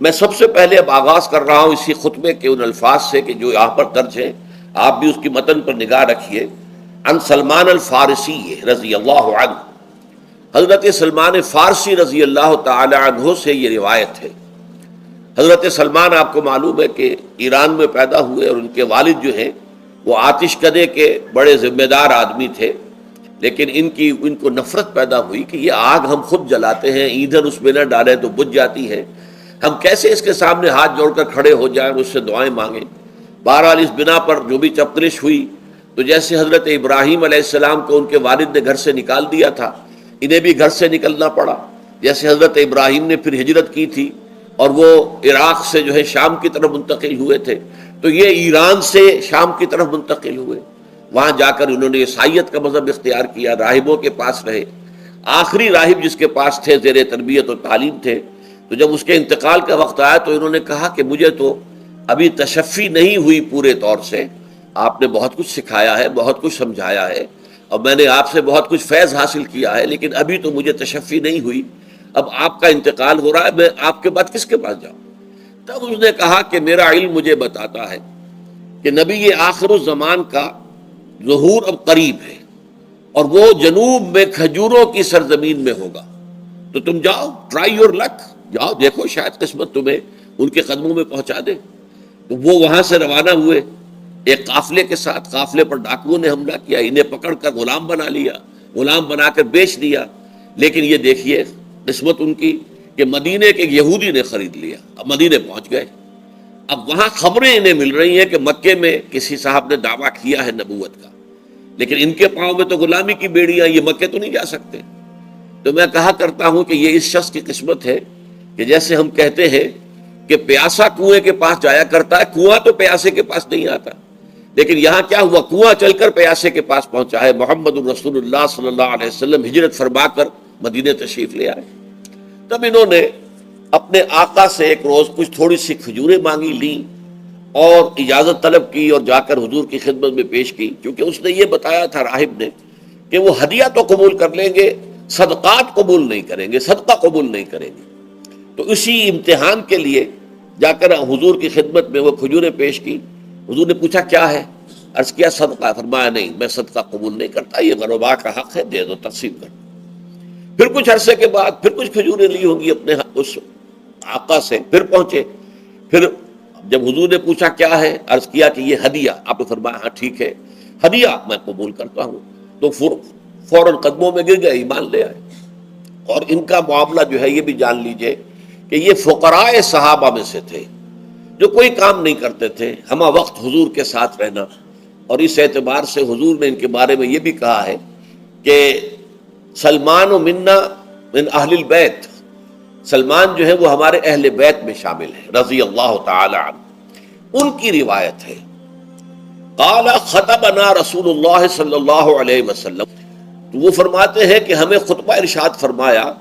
میں سب سے پہلے اب آغاز کر رہا ہوں اسی خطبے کے ان الفاظ سے کہ جو یہاں پر درج ہیں، آپ بھی اس کی متن پر نگاہ رکھیے۔ ان سلمان الفارسی رضی اللہ عنہ، حضرت سلمان فارسی رضی اللہ تعالی عنہ سے یہ روایت ہے۔ حضرت سلمان آپ کو معلوم ہے کہ ایران میں پیدا ہوئے، اور ان کے والد جو ہیں وہ آتش کدے کے بڑے ذمہ دار آدمی تھے، لیکن ان کو نفرت پیدا ہوئی کہ یہ آگ ہم خود جلاتے ہیں، ایندھن اس میں نہ ڈالیں تو بجھ جاتی ہے، ہم کیسے اس کے سامنے ہاتھ جوڑ کر کھڑے ہو جائیں، اس سے دعائیں مانگیں۔ بہرحال اس بنا پر جو بھی چپکرش ہوئی، تو جیسے حضرت ابراہیم علیہ السلام کو ان کے والد نے گھر سے نکال دیا تھا، انہیں بھی گھر سے نکلنا پڑا۔ جیسے حضرت ابراہیم نے پھر ہجرت کی تھی اور وہ عراق سے جو ہے شام کی طرف منتقل ہوئے تھے، تو یہ ایران سے شام کی طرف منتقل ہوئے۔ وہاں جا کر انہوں نے عیسائیت کا مذہب اختیار کیا، راہبوں کے پاس رہے۔ آخری راہب جس کے پاس تھے، زیر تربیت و تعلیم تھے، تو جب اس کے انتقال کا وقت آیا تو انہوں نے کہا کہ مجھے تو ابھی تشفی نہیں ہوئی پورے طور سے، آپ نے بہت کچھ سکھایا ہے، بہت کچھ سمجھایا ہے، اور میں نے آپ سے بہت کچھ فیض حاصل کیا ہے، لیکن ابھی تو مجھے تشفی نہیں ہوئی۔ اب آپ کا انتقال ہو رہا ہے، میں آپ کے بعد کس کے پاس جاؤں؟ تب اس نے کہا کہ میرا علم مجھے بتاتا ہے کہ نبی یہ آخر الزمان کا ظہور اب قریب ہے، اور وہ جنوب میں کھجوروں کی سرزمین میں ہوگا، تو تم جاؤ، ٹرائی یور لک، جاؤ دیکھو شاید قسمت تمہیں ان کے قدموں میں پہنچا دے۔ تو وہ وہاں سے روانہ ہوئے ایک قافلے کے ساتھ۔ قافلے پر ڈاکوؤں نے حملہ کیا، انہیں پکڑ کر غلام بنا لیا، غلام بنا کر بیچ دیا۔ لیکن یہ دیکھیے قسمت ان کی کہ مدینے کے یہودی نے خرید لیا، اب مدینے پہنچ گئے۔ اب وہاں خبریں انہیں مل رہی ہیں کہ مکے میں کسی صاحب نے دعویٰ کیا ہے نبوت کا، لیکن ان کے پاؤں میں تو غلامی کی بیڑیاں، یہ مکے تو نہیں جا سکتے۔ تو میں کہا کرتا ہوں کہ یہ اس شخص کی قسمت ہے کہ جیسے ہم کہتے ہیں کہ پیاسا کنویں کے پاس جایا کرتا ہے، کنواں تو پیاسے کے پاس نہیں آتا، لیکن یہاں کیا ہوا، کنواں چل کر پیاسے کے پاس پہنچا ہے۔ محمد الرسول اللہ صلی اللہ علیہ وسلم ہجرت فرما کر مدینے تشریف لے آئے۔ تب انہوں نے اپنے آقا سے ایک روز کچھ تھوڑی سی کھجوریں مانگی، لیں اور اجازت طلب کی اور جا کر حضور کی خدمت میں پیش کی، کیونکہ اس نے یہ بتایا تھا راہب نے کہ وہ ہدیہ تو قبول کر لیں گے، صدقات قبول نہیں کریں گے، صدقہ قبول نہیں کریں گے۔ تو اسی امتحان کے لیے جا کر حضور کی خدمت میں وہ کھجوریں پیش کی۔ حضور نے پوچھا کیا ہے؟ عرض کیا صدقہ۔ فرمایا نہیں، میں صدقہ قبول نہیں کرتا، یہ غربا کا حق ہے، دے دو، تقسیم کر دو۔ پھر کچھ عرصے کے بعد پھر کچھ کھجوریں لی ہوں گی اپنے اس آقا سے، پھر پہنچے۔ پھر جب حضور نے پوچھا کیا ہے، عرض کیا کہ یہ ہدیہ۔ آپ نے فرمایا ہاں ٹھیک ہے، ہدیہ میں قبول کرتا ہوں۔ تو فوراً قدموں میں گر گئے، ایمان لے آئے۔ اور ان کا معاملہ جو ہے یہ بھی جان لیجئے کہ یہ فقراء صحابہ میں سے تھے جو کوئی کام نہیں کرتے تھے، ہمہ وقت حضور کے ساتھ رہنا۔ اور اس اعتبار سے حضور نے ان کے بارے میں یہ بھی کہا ہے کہ سلمان و منا من اہل البیت، سلمان جو ہے وہ ہمارے اہل بیت میں شامل ہے، رضی اللہ تعالی عنہ۔ ان کی روایت ہے قال خطبنا رسول اللہ صلی اللہ علیہ وسلم، تو وہ فرماتے ہیں کہ ہمیں خطبہ ارشاد فرمایا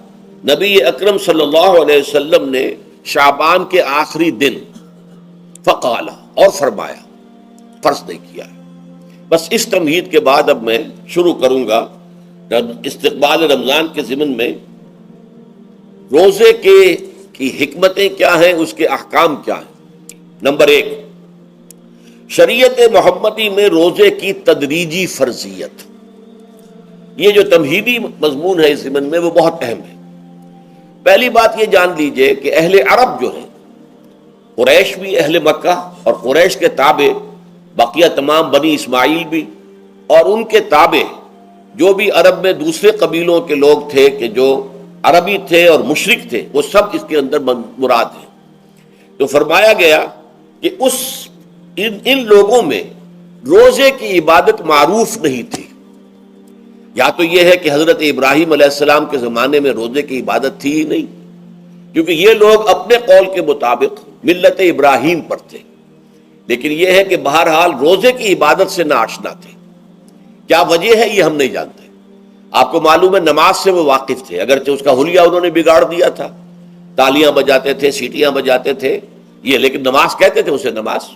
نبی اکرم صلی اللہ علیہ وسلم نے شعبان کے آخری دن، فقال، اور فرمایا، فرض نہیں کیا ہے۔ بس اس تمہید کے بعد اب میں شروع کروں گا استقبال رمضان کے ضمن میں روزے کی حکمتیں کیا ہیں، اس کے احکام کیا ہیں۔ نمبر 1، شریعت محمدی میں روزے کی تدریجی فرضیت۔ یہ جو تمہیدی مضمون ہے اس ضمن میں وہ بہت اہم ہے۔ پہلی بات یہ جان لیجئے کہ اہل عرب جو ہیں، قریش بھی، اہل مکہ اور قریش کے تابع بقیہ تمام بنی اسماعیل بھی، اور ان کے تابع جو بھی عرب میں دوسرے قبیلوں کے لوگ تھے کہ جو عربی تھے اور مشرک تھے، وہ سب اس کے اندر مراد ہیں۔ تو فرمایا گیا کہ ان لوگوں میں روزے کی عبادت معروف نہیں تھی۔ یا تو یہ ہے کہ حضرت ابراہیم علیہ السلام کے زمانے میں روزے کی عبادت تھی ہی نہیں، کیونکہ یہ لوگ اپنے قول کے مطابق ملت ابراہیم پر تھے، لیکن یہ ہے کہ بہرحال روزے کی عبادت سے ناآشنا تھے۔ کیا وجہ ہے یہ ہم نہیں جانتے۔ آپ کو معلوم ہے نماز سے وہ واقف تھے، اگرچہ اس کا حلیہ انہوں نے بگاڑ دیا تھا، تالیاں بجاتے تھے، سیٹیاں بجاتے تھے یہ، لیکن نماز کہتے تھے اسے نماز۔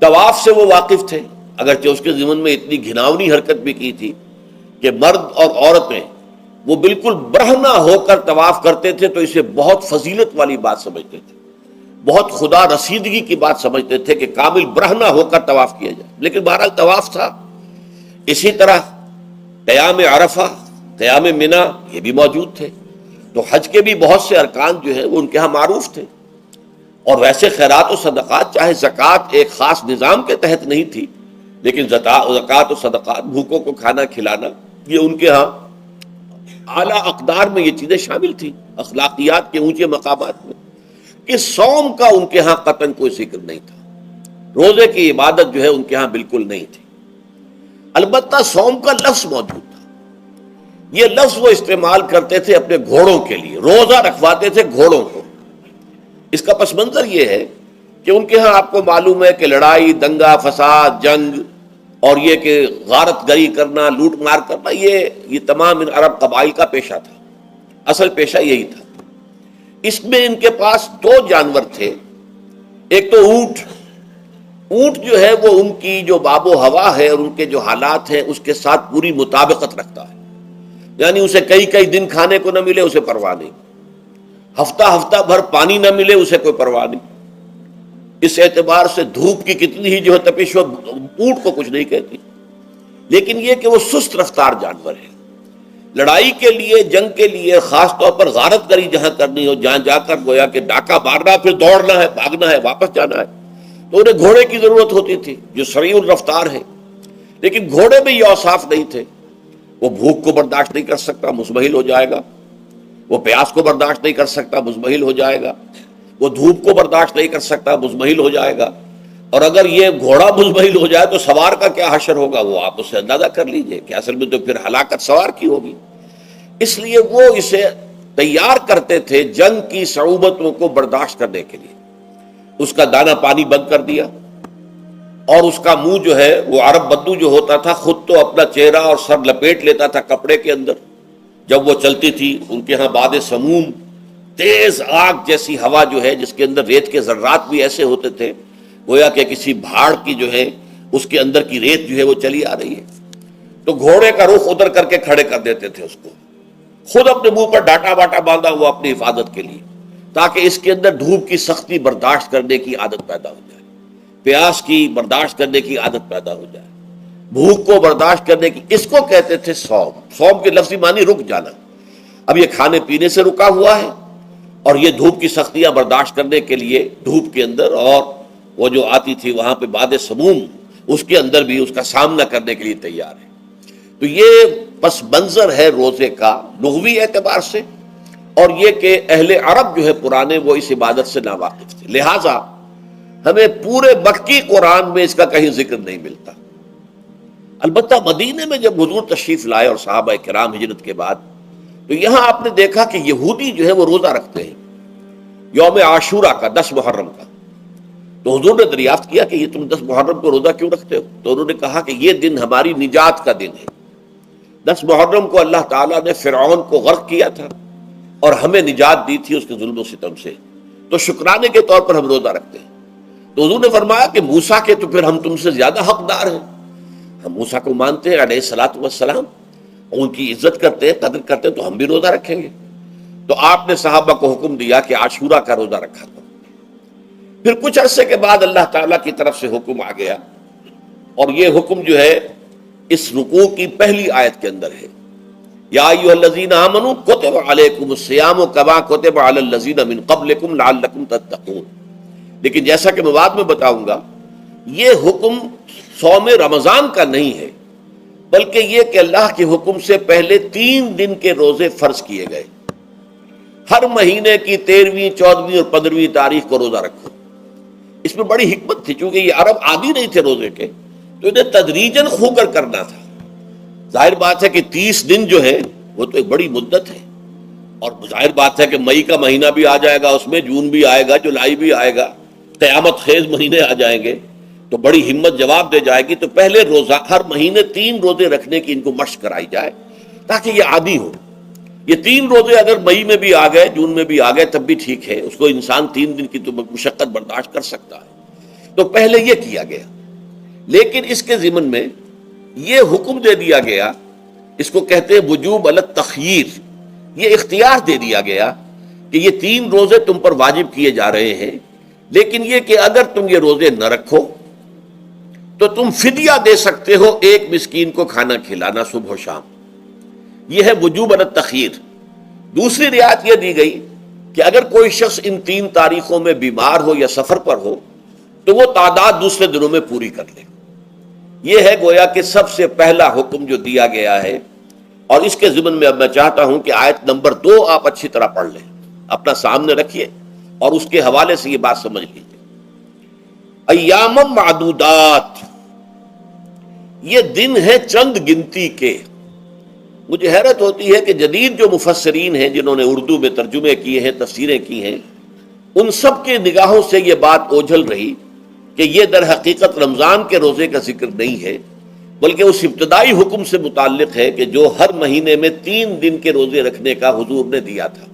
طواف سے وہ واقف تھے، اگرچہ اس کے ضمن میں اتنی گھناؤنی حرکت بھی کی تھی کہ مرد اور عورتیں وہ بالکل برہنہ ہو کر طواف کرتے تھے، تو اسے بہت فضیلت والی بات سمجھتے تھے۔ بہت خدا رسیدگی کی بات سمجھتے تھے کہ کامل برہنہ ہو کر طواف کیا جائے، لیکن بہرحال طواف تھا۔ اسی طرح قیام عرفہ، قیام منی یہ بھی موجود تھے۔ تو حج کے بھی بہت سے ارکان جو ہیں وہ ان کے ہاں معروف تھے، اور ویسے خیرات و صدقات، چاہے زکوٰۃ ایک خاص نظام کے تحت نہیں تھی، لیکن زکوٰۃ و صدقات، بھوکوں کو کھانا کھلانا، یہ ان کے ہاں اعلیٰ اقدار میں یہ چیزیں شامل تھیں، اخلاقیات کے اونچے مقامات میں۔ کہ صوم کا ان کے ہاں قطعاً کوئی ذکر نہیں تھا، روزے کی عبادت جو ہے ان کے ہاں بالکل نہیں تھی۔ البتہ صوم کا لفظ موجود تھا، یہ لفظ وہ استعمال کرتے تھے اپنے گھوڑوں کے لیے، روزہ رکھواتے تھے گھوڑوں کو۔ اس کا پس منظر یہ ہے کہ ان کے ہاں آپ کو معلوم ہے کہ لڑائی، دنگا فساد، جنگ، اور یہ کہ غارت گری کرنا، لوٹ مار کرنا، یہ تمام ان عرب قبائل کا پیشہ تھا، اصل پیشہ یہی تھا۔ اس میں ان کے پاس دو جانور تھے، ایک تو اونٹ۔ اونٹ جو ہے وہ ان کی جو باب و ہوا ہے اور ان کے جو حالات ہیں اس کے ساتھ پوری مطابقت رکھتا ہے، یعنی اسے کئی دن کھانے کو نہ ملے اسے پرواہ نہیں، ہفتہ بھر پانی نہ ملے اسے کوئی پرواہ نہیں۔ اس اعتبار سے دھوپ کی کتنی ہی جو ہے تپش ہو، اونٹ کو کچھ نہیں کہتی۔ لیکن یہ کہ وہ سست رفتار جانور ہے، لڑائی کے لیے، جنگ کے لیے، خاص طور پر غارت گری جہاں کرنی ہو، جہاں جا کر گویا کہ ڈاکہ مارنا، پھر دوڑنا ہے، بھاگنا ہے، واپس جانا ہے، تو انہیں گھوڑے کی ضرورت ہوتی تھی جو سریع الرفتار ہے۔ لیکن گھوڑے میں یہ اوصاف نہیں تھے، وہ بھوک کو برداشت نہیں کر سکتا، مزمحل ہو جائے گا، وہ پیاس کو برداشت نہیں کر سکتا، مزمحل ہو جائے گا، وہ دھوپ کو برداشت نہیں کر سکتا، مزمحل ہو جائے گا، اور اگر یہ گھوڑا مزمحل ہو جائے تو سوار کا کیا حشر ہوگا، وہ آپ اس سے اندازہ کر لیجئے کہ اصل میں تو پھر ہلاکت سوار کی ہوگی۔ اس لیے وہ اسے تیار کرتے تھے جنگ کی صعوبتوں کو برداشت کرنے کے لیے۔ اس کا دانہ پانی بند کر دیا، اور اس کا منہ جو ہے وہ عرب بدو جو ہوتا تھا خود تو اپنا چہرہ اور سر لپیٹ لیتا تھا کپڑے کے اندر، جب وہ چلتی تھی ان کے ہاں باد سموم، تیز آگ جیسی ہوا جو ہے جس کے اندر ریت کے ذرات بھی ایسے ہوتے تھے گویا کہ کسی بھاڑ کی جو ہے اس کے اندر کی ریت جو ہے وہ چلی آ رہی ہے، تو گھوڑے کا رخ ادھر کر کے کھڑے کر دیتے تھے اس کو، خود اپنے منہ پر ڈاٹا واٹا باندھا ہوا اپنی حفاظت کے لیے، تاکہ اس کے اندر دھوپ کی سختی برداشت کرنے کی عادت پیدا ہو جائے، پیاس کی برداشت کرنے کی عادت پیدا ہو جائے، بھوک کو برداشت کرنے کی۔ اس کو کہتے تھے صوم۔ صوم کے لفظی معنی رک جانا۔ اب یہ کھانے پینے سے رکا ہوا ہے، اور یہ دھوپ کی سختیاں برداشت کرنے کے لیے دھوپ کے اندر، اور وہ جو آتی تھی وہاں پہ باد سموم، اس کے اندر بھی اس کا سامنا کرنے کے لیے تیار ہے۔ تو یہ پس منظر ہے روزے کا لغوی اعتبار سے، اور یہ کہ اہل عرب جو ہے پرانے وہ اس عبادت سے ناواقف تھے، لہٰذا ہمیں پورے مکی قرآن میں اس کا کہیں ذکر نہیں ملتا۔ البتہ مدینے میں جب حضور تشریف لائے اور صحابہ کرام ہجرت کے بعد، تو یہاں آپ نے دیکھا کہ یہودی جو ہے وہ روزہ رکھتے ہیں یوم عاشورہ کا، 10 محرم کا۔ تو حضور نے دریافت کیا کہ یہ تم 10 محرم کو روزہ کیوں رکھتے ہو؟ تو انہوں نے کہا کہ یہ دن ہماری نجات کا دن ہے۔ 10 محرم کو اللہ تعالیٰ نے فرعون کو غرق کیا تھا اور ہمیں نجات دی تھی اس کے ظلم و ستم سے، تو شکرانے کے طور پر ہم روزہ رکھتے ہیں۔ تو حضور نے فرمایا کہ موسیٰ کے تو پھر ہم تم سے زیادہ حقدار ہیں، ہم موسیٰ کو مانتے ہیں علیہ الصلوۃ والسلام، ان کی عزت کرتے ہیں، قدر کرتے ہیں، تو ہم بھی روزہ رکھیں گے۔ تو آپ نے صحابہ کو حکم دیا کہ عاشورہ کا روزہ رکھا تھا۔ پھر کچھ عرصے کے بعد اللہ تعالیٰ کی طرف سے حکم آ گیا، اور یہ حکم جو ہے اس رکوع کی پہلی آیت کے اندر ہے، یا ایھا الذین آمنوا کتب علیکم الصیام کما کتب علی الذین من قبلکم لعلکم تتقون۔ لیکن جیسا کہ میں بعد میں بتاؤں گا، یہ حکم صوم رمضان کا نہیں ہے، بلکہ یہ کہ اللہ کے حکم سے پہلے 3 دن کے روزے فرض کیے گئے۔ ہر مہینے کی 13ویں، 14ویں اور 15ویں تاریخ کو روزہ رکھو۔ اس میں بڑی حکمت تھی، چونکہ یہ عرب عادی نہیں تھے روزے کے، تو انہیں تدریجاً خو کر کرنا تھا۔ ظاہر بات ہے کہ 30 دن جو ہے وہ تو ایک بڑی مدت ہے، اور ظاہر بات ہے کہ مئی کا مہینہ بھی آ جائے گا، اس میں جون بھی آئے گا، جولائی بھی آئے گا، قیامت خیز مہینے آ جائیں گے، تو بڑی ہمت جواب دے جائے گی۔ تو پہلے روزہ، ہر مہینے 3 روزے رکھنے کی ان کو مشق کرائی جائے تاکہ یہ عادی ہو۔ یہ 3 روزے اگر مئی میں بھی آ گئے، جون میں بھی آ گئے، تب بھی ٹھیک ہے، اس کو انسان 3 دن کی تو مشقت برداشت کر سکتا ہے۔ تو پہلے یہ کیا گیا، لیکن اس کے ضمن میں یہ حکم دے دیا گیا، اس کو کہتے ہیں وجوب علی التخییر، یہ اختیار دے دیا گیا کہ یہ 3 روزے تم پر واجب کیے جا رہے ہیں، لیکن یہ کہ اگر تم یہ روزے نہ رکھو تو تم فدیہ دے سکتے ہو، ایک مسکین کو کھانا کھلانا صبح و شام. یہ ہے وجوب التخیر. دوسری رعایت یہ دی گئی کہ اگر کوئی شخص ان 3 تاریخوں میں بیمار ہو یا سفر پر ہو تو وہ تعداد دوسرے دنوں میں پوری کر لے. یہ ہے گویا کہ سب سے پہلا حکم جو دیا گیا ہے. اور اس کے ضمن میں اب میں چاہتا ہوں کہ آیت نمبر 2 آپ اچھی طرح پڑھ لیں، اپنا سامنے رکھیے اور اس کے حوالے سے یہ بات سمجھ لیجیے. ایام معدودات، یہ دن ہے چند گنتی کے. مجھے حیرت ہوتی ہے کہ جدید جو مفسرین ہیں جنہوں نے اردو میں ترجمے کیے ہیں، تفسیریں کی ہیں، ان سب کے نگاہوں سے یہ بات اوجھل رہی کہ یہ در حقیقت رمضان کے روزے کا ذکر نہیں ہے، بلکہ اس ابتدائی حکم سے متعلق ہے کہ جو ہر مہینے میں 3 دن کے روزے رکھنے کا حضور نے دیا تھا.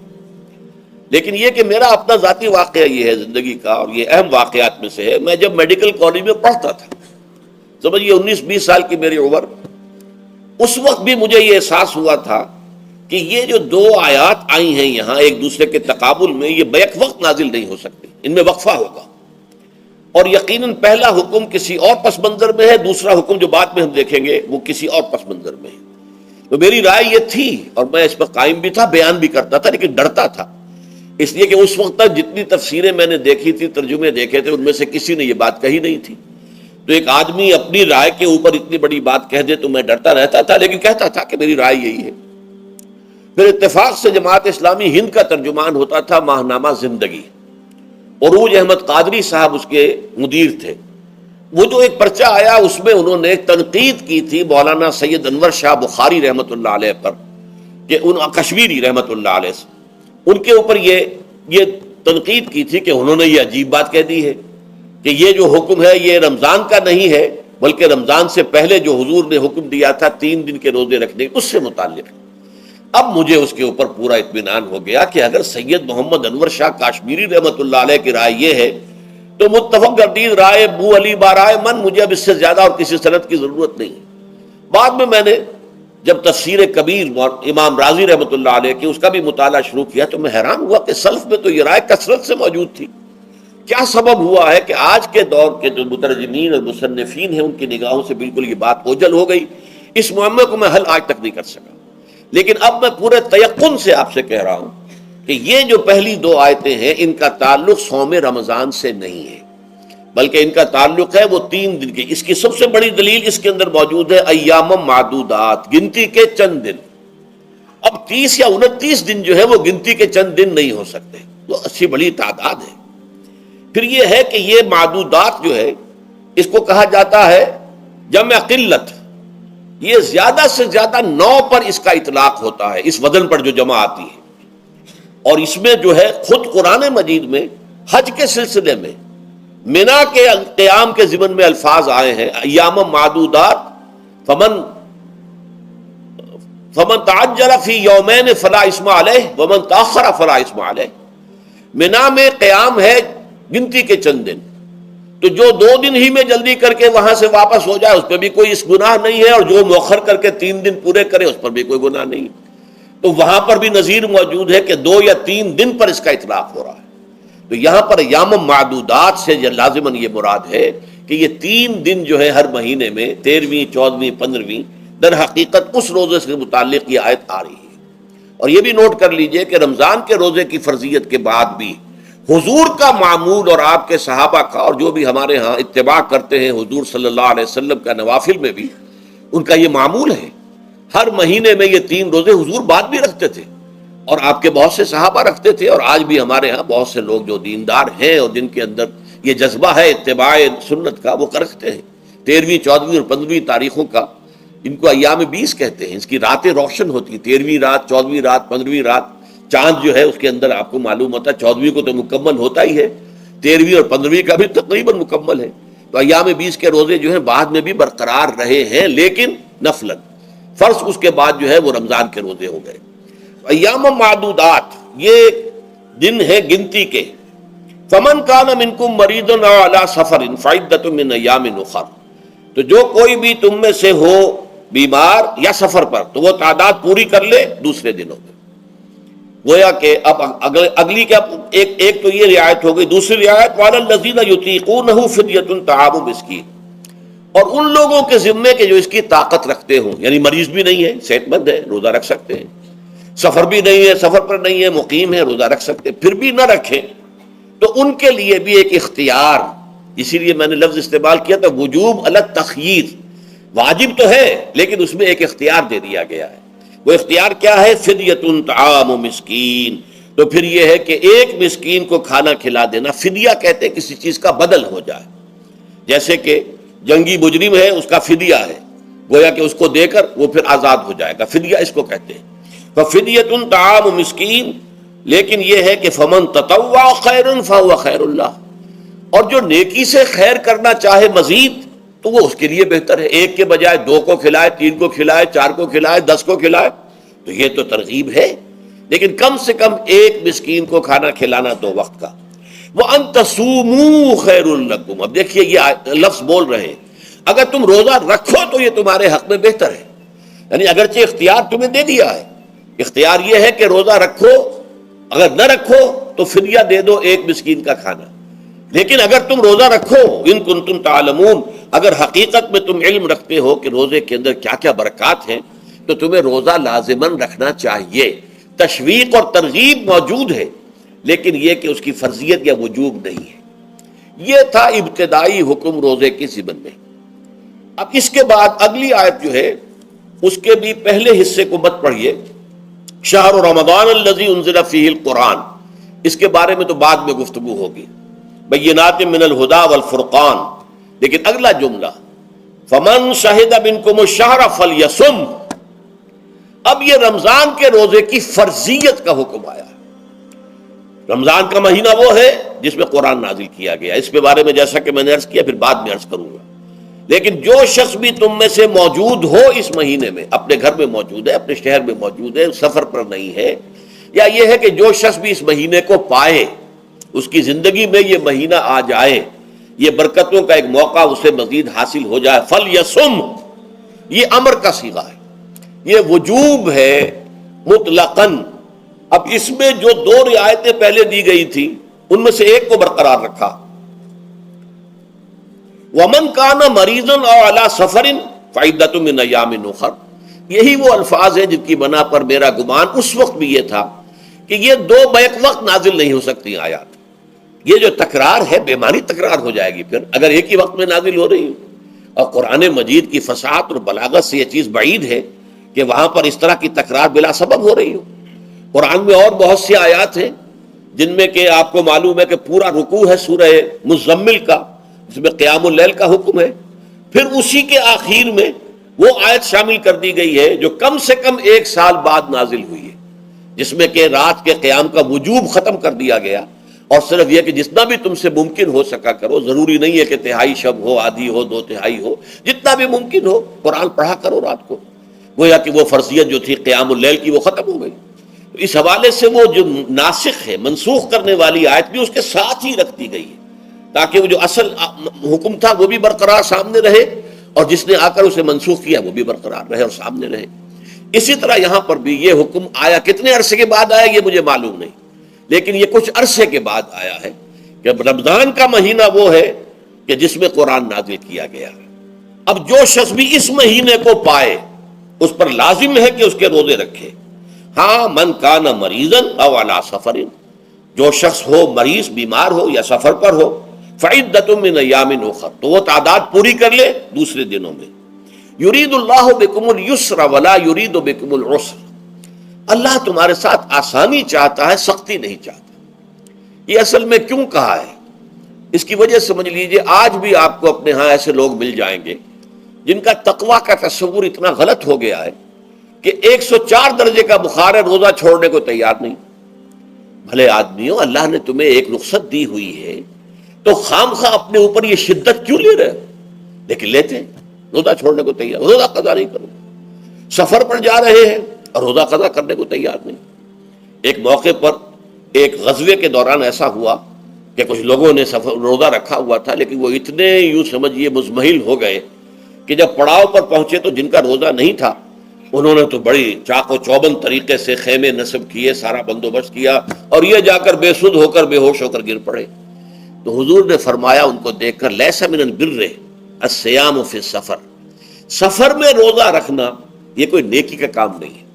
لیکن یہ کہ میرا اپنا ذاتی واقعہ یہ ہے زندگی کا، اور یہ اہم واقعات میں سے ہے. میں جب میڈیکل کالج میں پڑھتا تھا، سمجھیے 19-20 سال کی میری عمر، اس وقت بھی مجھے یہ احساس ہوا تھا کہ یہ جو 2 آیات آئی ہیں یہاں ایک دوسرے کے تقابل میں، یہ بیک وقت نازل نہیں ہو سکتی، ان میں وقفہ ہوگا. اور یقیناً پہلا حکم کسی اور پس منظر میں ہے، دوسرا حکم جو بعد میں ہم دیکھیں گے وہ کسی اور پس منظر میں ہے. تو میری رائے یہ تھی اور میں اس پر قائم بھی تھا، بیان بھی کرتا تھا، لیکن ڈرتا تھا، اس لیے کہ اس وقت تک جتنی تفسیریں میں نے دیکھی تھی، ترجمے دیکھے تھے، ان میں سے کسی نے یہ بات کہی نہیں تھی. تو ایک آدمی اپنی رائے کے اوپر اتنی بڑی بات کہہ دے تو میں ڈرتا رہتا تھا، لیکن کہتا تھا کہ میری رائے یہی ہے. پھر اتفاق سے جماعت اسلامی ہند کا ترجمان ہوتا تھا ماہنامہ زندگی، عروج احمد قادری صاحب اس کے مدیر تھے. وہ جو ایک پرچہ آیا اس میں انہوں نے ایک تنقید کی تھی مولانا سید انور شاہ بخاری رحمۃ اللہ علیہ پر، کہ ان کشمیری رحمۃ اللہ علیہ سے ان کے اوپر یہ تنقید کی تھی کہ انہوں نے یہ عجیب بات کہہ دی ہے کہ یہ جو حکم ہے یہ رمضان کا نہیں ہے، بلکہ رمضان سے پہلے جو حضور نے حکم دیا تھا 3 دن کے روزے رکھنے اس سے متعلق ہے. اب مجھے اس کے اوپر پورا اطمینان ہو گیا کہ اگر سید محمد انور شاہ کاشمیری رحمۃ اللہ علیہ کی رائے یہ ہے تو متفق گردید رائے بو علی بارائے من، مجھے اب اس سے زیادہ اور کسی سند کی ضرورت نہیں. بعد میں نے جب تفسیر کبیر امام رازی رحمۃ اللہ علیہ کی اس کا بھی مطالعہ شروع کیا تو میں حیران ہوا کہ سلف میں تو یہ رائے کثرت سے موجود تھی. کیا سبب ہوا ہے کہ آج کے دور کے جو مترجمین اور مصنفین ہیں ان کی نگاہوں سے بالکل یہ بات اوجھل ہو گئی. اس معاملے کو میں حل آج تک نہیں کر سکا، لیکن اب میں پورے تیقن سے آپ سے کہہ رہا ہوں کہ یہ جو پہلی 2 آیتیں ہیں ان کا تعلق صوم رمضان سے نہیں ہے، بلکہ ان کا تعلق ہے وہ 3 دن کی. اس کی سب سے بڑی دلیل اس کے اندر موجود ہے ایام معدودات، گنتی کے چند دن. اب 30 یا 29 دن جو ہے وہ گنتی کے چند دن نہیں ہو سکتے، وہ اچھی بڑی تعداد ہے. پھر یہ ہے کہ یہ معدودات جو ہے اس کو کہا جاتا ہے جمع قلت. یہ زیادہ سے زیادہ 9 پر اس کا اطلاق ہوتا ہے، اس وزن پر جو جمع آتی ہے. اور اس میں جو ہے خود قرآن مجید میں حج کے سلسلے میں منا کے قیام کے ضمن میں الفاظ آئے ہیں ایام معدودات، فمن تعجل فی یومین فلا اسم علیہ ومن تاخر فلا اسم علیہ. منا میں قیام ہے گنتی کے چند دن، تو جو 2 دن ہی میں جلدی کر کے وہاں سے واپس ہو جائے اس پہ بھی کوئی اس گناہ نہیں ہے، اور جو مؤخر کر کے 3 دن پورے کرے اس پر بھی کوئی گناہ نہیں. تو وہاں پر بھی نظیر موجود ہے کہ 2 یا 3 دن پر اس کا اطلاق ہو رہا ہے. تو یہاں پر ایام معدودات سے لازماً یہ مراد ہے کہ یہ 3 دن جو ہے ہر مہینے میں 13ویں 14ویں 15ویں در حقیقت اس روزے سے متعلق یہ آیت آ رہی ہے. اور یہ بھی نوٹ کر لیجئے کہ رمضان کے روزے کی فرضیت کے بعد بھی حضور کا معمول اور آپ کے صحابہ کا اور جو بھی ہمارے ہاں اتباع کرتے ہیں حضور صلی اللہ علیہ وسلم کا نوافل میں بھی ان کا یہ معمول ہے. ہر مہینے میں یہ 3 روزے حضور بعد بھی رکھتے تھے اور آپ کے بہت سے صحابہ رکھتے تھے، اور آج بھی ہمارے ہاں بہت سے لوگ جو دیندار ہیں اور جن کے اندر یہ جذبہ ہے اتباع سنت کا وہ رکھتے ہیں. 13ویں 14ویں اور 15ویں تاریخوں کا ان کو ایام 20 کہتے ہیں. اس کی راتیں روشن ہوتی ہیں، 13ویں رات 14ویں رات 15ویں رات. چاند جو ہے اس کے اندر آپ کو معلوم ہوتا ہے 14ویں کو تو مکمل ہوتا ہی ہے، 13ویں اور 15ویں کا بھی تقریباً مکمل ہے. تو ایام 20 کے روزے جو ہیں بعد میں بھی برقرار رہے ہیں، لیکن نفلاً. فرض اس کے بعد جو ہے وہ رمضان کے روزے ہو گئے. ایام معدودات یہ دن ہے گنتی کے. فمن کان منکم مریض او علی سفر فعدۃ من ایام اخر. تو جو کوئی بھی تم میں سے ہو بیمار یا سفر پر تو وہ تعداد پوری کر لے دوسرے دنوں میں. گویا کہ اب اگلی کیا ایک تو یہ رعایت ہو گئی. دوسری رعایت وعلی الذین یطیقونہ فدیۃ طعام مسکین، اور ان لوگوں کے ذمے کے جو اس کی طاقت رکھتے ہوں، یعنی مریض بھی نہیں ہے، صحت مند ہے، روزہ رکھ سکتے ہیں، سفر بھی نہیں ہے، سفر پر نہیں ہے، مقیم ہے، روزہ رکھ سکتے ہیں، پھر بھی نہ رکھیں تو ان کے لیے بھی ایک اختیار. اسی لیے میں نے لفظ استعمال کیا تھا وجوب علی التخییر، واجب تو ہے لیکن اس میں ایک اختیار دے دیا گیا ہے. وہ اختیار کیا ہے؟ فدیۃ طعام مسکین. تو پھر یہ ہے کہ ایک مسکین کو کھانا کھلا دینا. فدیہ کہتے ہیں کسی چیز کا بدل ہو جائے، جیسے کہ جنگی مجرم ہے، اس کا فدیہ ہے، گویا کہ اس کو دے کر وہ پھر آزاد ہو جائے گا، فدیہ اس کو کہتے ہیں. ففدیۃ طعام مسکین. لیکن یہ ہے کہ فمن تطوع خیرا فهو خیر اللہ، اور جو نیکی سے خیر کرنا چاہے مزید تو وہ اس کے لیے بہتر ہے. ایک کے بجائے 2 کو کھلائے، 3 کو کھلائے، 4 کو کھلائے، 10 کو کھلائے، تو یہ تو ترغیب ہے. لیکن کم سے کم ایک مسکین کو کھانا کھلانا 2 وقت کا. وَأَن تَصُومُوا خَيْرٌ لَكُمْ. اب دیکھیے یہ لفظ بول رہے ہیں، اگر تم روزہ رکھو تو یہ تمہارے حق میں بہتر ہے. یعنی اگرچہ اختیار تمہیں دے دیا ہے، اختیار یہ ہے کہ روزہ رکھو، اگر نہ رکھو تو فدیہ دے دو ایک مسکین کا کھانا. لیکن اگر تم روزہ رکھو، ان کنتم تعلمون، اگر حقیقت میں تم علم رکھتے ہو کہ روزے کے اندر کیا کیا برکات ہیں، تو تمہیں روزہ لازماً رکھنا چاہیے. تشویق اور ترغیب موجود ہے، لیکن یہ کہ اس کی فرضیت یا وجوب نہیں ہے. یہ تھا ابتدائی حکم روزے کی ضمن میں. اب اس کے بعد اگلی آیت جو ہے اس کے بھی پہلے حصے کو مت پڑھیے. شہر رمضان الذی انزل فیہ القرآن، اس کے بارے میں تو بعد میں گفتگو ہوگی. بینات من الہدی والفرقان. لیکن اگلا جملہ فمن شہد منکم الشہر فلیصم، اب یہ رمضان کے روزے کی فرضیت کا حکم آیا. رمضان کا مہینہ وہ ہے جس میں قرآن نازل کیا گیا. اس کے بارے میں جیسا کہ میں نے عرض کیا پھر بعد میں عرض کروں گا. لیکن جو شخص بھی تم میں سے موجود ہو اس مہینے میں، اپنے گھر میں موجود ہے، اپنے شہر میں موجود ہے، سفر پر نہیں ہے، یا یہ ہے کہ جو شخص بھی اس مہینے کو پائے، اس کی زندگی میں یہ مہینہ آ جائے، یہ برکتوں کا ایک موقع اسے مزید حاصل ہو جائے. فلیصم، یہ امر کا صیغہ ہے، یہ وجوب ہے مطلقاً. اب اس میں جو 2 رعایتیں پہلے دی گئی تھی ان میں سے ایک کو برقرار رکھا. وَمَنْ كَانَ مَرِيضًا أَوْ عَلَى سَفَرٍ فَعِدَّةٌ مِّنْ أَيَّامٍ أُخَرَ. یہی وہ الفاظ ہیں جن کی بنا پر میرا گمان اس وقت بھی یہ تھا کہ یہ 2 بیک وقت نازل نہیں ہو سکتی آیات. یہ جو تکرار ہے بیماری تکرار ہو جائے گی پھر اگر ایک ہی وقت میں نازل ہو رہی ہو. اور قرآن مجید کی فصاحت اور بلاغت سے یہ چیز بعید ہے کہ وہاں پر اس طرح کی تکرار بلا سبب ہو رہی ہو. قرآن میں اور بہت سی آیات ہیں جن میں کہ آپ کو معلوم ہے کہ پورا رکوع ہے سورہ مزمل کا، اس میں قیام اللیل کا حکم ہے. پھر اسی کے آخر میں وہ آیت شامل کر دی گئی ہے جو کم سے کم 1 سال بعد نازل ہوئی ہے، جس میں کہ رات کے قیام کا وجوب ختم کر دیا گیا. اور صرف یہ کہ جتنا بھی تم سے ممکن ہو سکا کرو، ضروری نہیں ہے کہ تہائی شب ہو، آدھی ہو، 2 تہائی ہو، جتنا بھی ممکن ہو قرآن پڑھا کرو رات کو. گویا کہ وہ فرضیت جو تھی قیام اللیل کی وہ ختم ہو گئی. اس حوالے سے وہ جو ناسخ ہے، منسوخ کرنے والی آیت بھی اس کے ساتھ ہی رکھ دی گئی ہے تاکہ وہ جو اصل حکم تھا وہ بھی برقرار سامنے رہے، اور جس نے آ کر اسے منسوخ کیا وہ بھی برقرار رہے اور سامنے رہے. اسی طرح یہاں پر بھی یہ حکم آیا. کتنے عرصے کے بعد آیا یہ مجھے معلوم نہیں، لیکن یہ کچھ عرصے کے بعد آیا ہے کہ رمضان کا مہینہ وہ ہے کہ جس میں قرآن نازل کیا گیا. اب جو شخص بھی اس مہینے کو پائے اس پر لازم ہے کہ اس کے روزے رکھے. ہاں من کان مریضا او علی سفر، جو شخص ہو مریض، بیمار ہو یا سفر پر ہو، فعدۃ من ایام اخر، تو وہ تعداد پوری کر لے دوسرے دنوں میں. یرید اللہ بکم اليسر ولا یرید بکم العسر، اللہ تمہارے ساتھ آسانی چاہتا ہے، سختی نہیں چاہتا. یہ اصل میں کیوں کہا ہے اس کی وجہ سمجھ لیجئے. آج بھی آپ کو اپنے ہاں ایسے لوگ مل جائیں گے جن کا تقویٰ کا تصور اتنا غلط ہو گیا ہے کہ 104 درجے کا بخار ہے، روزہ چھوڑنے کو تیار نہیں. بھلے آدمیوں، اللہ نے تمہیں ایک رخصت دی ہوئی ہے تو خام خواہ اپنے اوپر یہ شدت کیوں لے رہے؟ لیکن لیتے ہیں، روزہ چھوڑنے کو تیار، روزہ قضا نہیں کرو. سفر پر جا رہے ہیں اور روزہ قضا کرنے کو تیار نہیں. ایک موقع پر ایک غزوے کے دوران ایسا ہوا کہ کچھ لوگوں نے روزہ رکھا ہوا تھا، لیکن وہ اتنے یوں سمجھیے مزمحل ہو گئے کہ جب پڑاؤ پر پہنچے تو جن کا روزہ نہیں تھا انہوں نے تو بڑی چاق و چوبند طریقے سے خیمے نصب کیے، سارا بندوبست کیا، اور یہ جا کر بے سدھ ہو کر بے ہوش ہو کر گر پڑے۔ تو حضور نے فرمایا ان کو دیکھ کر، لیس من البر الصیام فی السفر، سفر میں روزہ رکھنا یہ کوئی نیکی کا کام نہیں ہے،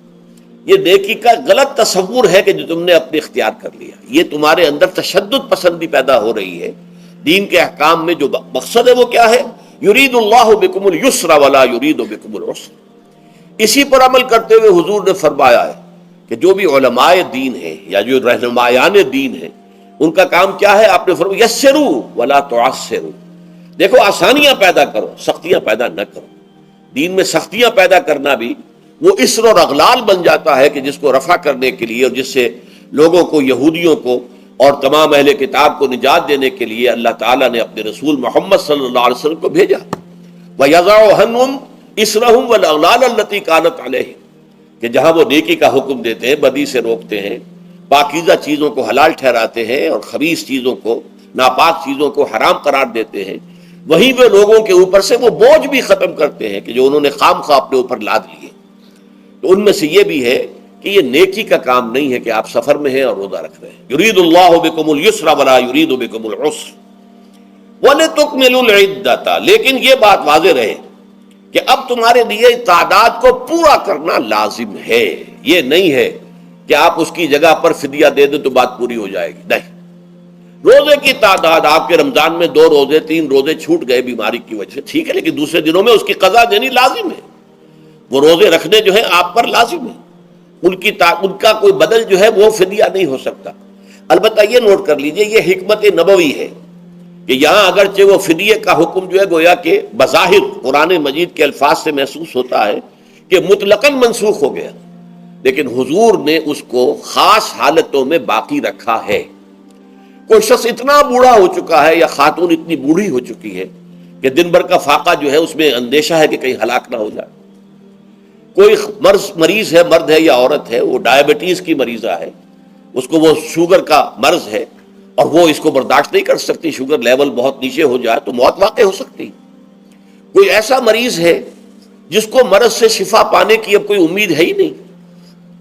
یہ نیکی کا غلط تصور ہے کہ جو تم نے اپنے اختیار کر لیا، یہ تمہارے اندر تشدد پسندی پیدا ہو رہی ہے۔ دین کے احکام میں جو مقصد ہے وہ کیا ہے؟ یرید اللہ بکم اليسر ولا یرید بکم العسر۔ اسی پر عمل کرتے ہوئے حضور نے فرمایا ہے کہ جو بھی علماء دین ہیں یا جو رہنمایان دین ہیں، ان کا کام کیا ہے؟ آپ نے فرمایا یسروا ولا تعسروا، دیکھو آسانیاں پیدا کرو، سختیاں پیدا نہ کرو۔ دین میں سختیاں پیدا کرنا بھی وہ اسر اور اغلال بن جاتا ہے کہ جس کو رفع کرنے کے لیے، اور جس سے لوگوں کو، یہودیوں کو اور تمام اہل کتاب کو نجات دینے کے لیے اللہ تعالیٰ نے اپنے رسول محمد صلی اللہ علیہ وسلم کو بھیجا۔ وَيَضَعُ عَنْهُمْ إِصْرَهُمْ وَالْأَغْلَالَ الَّتِي كَانَتْ عَلَيْهِمْ، کہ جہاں وہ نیکی کا حکم دیتے ہیں، بدی سے روکتے ہیں، پاکیزہ چیزوں کو حلال ٹھہراتے ہیں اور خبیث چیزوں کو، ناپاک چیزوں کو حرام قرار دیتے ہیں، وہیں وہ لوگوں کے اوپر سے وہ بوجھ بھی ختم کرتے ہیں کہ جو انہوں نے خام خواہ اپنے اوپر لاد لیے۔ تو ان میں سے یہ بھی ہے کہ یہ نیکی کا کام نہیں ہے کہ آپ سفر میں ہیں اور روزہ رکھ رہے ہیں۔ یرید اللہ بکم اليسر ولا یرید بکم العسر وَلِتُكْمِلُوا الْعِدَّةَ، لیکن یہ بات واضح رہے کہ اب تمہارے لیے تعداد کو پورا کرنا لازم ہے، یہ نہیں ہے کہ آپ اس کی جگہ پر فدیہ دے دیں تو بات پوری ہو جائے گی، نہیں۔ روزے کی تعداد، آپ کے رمضان میں 2 روزے 3 روزے چھوٹ گئے بیماری کی وجہ سے، ٹھیک ہے، لیکن دوسرے دنوں میں اس کی قضا دینی لازم ہے۔ وہ روزے رکھنے جو ہے آپ پر لازم ہے، ان کا کوئی بدل جو ہے وہ فدیہ نہیں ہو سکتا۔ البتہ یہ نوٹ کر لیجئے، یہ حکمت نبوی ہے کہ یہاں اگرچہ وہ فدیے کا حکم جو ہے گویا کہ بظاہر قرآن مجید کے الفاظ سے محسوس ہوتا ہے کہ مطلقاً منسوخ ہو گیا، لیکن حضور نے اس کو خاص حالتوں میں باقی رکھا ہے۔ کوئی شخص اتنا بوڑھا ہو چکا ہے یا خاتون اتنی بوڑھی ہو چکی ہے کہ دن بھر کا فاقہ جو ہے اس میں اندیشہ ہے کہ کہیں ہلاک نہ ہو جائے، کوئی مریض ہے، مرد ہے یا عورت ہے، وہ ڈائبٹیز کی مریضہ ہے، اس کو وہ شوگر کا مرض ہے اور وہ اس کو برداشت نہیں کر سکتی، شوگر لیول بہت نیچے ہو جائے تو موت واقع ہو سکتی۔ کوئی ایسا مریض ہے جس کو مرض سے شفا پانے کی اب کوئی امید ہے ہی نہیں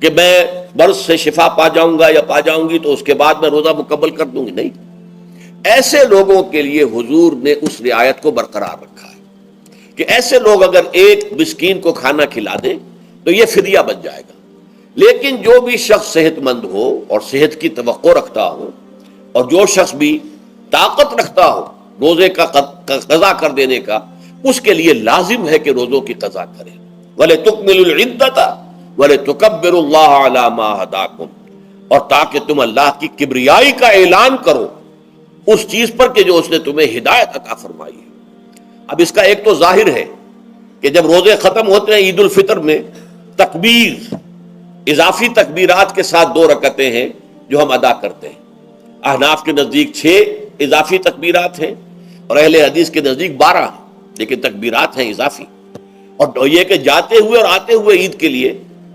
کہ میں مرض سے شفا پا جاؤں گا یا پا جاؤں گی تو اس کے بعد میں روزہ مکمل کر دوں گی، نہیں۔ ایسے لوگوں کے لیے حضور نے اس رعایت کو برقرار رکھا ہے کہ ایسے لوگ اگر ایک مسکین کو کھانا کھلا دیں تو یہ فدیہ بن جائے گا۔ لیکن جو بھی شخص صحت مند ہو اور صحت کی توقع رکھتا ہو، اور جو شخص بھی طاقت رکھتا ہو روزے کا قضا کر دینے کا، اس کے لیے لازم ہے کہ روزوں کی قضا کرے۔ وَلِتُكْمِلُوا الْعِدَّةَ وَلِتُكَبِّرُوا اللَّهَ عَلَى مَا هَدَاكُمْ، اور تاکہ تم اللہ کی کبریائی کا اعلان کرو اس چیز پر کہ جو اس نے تمہیں ہدایت عطا فرمائی ہے۔ اب اس کا ایک تو ظاہر ہے کہ جب روزے ختم ہوتے ہیں عید الفطر میں، تکبیر، اضافی تکبیرات کے ساتھ 2 رکعتیں ہیں جو ہم ادا کرتے ہیں۔ احناف کے نزدیک 6 اضافی تکبیرات ہیں اور اہل حدیث کے نزدیک 12 ہیں، لیکن تکبیرات ہیں اضافی۔ اور یہ کہ جاتے ہوئے اور آتے ہوئے عید کے لیے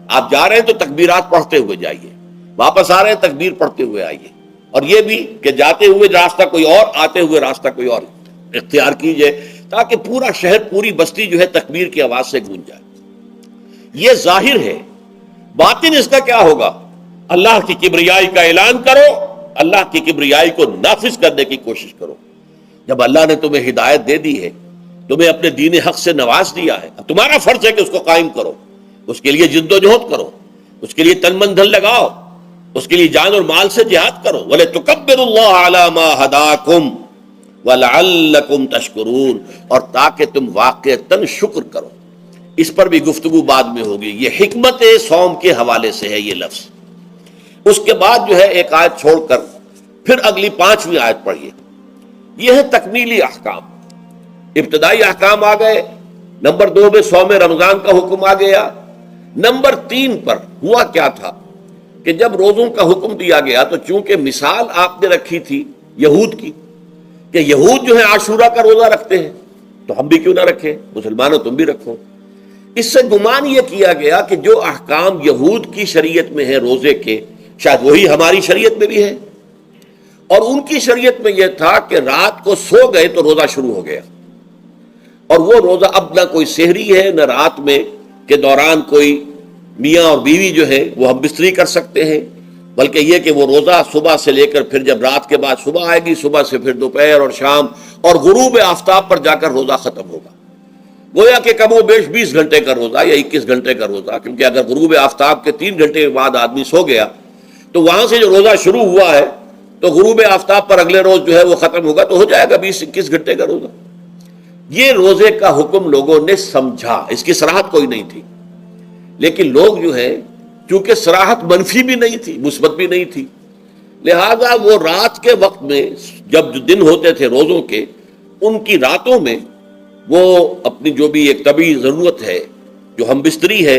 آپ جا رہے ہیں تو تکبیرات پڑھتے ہوئے جائیے، واپس آ رہے ہیں تکبیر پڑھتے ہوئے آئیے، اور یہ بھی کہ جاتے ہوئے راستہ کوئی اور، آتے ہوئے راستہ کوئی اور اختیار کیجئے، تاکہ پورا شہر، پوری بستی جو ہے تکبیر کی آواز سے گونج جائے۔ یہ ظاہر ہے۔ باطن اس کا کیا ہوگا؟ اللہ کی کبریائی کا اعلان کرو، اللہ کی کبریائی کو نافذ کرنے کی کوشش کرو۔ جب اللہ نے تمہیں ہدایت دے دی ہے، تمہیں اپنے دین حق سے نواز دیا ہے، اب تمہارا فرض ہے کہ اس کو قائم کرو، اس کے لیے جد و جہد کرو، اس کے لیے تن من دھن لگاؤ، اس کے لیے جان اور مال سے جہاد کرو۔ وَلِتُكَبِّرُوا اللَّهَ عَلَى مَا هَدَاكُمْ وَلَعَلَّكُمْ تَشْكُرُونَ، اور تاکہ تم واقعتاً شکر کرو۔ اس پر بھی گفتگو بعد میں ہوگی۔ یہ حکمت صوم کے حوالے سے ہے یہ لفظ۔ اس کے بعد جو ہے ایک آیت چھوڑ کر پھر اگلی 5ویں آیت پڑھیے۔ یہ ہے تکمیلی احکام۔ ابتدائی احکام آ گئے، نمبر 2 میں صوم رمضان کا حکم آ گیا۔ نمبر 3 پر ہوا کیا تھا کہ جب روزوں کا حکم دیا گیا تو چونکہ مثال آپ نے رکھی تھی یہود کی کہ یہود جو ہے عاشورہ کا روزہ رکھتے ہیں تو ہم بھی کیوں نہ رکھیں، مسلمانوں تم بھی رکھو۔ اس سے گمان یہ کیا گیا کہ جو احکام یہود کی شریعت میں ہیں روزے کے، شاید وہی ہماری شریعت میں بھی ہے، اور ان کی شریعت میں یہ تھا کہ رات کو سو گئے تو روزہ شروع ہو گیا، اور وہ روزہ اب نہ کوئی سحری ہے نہ رات میں کے دوران کوئی میاں اور بیوی جو ہے وہ ہم بستری کر سکتے ہیں، بلکہ یہ کہ وہ روزہ صبح سے لے کر پھر جب رات کے بعد صبح آئے گی، صبح سے پھر دوپہر اور شام اور غروب آفتاب پر جا کر روزہ ختم ہوگا۔ گویا کہ کم و بیش 20 گھنٹے کا روزہ یا 21 گھنٹے کا روزہ، کیونکہ اگر غروب آفتاب کے 3 گھنٹے کے بعد آدمی سو گیا تو وہاں سے جو روزہ شروع ہوا ہے تو غروب آفتاب پر اگلے روز جو ہے وہ ختم ہوگا، تو ہو جائے گا 20-21 گھنٹے کا روزہ۔ یہ روزے کا حکم لوگوں نے سمجھا، اس کی صراحت کوئی نہیں تھی، لیکن لوگ جو ہے چونکہ صراحت منفی بھی نہیں تھی مثبت بھی نہیں تھی، لہذا وہ رات کے وقت میں جب جو دن ہوتے تھے روزوں کے، ان کی راتوں میں وہ اپنی جو بھی ایک طبعی ضرورت ہے، جو ہم بستری ہے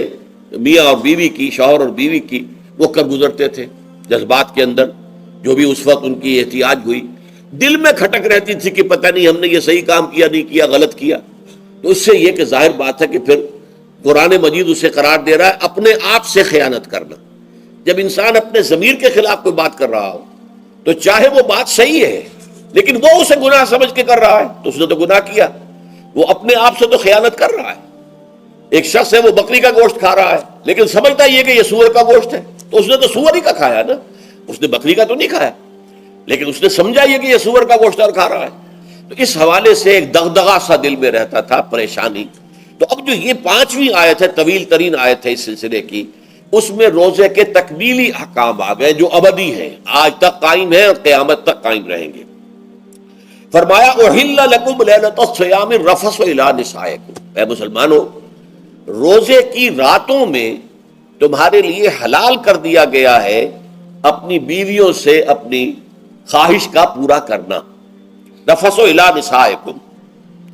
میاں اور بیوی کی، شوہر اور بیوی کی، وہ کر گزرتے تھے جذبات کے اندر، جو بھی اس وقت ان کی احتیاج ہوئی، دل میں کھٹک رہتی تھی کہ پتہ نہیں ہم نے یہ صحیح کام کیا نہیں کیا، غلط کیا۔ تو اس سے یہ کہ ظاہر بات ہے کہ پھر قرآن مجید اسے قرار دے رہا ہے اپنے آپ سے خیانت کرنا۔ جب انسان اپنے ضمیر کے خلاف کوئی بات کر رہا ہو تو چاہے وہ بات صحیح ہے لیکن وہ اسے گناہ سمجھ کے کر رہا ہے تو اس نے تو گناہ کیا، وہ اپنے آپ سے تو خیانت کر رہا ہے۔ ایک شخص ہے وہ بکری کا گوشت کھا رہا ہے لیکن سمجھتا یہ کہ یہ سور کا گوشت ہے، تو اس نے تو سور ہی کا کھایا نا، اس نے بکری کا تو نہیں کھایا، لیکن اس نے سمجھا یہ کہ یہ سور کا گوشت اور کھا رہا ہے۔ تو اس حوالے سے ایک دغدغہ سا دل میں رہتا تھا، پریشانی۔ تو اب جو یہ 5ویں آیت ہے، طویل ترین آیت ہے اس سلسلے کی، اس میں روزے کے تکمیلی احکام آ گئے جو ابدی ہیں، آج تک قائم ہیں اور قیامت تک قائم رہیں گے۔ فرمایا احل لکم لیلۃ الصیام الرفث الی نسائکم، اے مسلمانوں روزے کی راتوں میں تمہارے لیے حلال کر دیا گیا ہے اپنی بیویوں سے اپنی خواہش کا پورا کرنا۔ رفث الی نسائکم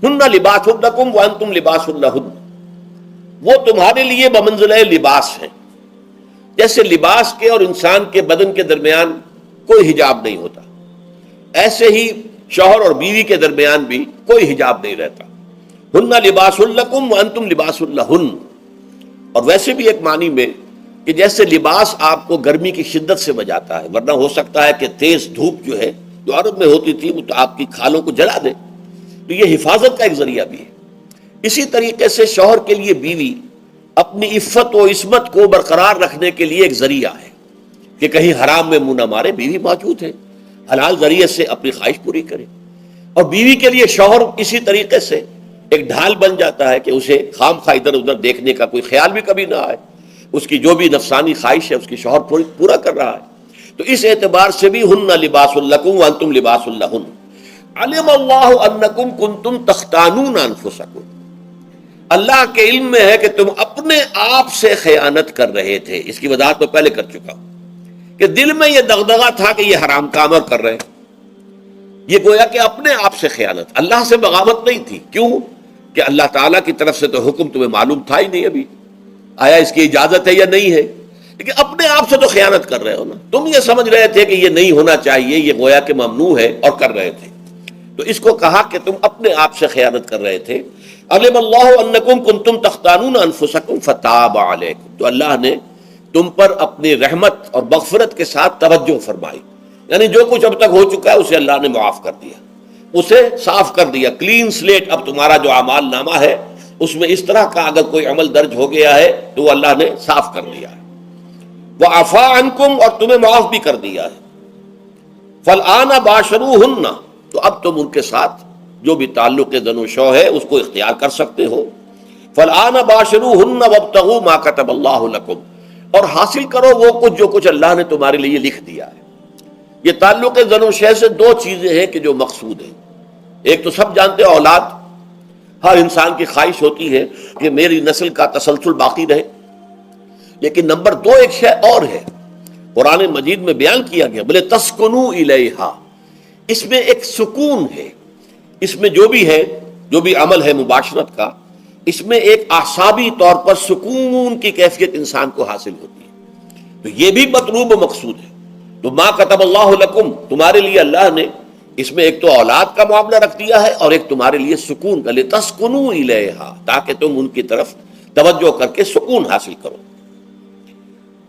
ہن لباس لکم وانتم لباس لہن، وہ تمہارے لیے بمنزلہ لباس ہیں، جیسے لباس کے اور انسان کے بدن کے درمیان کوئی حجاب نہیں ہوتا، ایسے ہی شوہر اور بیوی کے درمیان بھی کوئی حجاب نہیں رہتا۔ ہن لباس لکم وانتم لباس لہن، اور ویسے بھی ایک معنی میں کہ جیسے لباس آپ کو گرمی کی شدت سے بچاتا ہے، ورنہ ہو سکتا ہے کہ تیز دھوپ جو ہے جو عرب میں ہوتی تھی وہ تو آپ کی کھالوں کو جلا دے، تو یہ حفاظت کا ایک ذریعہ بھی ہے۔ اسی طریقے سے شوہر کے لیے بیوی اپنی عفت و عصمت کو برقرار رکھنے کے لیے ایک ذریعہ ہے کہ کہیں حرام میں منہ نہ مارے، بیوی موجود ہے، حلال ذریعے سے اپنی خواہش پوری کرے۔ اور بیوی کے لیے شوہر اسی طریقے سے ایک ڈھال بن جاتا ہے کہ اسے خام خواہ ادھر ادھر دیکھنے کا کوئی خیال بھی کبھی نہ آئے، اس کی جو بھی نفسانی خواہش ہے اس کی شوہر پورا کر رہا ہے۔ تو اس اعتبار سے بھی ہن لباس لکم وانتم لباس لہن۔ علم اللہ انکم کنتم تختانون انفسکم، اللہ کے علم میں ہے کہ تم اپنے آپ سے خیانت کر رہے تھے۔ اس کی وضاحت میں پہلے کر چکا ہوں کہ دل میں یہ دغدغہ تھا کہ یہ حرام کام اور کر رہے ہیں، یہ گویا کہ اپنے آپ سے خیانت، اللہ سے بغاوت نہیں تھی۔ کیوں کہ اللہ تعالیٰ کی طرف سے تو حکم تمہیں معلوم تھا ہی نہیں ابھی، آیا اس کی اجازت ہے یا نہیں ہے، لیکن اپنے آپ سے تو خیانت کر رہے ہو نا، تم یہ سمجھ رہے تھے کہ یہ نہیں ہونا چاہیے، یہ گویا کہ ممنوع ہے اور کر رہے تھے، تو اس کو کہا کہ تم اپنے آپ سے خیانت کر رہے تھے۔ علم اللہ انکم کنتم تختانون انفسکم فتاب علیکم، تو اللہ نے تم پر اپنی رحمت اور مغفرت کے ساتھ توجہ فرمائی، یعنی جو کچھ اب تک ہو چکا ہے اسے اللہ نے معاف کر دیا، اسے صاف کر دیا، کلین سلیٹ۔ اب تمہارا جو اعمال نامہ ہے اس میں اس طرح کا اگر کوئی عمل درج ہو گیا ہے تو وہ اللہ نے صاف کر دیا ہے۔ وعفا عنکم، اور تمہیں معاف بھی کر دیا ہے۔ فالآن باشروہن، تو اب تم ان کے ساتھ جو بھی تعلق زن و شو ہے اس کو اختیار کر سکتے ہو۔ فالآن باشروہن وابتغوا ما کتب اللہ لکم، اور حاصل کرو وہ جو کچھ اللہ نے تمہارے لیے لکھ دیا ہے۔ یہ تعلق زن و شے سے دو چیزیں ہیں کہ جو مقصود ہیں، ایک تو سب جانتے ہیں اولاد، ہر انسان کی خواہش ہوتی ہے کہ میری نسل کا تسلسل باقی رہے، لیکن نمبر دو ایک شے اور ہے، قرآن مجید میں بیان کیا گیا، بلے تسکنوا الیہا، اس میں ایک سکون ہے، اس میں جو بھی ہے، جو بھی عمل ہے مباشرت کا، اس میں ایک اعصابی طور پر سکون کی کیفیت انسان کو حاصل ہوتی ہے، تو یہ بھی مطلوب و مقصود ہے۔ تو ما کتب اللہ لکم، تمہارے لیے اللہ نے اس میں ایک تو اولاد کا معاملہ رکھ دیا ہے اور ایک تمہارے لیے سکون کا، لتسکنوا الیہا، تاکہ تم ان کی طرف توجہ کر کے سکون حاصل کرو۔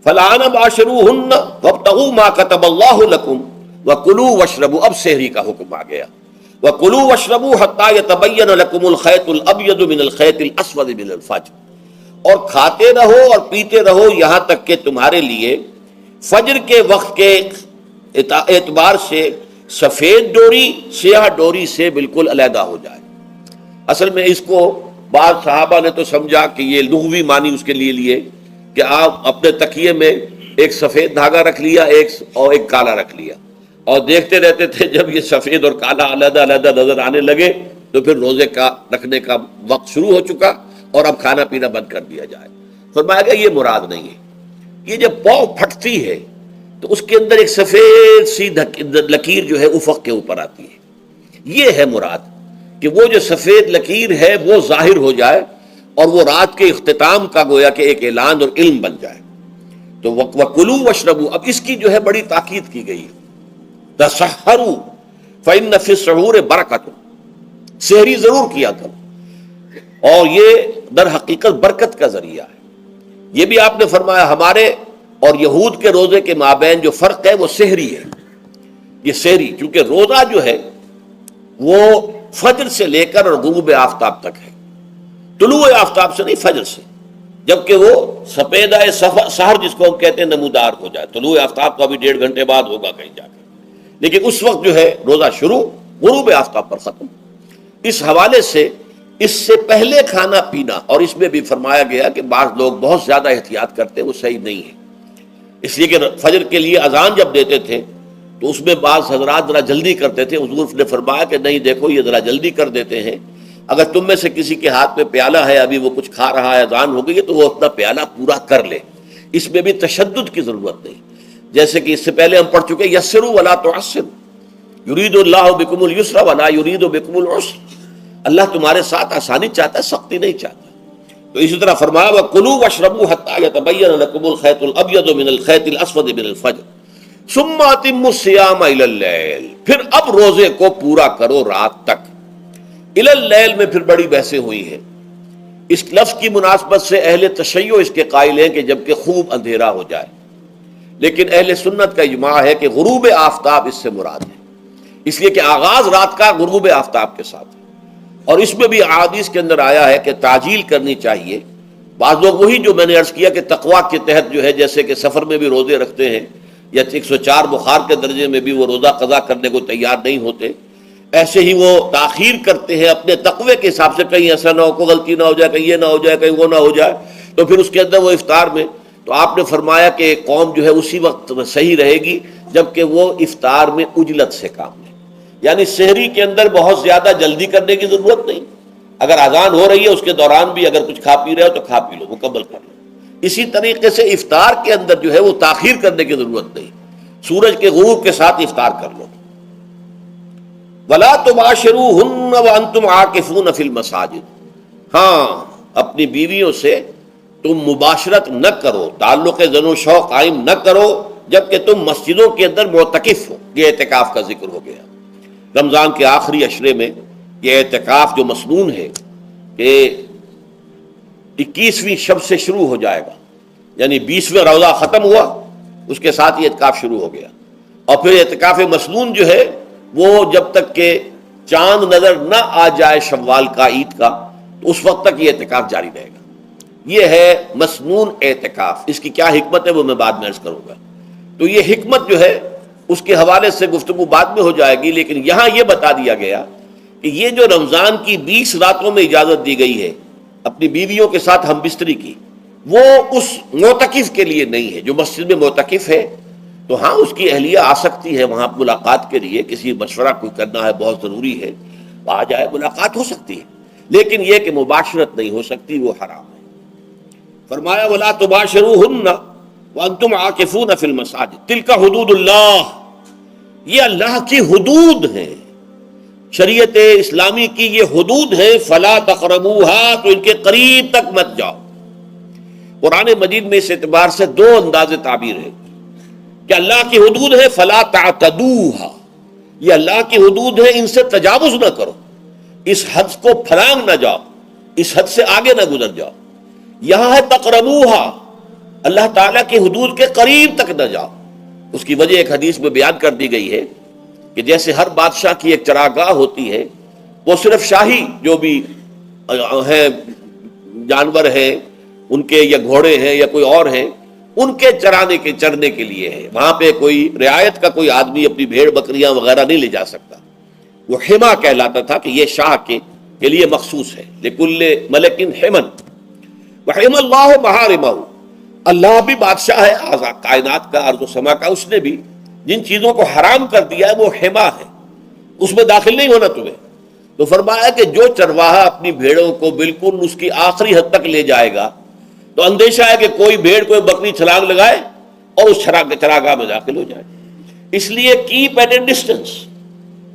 فالآن باشروہن وابتغوا ما کتب اللہ لکم وکلوا واشربوا، اب سحری کا حکم آ گیا، وکلوا واشربوا حتی یتبین لکم الخیط الابیض من الخیط الاسود من الفجر، اور کھاتے رہو اور پیتے رہو یہاں تک کہ تمہارے لیے فجر کے وقت کے اعتبار سے سفید ڈوری سیاہ ڈوری سے بالکل علیحدہ ہو جائے۔ اصل میں اس کو بعض صحابہ نے تو سمجھا کہ یہ لغوی معنی اس کے لیے کہ آپ اپنے تکیے میں ایک سفید دھاگا رکھ لیا ایک کالا رکھ لیا، اور دیکھتے رہتے تھے جب یہ سفید اور کالا علیحدہ علیحدہ نظر آنے لگے تو پھر روزے کا رکھنے کا وقت شروع ہو چکا اور اب کھانا پینا بند کر دیا جائے۔ فرمایا گیا یہ مراد نہیں ہے، یہ جب پاؤ پھٹتی ہے تو اس کے اندر ایک سفید سی لکیر جو ہے افق کے اوپر آتی ہے، یہ ہے مراد کہ وہ جو سفید لکیر ہے وہ ظاہر ہو جائے اور وہ رات کے اختتام کا گویا کہ ایک اعلان اور علم بن جائے۔ تو وَكُلُوا وَاشْرَبُوا، اب اس کی جو ہے بڑی تاکید کی گئی ہے، تَسَحَّرُوا فَإِنَّ فِي السَّحُورِ بَرَكَةٌ، سحری ضرور کیا کرو، اور یہ در حقیقت برکت کا ذریعہ ہے۔ یہ بھی آپ نے فرمایا ہمارے اور یہود کے روزے کے مابین جو فرق ہے وہ سحری ہے۔ یہ سحری چونکہ روزہ جو ہے وہ فجر سے لے کر اور غروب آفتاب تک ہے، طلوع آفتاب سے نہیں، فجر سے، جبکہ وہ سپیدہ سحر جس کو ہم کہتے ہیں نمودار ہو جائے۔ طلوع آفتاب کا بھی 1.5 گھنٹے بعد ہوگا کہیں جا کر، لیکن اس وقت جو ہے روزہ شروع، غروب آفتاب پر ختم۔ اس حوالے سے اس سے پہلے کھانا پینا، اور اس میں بھی فرمایا گیا کہ بعض لوگ بہت زیادہ احتیاط کرتے ہیں، وہ صحیح نہیں ہے، اس لیے کہ فجر کے لیے اذان جب دیتے تھے تو اس میں بعض حضرات ذرا جلدی کرتے تھے۔ حضور نے فرمایا کہ نہیں دیکھو یہ ذرا جلدی کر دیتے ہیں، اگر تم میں سے کسی کے ہاتھ میں پیالہ ہے، ابھی وہ کچھ کھا رہا ہے، اذان ہو گئی ہے، تو وہ اپنا پیالہ پورا کر لے، اس میں بھی تشدد کی ضرورت نہیں۔ جیسے کہ اس سے پہلے ہم پڑھ چکے یسروا ولا تعسروا یرید اللہ بکم اليسر ولا یرید بکم العسر، اللہ تمہارے ساتھ آسانی چاہتا ہے، سختی نہیں چاہتا۔ تو اسی طرح فرمایا وَكُلُوا وَاشْرَبُوا حَتَّى يَتَبَيَّنَ لَكُمُ الْخَيْطُ الْأَبْيَضُ مِنَ الْخَيْطِ الْأَسْوَدِ مِنَ الْفَجْرِ ثُمَّ أَتِمُّوا الصِّيَامَ إِلَى اللَّيْلِ، پھر اب روزے کو پورا کرو رات تک۔ إِلَى اللَّيْلِ میں پھر بڑی بحثیں ہوئی ہیں، اس لفظ کی مناسبت سے اہل تشیع اس کے قائل ہیں کہ جبکہ خوب اندھیرا ہو جائے، لیکن اہل سنت کا اجماع ہے کہ غروب آفتاب اس سے مراد ہے، اس لیے کہ آغاز رات کا غروب آفتاب کے ساتھ ہے۔ اور اس میں بھی احادیث کے اندر آیا ہے کہ تعجیل کرنی چاہیے۔ بعض لوگ وہی جو میں نے عرض کیا کہ تقویٰ کے تحت جو ہے، جیسے کہ سفر میں بھی روزے رکھتے ہیں یا 104 بخار کے درجے میں بھی وہ روزہ قضا کرنے کو تیار نہیں ہوتے، ایسے ہی وہ تاخیر کرتے ہیں اپنے تقوی کے حساب سے، کہیں ایسا نہ ہو، کوئی غلطی نہ ہو جائے، کہیں یہ نہ ہو جائے، کہیں وہ نہ ہو جائے، تو پھر اس کے اندر وہ افطار میں، تو آپ نے فرمایا کہ قوم جو ہے اسی وقت صحیح رہے گی جبکہ وہ افطار میں عجلت سے کام لے، یعنی سحری کے اندر بہت زیادہ جلدی کرنے کی ضرورت نہیں، اگر اذان ہو رہی ہے اس کے دوران بھی اگر کچھ کھا پی رہے ہو تو کھا پی لو، مکمل کر لو۔ اسی طریقے سے افطار کے اندر جو ہے وہ تاخیر کرنے کی ضرورت نہیں، سورج کے غروب کے ساتھ افطار کر لو۔ وَلَا تُبَاشِرُوهُنَّ وَأَنْتُمْ عَاكِفُونَ فِي الْمَسَاجِدِ، ہاں اپنی بیویوں سے تم مباشرت نہ کرو، تعلق زن و شوق قائم نہ کرو جبکہ تم مسجدوں کے اندر معتکف ہو۔ یہ اعتکاف کا ذکر ہو گیا۔ رمضان کے آخری عشرے میں یہ اعتکاف جو مسنون ہے کہ 21ویں شب سے شروع ہو جائے گا، یعنی 20واں روزہ ختم ہوا اس کے ساتھ یہ اعتکاف شروع ہو گیا، اور پھر اعتکاف مسنون جو ہے وہ جب تک کہ چاند نظر نہ آ جائے شوال کا، عید کا، تو اس وقت تک یہ اعتکاف جاری رہے گا۔ یہ ہے مسنون اعتکاف۔ اس کی کیا حکمت ہے وہ میں بعد میں عرض کروں گا۔ تو یہ حکمت جو ہے اس کے حوالے سے گفتگو بعد میں ہو جائے گی، لیکن یہاں یہ بتا دیا گیا کہ یہ جو رمضان کی 20 راتوں میں اجازت دی گئی ہے اپنی بیویوں کے ساتھ ہم بستری کی، وہ اس معتکف کے لیے نہیں ہے۔ جو مسجد میں معتکف ہے تو ہاں اس کی اہلیہ آ سکتی ہے وہاں ملاقات کے لیے، کسی مشورہ کوئی کرنا ہے بہت ضروری ہے، آ جائے، ملاقات ہو سکتی ہے، لیکن یہ کہ مباشرت نہیں ہو سکتی، وہ حرام ہے۔ فرمایا وَلَا تُبَاشِرُوهُنَّ وَأَنْتُمْ عَاكِفُونَ فِي الْمَسَاجِدِ تِلْكَ حُدُودُ اللَّهِ، یہ اللہ کی حدود ہیں، شریعت اسلامی کی یہ حدود ہیں، فَلَا تَقْرَبُوهَا، تو ان کے قریب تک مت جاؤ۔ قرآن مجید میں اس اعتبار سے دو انداز تعبیر ہے کہ اللہ کی حدود ہے فَلَا تَعْتَدُوهَا، یہ اللہ کی حدود ہے، ان سے تجاوز نہ کرو، اس حد کو پھلانگ نہ جاؤ، اس حد سے آگے نہ گزر جاؤ۔ یہاں ہے تقربوها، اللہ تعالیٰ کی حدود کے قریب تک نہ جاؤ۔ اس کی وجہ ایک حدیث میں بیان کر دی گئی ہے کہ جیسے ہر بادشاہ کی ایک چراگاہ ہوتی ہے، وہ صرف شاہی جو بھی ہیں جانور ہیں ان کے یا گھوڑے ہیں یا کوئی اور ہیں، ان کے چرنے کے لیے ہے، وہاں پہ کوئی رعایت کا کوئی آدمی اپنی بھیڑ بکریاں وغیرہ نہیں لے جا سکتا۔ وہ حما کہلاتا تھا کہ یہ شاہ کے لیے مخصوص ہے، لکل ملک حمن وحم اللہ محارمہ، اللہ بھی بادشاہ ہے آزاد کائنات کا، ارض و سما کا، اس نے بھی جن چیزوں کو حرام کر دیا ہے وہ حما ہے، اس میں داخل نہیں ہونا تمہیں۔ تو فرمایا کہ جو چرواہا اپنی بھیڑوں کو بالکل اس کی آخری حد تک لے جائے گا تو اندیشہ ہے کہ کوئی بھیڑ کوئی بکری چھلانگ لگائے اور اس چراگاہ میں داخل ہو جائے۔ اس لیے کیپ ایٹ اے ڈسٹینس،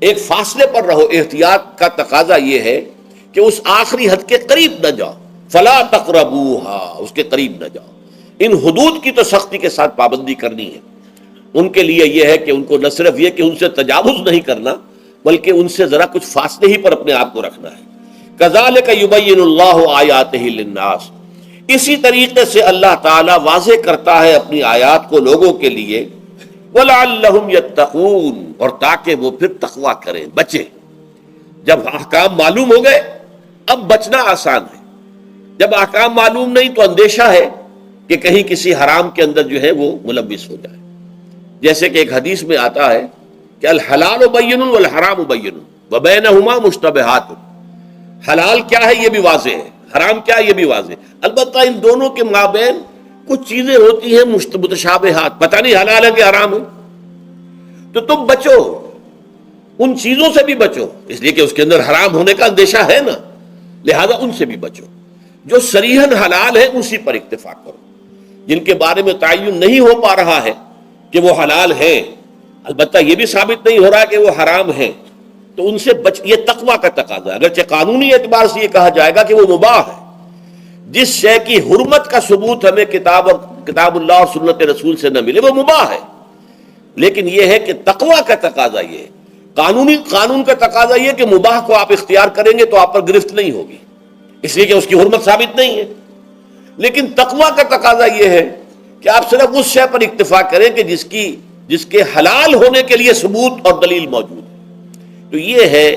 ایک فاصلے پر رہو۔ احتیاط کا تقاضا یہ ہے کہ اس آخری حد کے قریب نہ جاؤ، فلا تقربوہا، اس کے قریب نہ جاؤ۔ ان حدود کی تو سختی کے ساتھ پابندی کرنی ہے۔ ان کے لیے یہ ہے کہ ان کو نہ صرف یہ کہ ان سے تجاوز نہیں کرنا، بلکہ ان سے ذرا کچھ فاصلے ہی پر اپنے آپ کو رکھنا ہے۔ کذالک یبین اللہ آیاتہ للناس، اسی طریقے سے اللہ تعالیٰ واضح کرتا ہے اپنی آیات کو لوگوں کے لیے، وَلَعَلَّهُمْ يَتَّقُونَ، اور تاکہ وہ پھر تقویٰ کریں، بچیں۔ جب احکام معلوم ہو گئے اب بچنا آسان ہے، جب احکام معلوم نہیں تو اندیشہ ہے کہ کہیں کسی حرام کے اندر جو ہے وہ ملوث ہو جائے۔ جیسے کہ ایک حدیث میں آتا ہے کہ الحلال بین والحرام بین وبینہما مشتبہات، حلال کیا ہے یہ بھی واضح ہے، حرام کیا ہے یہ بھی واضح ہے، البتہ ان دونوں کے مابین کچھ چیزیں ہوتی ہیں متشابہات، پتہ نہیں حلال ہے کہ حرام ہے، تو تم بچو، ان چیزوں سے بھی بچو، اس لیے کہ اس کے اندر حرام ہونے کا اندیشہ ہے نا، لہذا ان سے بھی بچو۔ جو صریحاً حلال ہے اسی پر اکتفا کرو، جن کے بارے میں تعین نہیں ہو پا رہا ہے کہ وہ حلال ہیں، البتہ یہ بھی ثابت نہیں ہو رہا کہ وہ حرام ہیں، تو ان سے یہ تقویٰ کا تقاضا ہے۔ اگرچہ قانونی اعتبار سے یہ کہا جائے گا کہ وہ مباح ہے، جس شے کی حرمت کا ثبوت ہمیں کتاب اللہ اور سنت رسول سے نہ ملے وہ مباح ہے، لیکن یہ ہے کہ تقویٰ کا تقاضا یہ ہے، قانون کا تقاضا یہ کہ مباح کو آپ اختیار کریں گے تو آپ پر گرفت نہیں ہوگی، اس لیے کہ اس کی حرمت ثابت نہیں ہے، لیکن تقویٰ کا تقاضا یہ ہے کہ آپ صرف اس شے پر اکتفا کریں کہ جس کے حلال ہونے کے لیے ثبوت اور دلیل موجود ہے۔ تو یہ ہے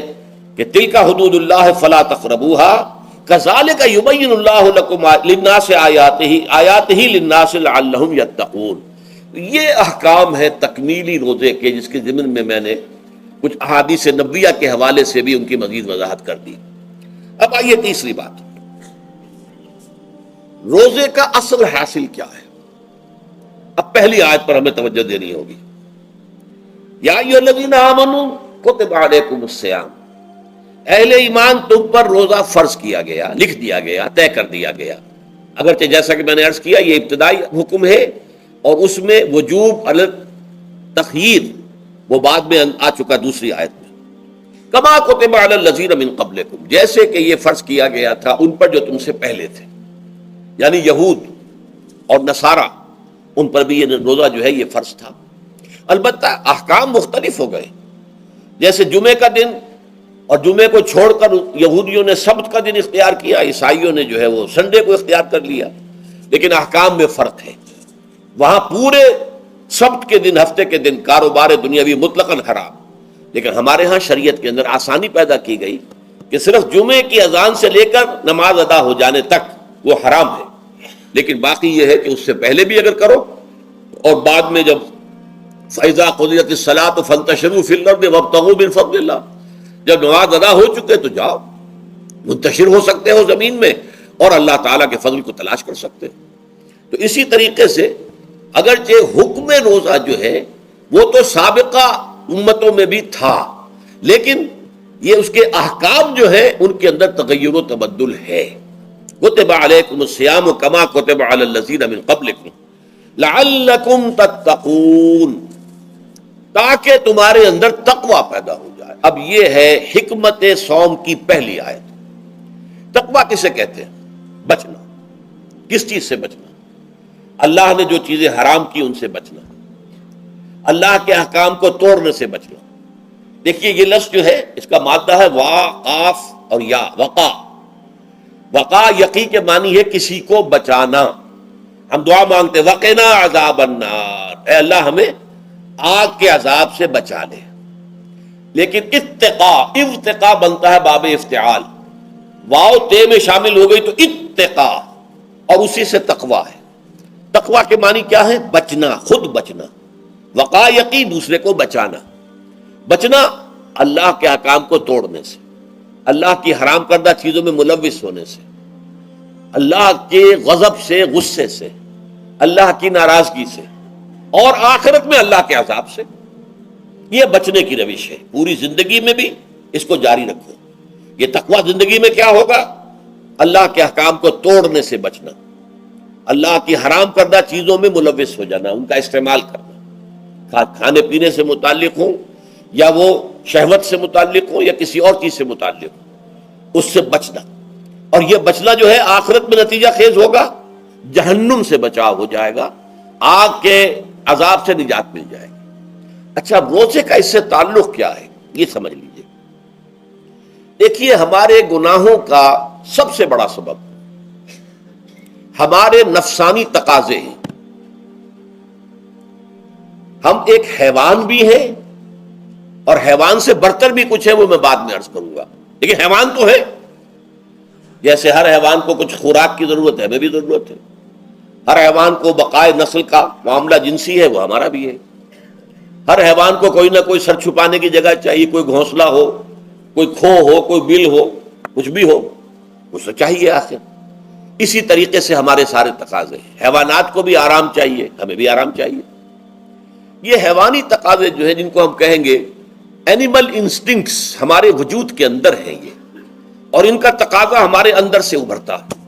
کہ تلک حدود اللہ فلا تقربوها کذالک یبین اللہ لکم للناس آیاتہ للناس لعلہم یتقون۔ یہ احکام ہے تکمیلی روزے کے، جس کے ضمن میں میں نے کچھ احادیث نبویہ کے حوالے سے بھی ان کی مزید وضاحت کر دی۔ اب آئیے تیسری بات، روزے کا اصل حاصل کیا ہے؟ اب پہلی آیت پر ہمیں توجہ دینی ہوگی، یا ایھا الذین آمنوا کتب علیکم الصیام، اہل ایمان تم پر روزہ فرض کیا گیا، لکھ دیا گیا، طے کر دیا گیا۔ اگرچہ جیسا کہ میں نے عرض کیا یہ ابتدائی حکم ہے اور اس میں وجوب علی تخییر وہ بعد میں آ چکا دوسری آیت میں، کما کتب علی الذین من قبلکم، جیسے کہ یہ فرض کیا گیا تھا ان پر جو تم سے پہلے تھے، یعنی یہود اور نصارہ، ان پر بھی یہ روزہ جو ہے یہ فرض تھا۔ البتہ احکام مختلف ہو گئے، جیسے جمعے کا دن، اور جمعے کو چھوڑ کر یہودیوں نے سبت کا دن اختیار کیا، عیسائیوں نے جو ہے وہ سنڈے کو اختیار کر لیا، لیکن احکام میں فرق ہے۔ وہاں پورے سبت کے دن، ہفتے کے دن کاروبار دنیاوی مطلقاً حرام، لیکن ہمارے ہاں شریعت کے اندر آسانی پیدا کی گئی کہ صرف جمعے کی اذان سے لے کر نماز ادا ہو جانے تک وہ حرام ہے، لیکن باقی یہ ہے کہ اس سے پہلے بھی اگر کرو اور بعد میں جب فَإِذَا قُضِيَتِ الصَّلَاةُ فَانتَشِرُوا فِي الْأَرْضِ وَابْتَغُوا مِن فَضْلِ اللَّهِ، جب نماز ادا ہو چکے تو جاؤ، منتشر ہو سکتے ہو زمین میں اور اللہ تعالیٰ کے فضل کو تلاش کر سکتے ہو۔ تو اسی طریقے سے اگرچہ حکم روزہ جو ہے وہ تو سابقہ امتوں میں بھی تھا، لیکن یہ اس کے احکام جو ہے ان کے اندر تغیر و تبدل ہے۔ کتب علیکم الصیام کما کتب علی الذین من قبلکم لعلکم تتقون، تاکہ تمہارے اندر تقوی پیدا ہو جائے۔ اب یہ ہے حکمت صوم کی پہلی آیت۔ تقوی کسے کہتے ہیں؟ بچنا۔ کس چیز سے بچنا؟ اللہ نے جو چیزیں حرام کی ان سے بچنا، اللہ کے احکام کو توڑنے سے بچنا۔ دیکھیے یہ لفظ جو ہے اس کا مادہ ہے وا، قاف اور یا، وقا۔ وقا یقی کے معنی ہے کسی کو بچانا۔ ہم دعا مانگتے وقنا عذاب النار، اے اللہ ہمیں آگ کے عذاب سے بچا لے، لیکن ارتقا بنتا ہے باب افتعال، واو تے میں شامل ہو گئی تو اتقا، اور اسی سے تقویٰ ہے. تقویٰ کے معنی کیا ہے؟ بچنا، خود بچنا. وقایقی، دوسرے کو بچانا. بچنا اللہ کے احکام کو توڑنے سے، اللہ کی حرام کردہ چیزوں میں ملوث ہونے سے، اللہ کے غضب سے، غصے سے، اللہ کی ناراضگی سے، اور آخرت میں اللہ کے عذاب سے. یہ بچنے کی روش ہے. پوری زندگی میں بھی اس کو جاری رکھو. یہ تقویٰ زندگی میں کیا ہوگا؟ اللہ کے احکام کو توڑنے سے بچنا، اللہ کی حرام کردہ چیزوں میں ملوث ہو جانا، ان کا استعمال کرنا، کھانے پینے سے متعلق ہوں یا وہ شہوت سے متعلق ہوں یا کسی اور چیز سے متعلق ہوں، اس سے بچنا. اور یہ بچنا جو ہے آخرت میں نتیجہ خیز ہوگا، جہنم سے بچاؤ ہو جائے گا، آگ کے عذاب سے نجات مل جائے گی. اچھا، روزے کا اس سے تعلق کیا ہے یہ سمجھ لیجئے. دیکھیے، ہمارے گناہوں کا سب سے بڑا سبب ہمارے نفسانی تقاضے ہیں. ہم ایک حیوان بھی ہیں اور حیوان سے برتر بھی کچھ ہے، وہ میں بعد میں عرض کروں گا. لیکن حیوان تو ہے. جیسے ہر حیوان کو کچھ خوراک کی ضرورت ہے، ہمیں بھی ضرورت ہے. ہر حیوان کو بقائے نسل کا معاملہ جنسی ہے، وہ ہمارا بھی ہے. ہر حیوان کو کوئی نہ کوئی سر چھپانے کی جگہ چاہیے، کوئی گھونسلہ ہو، کوئی کھو ہو، کوئی بل ہو، کچھ بھی ہو، اس کو چاہیے آخر. اسی طریقے سے ہمارے سارے تقاضے ہیں. حیوانات کو بھی آرام چاہیے، ہمیں بھی آرام چاہیے. یہ حیوانی تقاضے جو ہیں، جن کو ہم کہیں گے اینیمل انسٹنکٹس، ہمارے وجود کے اندر ہیں یہ، اور ان کا تقاضا ہمارے اندر سے ابھرتا ہے.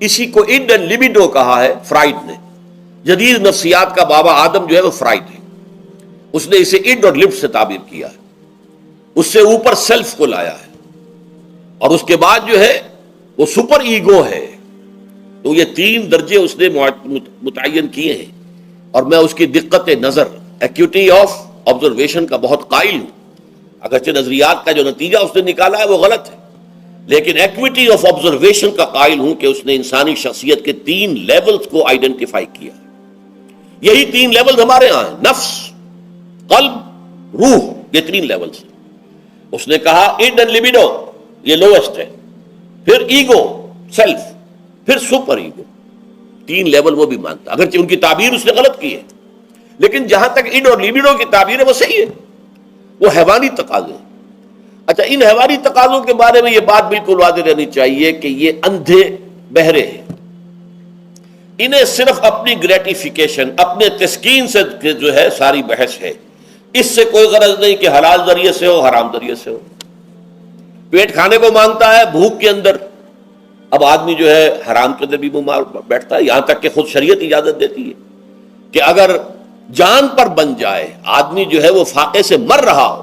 اسی کو اڈ اینڈ لیبیڈو کہا ہے فرائڈ نے. جدید نفسیات کا بابا آدم جو ہے وہ فرائڈ ہے. اس نے اسے اڈ اور لب سے تعبیر کیا ہے. اس سے اوپر سیلف کو لایا ہے، اور اس کے بعد جو ہے وہ سپر ایگو ہے. تو یہ 3 درجے اس نے متعین کیے ہیں، اور میں اس کی دقت نظر، ایکیوٹی آف آبزرویشن کا بہت قائل ہوں. اگرچہ نظریات کا جو نتیجہ اس نے نکالا ہے وہ غلط ہے، لیکن ایکویٹی آف آبزرویشن کا قائل ہوں کہ اس نے انسانی شخصیت کے 3 لیولز کو آئیڈینٹیفائی کیا. یہی 3 لیولز ہمارے ہاں ہیں: نفس، قلب، روح. یہ 3 لیولز. اس نے کہا اڈ اینڈ لیبیڈو یہ لوسٹ ہے، پھر ایگو، سیلف، پھر سپر ایگو. 3 لیول وہ بھی مانتا، اگرچہ ان کی تعبیر اس نے غلط کی ہے، لیکن جہاں تک اڈ اور لیبیڈو کی تعبیر ہے وہ صحیح ہے. وہ حیوانی تقاضے. اچھا، ان حیوانی تقاضوں کے بارے میں یہ بات بالکل واضح رہنی چاہیے کہ یہ اندھے بہرے ہیں. انہیں صرف اپنی گریٹیفیکیشن، اپنے تسکین سے جو ہے ساری بحث ہے. اس سے کوئی غرض نہیں کہ حلال ذریعے سے ہو، حرام ذریعے سے ہو. پیٹ کھانے کو مانگتا ہے بھوک کے اندر. اب آدمی جو ہے حرام کے اندر بھی بیمار بیٹھتا ہے، یہاں تک کہ خود شریعت اجازت دیتی ہے کہ اگر جان پر بن جائے، آدمی جو ہے وہ فاقے سے مر رہا ہو،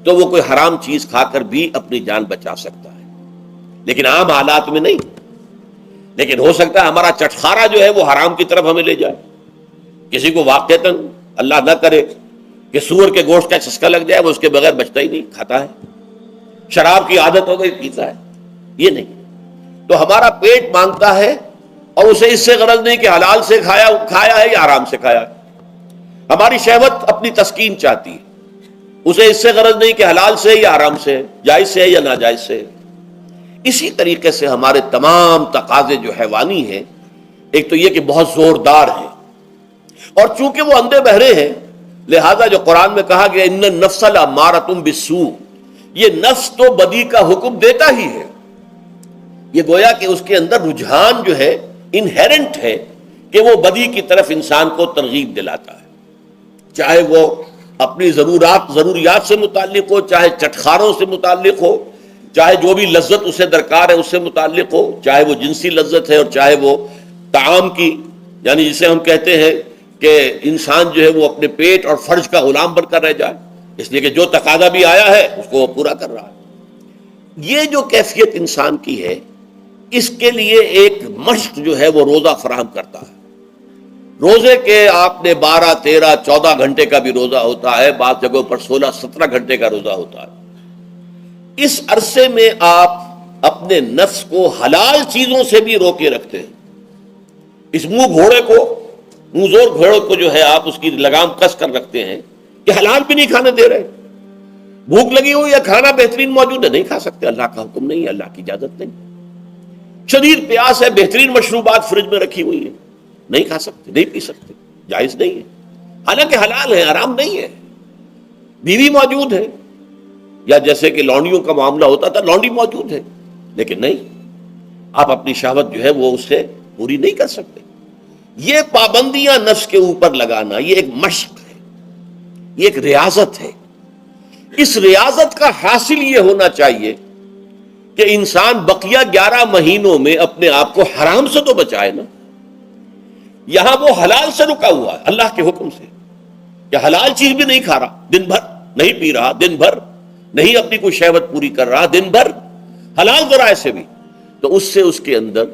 تو وہ کوئی حرام چیز کھا کر بھی اپنی جان بچا سکتا ہے، لیکن عام حالات میں نہیں. لیکن ہو سکتا ہے ہمارا چٹخارا جو ہے وہ حرام کی طرف ہمیں لے جائے. کسی کو واقعتاً اللہ نہ کرے کہ سور کے گوشت کا چسکا لگ جائے، وہ اس کے بغیر بچتا ہی نہیں، کھاتا ہے. شراب کی عادت ہو گئی، پیتا ہے. یہ نہیں. تو ہمارا پیٹ مانگتا ہے، اور اسے اس سے غرض نہیں کہ حلال سے کھایا ہے یا حرام سے کھایا ہے. ہماری شہوت اپنی تسکین چاہتی ہے، اسے اس سے غرض نہیں کہ حلال سے یا حرام سے، جائز سے یا ناجائز سے. اسی طریقے سے ہمارے تمام تقاضے جو حیوانی ہیں، ایک تو یہ کہ بہت زوردار ہیں، اور چونکہ وہ اندھے بہرے ہیں، لہذا جو قرآن میں کہا گیا ان النفس لامارۃ بالسوء، یہ نفس تو بدی کا حکم دیتا ہی ہے. یہ گویا کہ اس کے اندر رجحان جو ہے انہیرنٹ ہے کہ وہ بدی کی طرف انسان کو ترغیب دلاتا ہے، چاہے وہ اپنی ضروریات سے متعلق ہو، چاہے چٹخاروں سے متعلق ہو، چاہے جو بھی لذت اسے درکار ہے اس سے متعلق ہو، چاہے وہ جنسی لذت ہے اور چاہے وہ طعام کی، یعنی جسے ہم کہتے ہیں کہ انسان جو ہے وہ اپنے پیٹ اور فرج کا غلام بن کر رہ جائے، اس لیے کہ جو تقاضا بھی آیا ہے اس کو وہ پورا کر رہا ہے. یہ جو کیفیت انسان کی ہے، اس کے لیے ایک مشق جو ہے وہ روزہ فراہم کرتا ہے. روزے کے آپ نے 12، 13، 14 گھنٹے کا بھی روزہ ہوتا ہے، بعض جگہوں پر 16، 17 گھنٹے کا روزہ ہوتا ہے. اس عرصے میں آپ اپنے نفس کو حلال چیزوں سے بھی روکے رکھتے ہیں. اس منہ زور گھوڑے کو جو ہے آپ اس کی لگام کس کر رکھتے ہیں کہ حلال بھی نہیں کھانے دے رہے. بھوک لگی ہو یا کھانا بہترین موجود ہے، نہیں کھا سکتے، اللہ کا حکم نہیں ہے، اللہ کی اجازت نہیں. شدید پیاس ہے، بہترین مشروبات فریج میں رکھی ہوئی ہے، نہیں کھا سکتے، نہیں پی سکتے، جائز نہیں ہے، حالانکہ حلال ہے، حرام نہیں ہے. بیوی موجود ہے، یا جیسے کہ لونڈیوں کا معاملہ ہوتا تھا، لونڈی موجود ہے، لیکن نہیں، آپ اپنی شہوت جو ہے وہ اس سے پوری نہیں کر سکتے. یہ پابندیاں نفس کے اوپر لگانا، یہ ایک مشق ہے، یہ ایک ریاضت ہے. اس ریاضت کا حاصل یہ ہونا چاہیے کہ انسان بقیہ 11 مہینوں میں اپنے آپ کو حرام سے تو بچائے نا. یہاں وہ حلال سے رکا ہوا ہے اللہ کے حکم سے، کہ حلال چیز بھی نہیں کھا رہا، دن بھر نہیں پی رہا، دن بھر نہیں اپنی کوئی شہوت پوری کر رہا، دن بھر حلال ذرائع سے بھی، تو اس سے اس کے اندر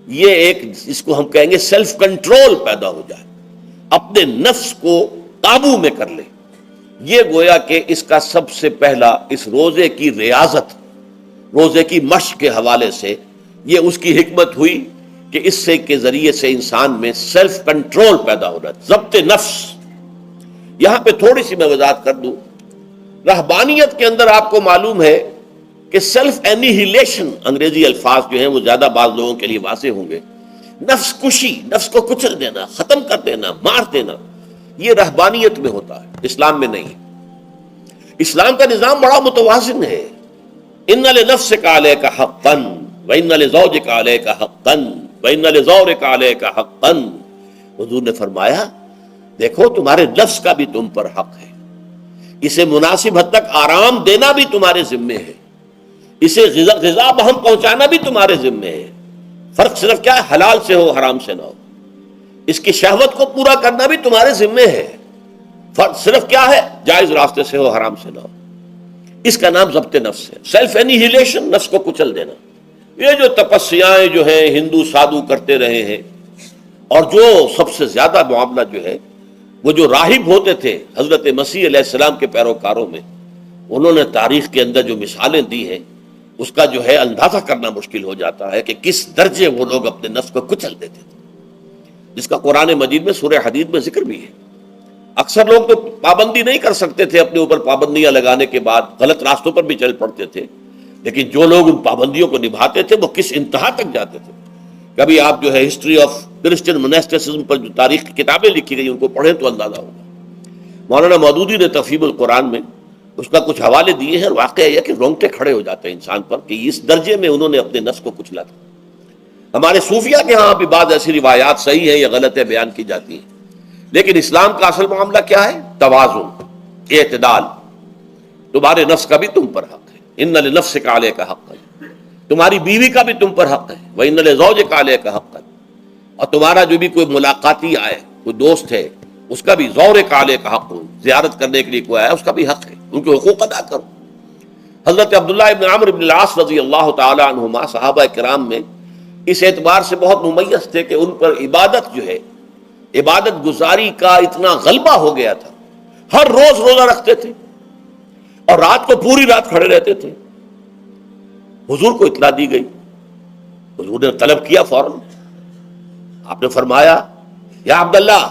یہ ایک، اس کو ہم کہیں گے سیلف کنٹرول پیدا ہو جائے، اپنے نفس کو قابو میں کر لے. یہ گویا کہ اس کا سب سے پہلا اس روزے کی ریاضت، روزے کی مشق کے حوالے سے یہ اس کی حکمت ہوئی کہ اس سے کے ذریعے سے انسان میں سیلف کنٹرول پیدا ہو رہا ہے، ضبط نفس. یہاں پہ تھوڑی سی میں وضاحت کر دوں. رہبانیت کے اندر آپ کو معلوم ہے کہ سیلف اینیہیلیشن، انگریزی الفاظ جو ہیں وہ زیادہ بعض لوگوں کے لیے واضح ہوں گے، نفس کشی، نفس کو کچل دینا، ختم کر دینا، مار دینا، یہ رہبانیت میں ہوتا ہے، اسلام میں نہیں. اسلام کا نظام بڑا متوازن ہے. ان لنفسک علیک حقا وان لزوجک علیک حقا وان لزورک علیک حقا. حضور نے فرمایا دیکھو تمہارے نفس کا بھی تم پر حق ہے، اسے مناسب حد تک آرام دینا بھی تمہارے ذمے ہے، اسے غذا بہم پہنچانا بھی تمہارے ذمے ہے. فرق صرف کیا ہے؟ حلال سے ہو، حرام سے نہ ہو. اس کی شہوت کو پورا کرنا بھی تمہارے ذمے ہے. فرق صرف کیا ہے؟ جائز راستے سے ہو، حرام سے نہ ہو. اس کا نام ضبط نفس ہے، سیلف اینیہیلیشن، نفس کو کچل دینا. یہ جو تپسیائیں جو ہیں ہندو سادھو کرتے رہے ہیں، اور جو سب سے زیادہ معاملہ جو ہے وہ جو راہب ہوتے تھے حضرت مسیح علیہ السلام کے پیروکاروں میں، انہوں نے تاریخ کے اندر جو مثالیں دی ہیں اس کا جو ہے اندازہ کرنا مشکل ہو جاتا ہے کہ کس درجے وہ لوگ اپنے نفس کو کچل دیتے تھے، جس کا قرآن مجید میں سورہ حدید میں ذکر بھی ہے. اکثر لوگ تو پابندی نہیں کر سکتے تھے، اپنے اوپر پابندیاں لگانے کے بعد غلط راستوں پر بھی چل پڑتے تھے، لیکن جو لوگ ان پابندیوں کو نبھاتے تھے وہ کس انتہا تک جاتے تھے. کبھی آپ جو ہے ہسٹری آف کرسچن مناسٹسزم پر جو تاریخ کی کتابیں لکھی گئی ان کو پڑھیں تو اندازہ ہوگا. مولانا مودودی نے تفہیم القرآن میں اس کا کچھ حوالے دیے ہیں، اور واقعہ یہ کہ رونگٹے کھڑے ہو جاتے ہیں انسان پر کہ اس درجے میں انہوں نے اپنے نفس کو کچلا تھا. ہمارے صوفیہ کے ہاں بھی بعض ایسی روایات صحیح ہیں یا غلط ہے بیان کی جاتی ہیں، لیکن اسلام کا اصل معاملہ کیا ہے؟ توازن، اعتدال. تمہارے نفس کا بھی تم پر حق ہے، ان لنفسک علیک حقا، تمہاری بیوی کا بھی تم پر حق ہے، وان لزوجک علیک حقا، اور تمہارا جو بھی کوئی ملاقاتی آئے، کوئی دوست ہے، اس کا بھی زورک علیک حق، زیارت کرنے کے لیے کوئی آیا اس کا بھی حق ہے، ان کے حقوق ادا کرو. حضرت عبداللہ ابن عمرو ابن العاص رضی اللہ تعالی عنہما صحابہ کرام میں اس اعتبار سے بہت ممیز تھے کہ ان پر عبادت جو ہے، عبادت گزاری کا اتنا غلبہ ہو گیا تھا، ہر روز روزہ رکھتے تھے اور رات کو پوری رات کھڑے رہتے تھے. حضور کو اطلاع دی گئی، حضور نے طلب کیا فوراً. آپ نے فرمایا یا عبداللہ